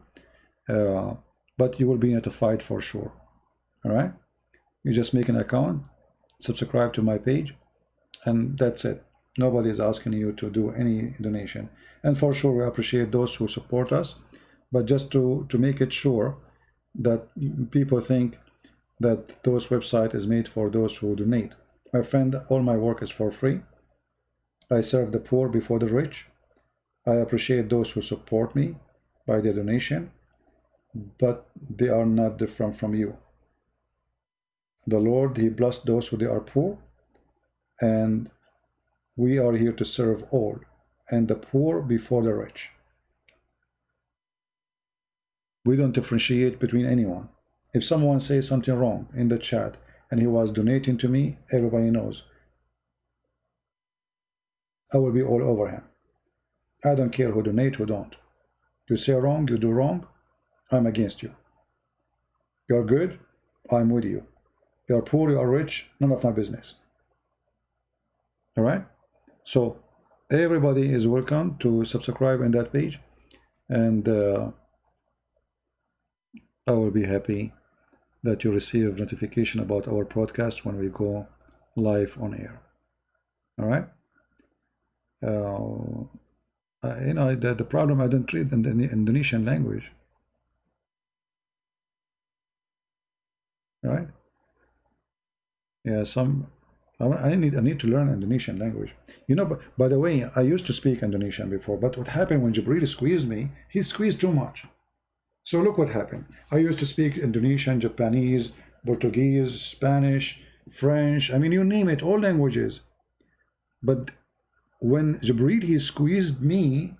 But you will be notified for sure. All right. You just make an account, subscribe to my page, and that's it. Nobody is asking you to do any donation. And for sure, we appreciate those who support us. But just to make it sure that people think that those website is made for those who donate. My friend, all my work is for free. I serve the poor before the rich. I appreciate those who support me by their donation, but they are not different from you. The Lord, He blessed those who they are poor, and we are here to serve all, and the poor before the rich. We don't differentiate between anyone. If someone says something wrong in the chat and he was donating to me, everybody knows. I will be all over him. I don't care who donate, who don't. You say wrong, you do wrong, I'm against you. You're good, I'm with you. You're poor, you are rich, none of my business. All right? So everybody is welcome to subscribe in that page, and I will be happy that you receive notification about our podcast when we go live on air. All right? You know, the problem, I don't read in the Indonesian language. Right? Yeah, I need to learn Indonesian language. You know, by the way, I used to speak Indonesian before, but what happened when Jibril squeezed me, he squeezed too much. So look what happened. I used to speak Indonesian, Japanese, Portuguese, Spanish, French, I mean, you name it, all languages. But when Jibril, he squeezed me,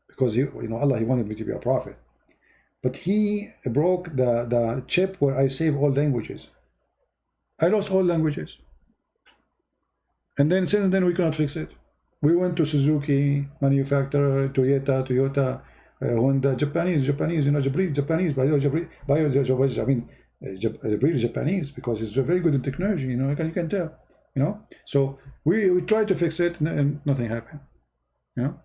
because Allah, He wanted me to be a prophet. But He broke the chip where I save all languages. I lost all languages. And then since then we cannot fix it. We went to Suzuki manufacturer, Toyota, Honda, Japanese, you know, Jibril, Japanese, I mean, Jibril Japanese, because he's very good in technology, you know, you can tell, you know. So we tried to fix it, and nothing happened, you know.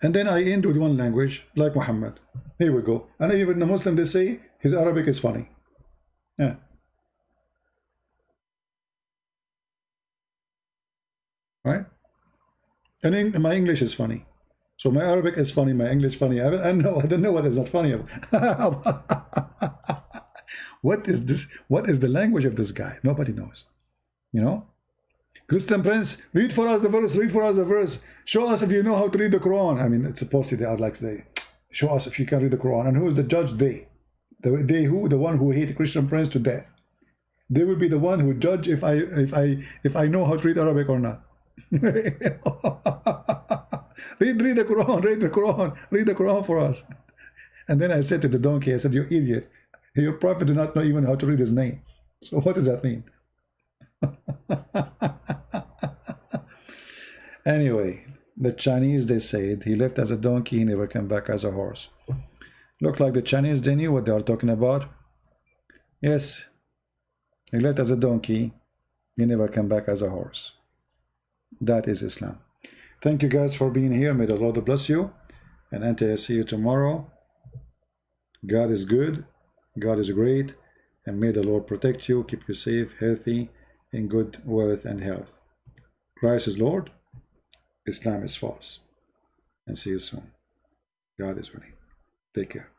And then I end with one language, like Muhammad. Here we go. And even the Muslim, they say his Arabic is funny. Yeah. Right? And my English is funny. So my Arabic is funny, my English funny. I don't know what is not funny about. What is this? What is the language of this guy? Nobody knows. You know? Christian Prince, read for us the verse, read for us the verse. Show us if you know how to read the Quran. I mean, it's supposedly they are like they. Show us if you can read the Quran. And who is the judge? They. They who? The one who hate Christian Prince to death. They will be the one who judge if I know how to read Arabic or not. read the Quran, read the Quran for us. And then I said to the donkey, I said, you idiot, your prophet do not know even how to read his name. So what does that mean? Anyway, the Chinese, they said he left as a donkey, he never came back as a horse. Look like the Chinese, they knew what they are talking about. Yes, he left as a donkey, he never came back as a horse. That is Islam. Thank you guys for being here. May the Lord bless you. And until I see you tomorrow, God is good God is great, and may the Lord protect you, keep you safe, healthy, in good wealth and health. Christ is Lord, Islam is false. And see you soon. God is willing. Take care.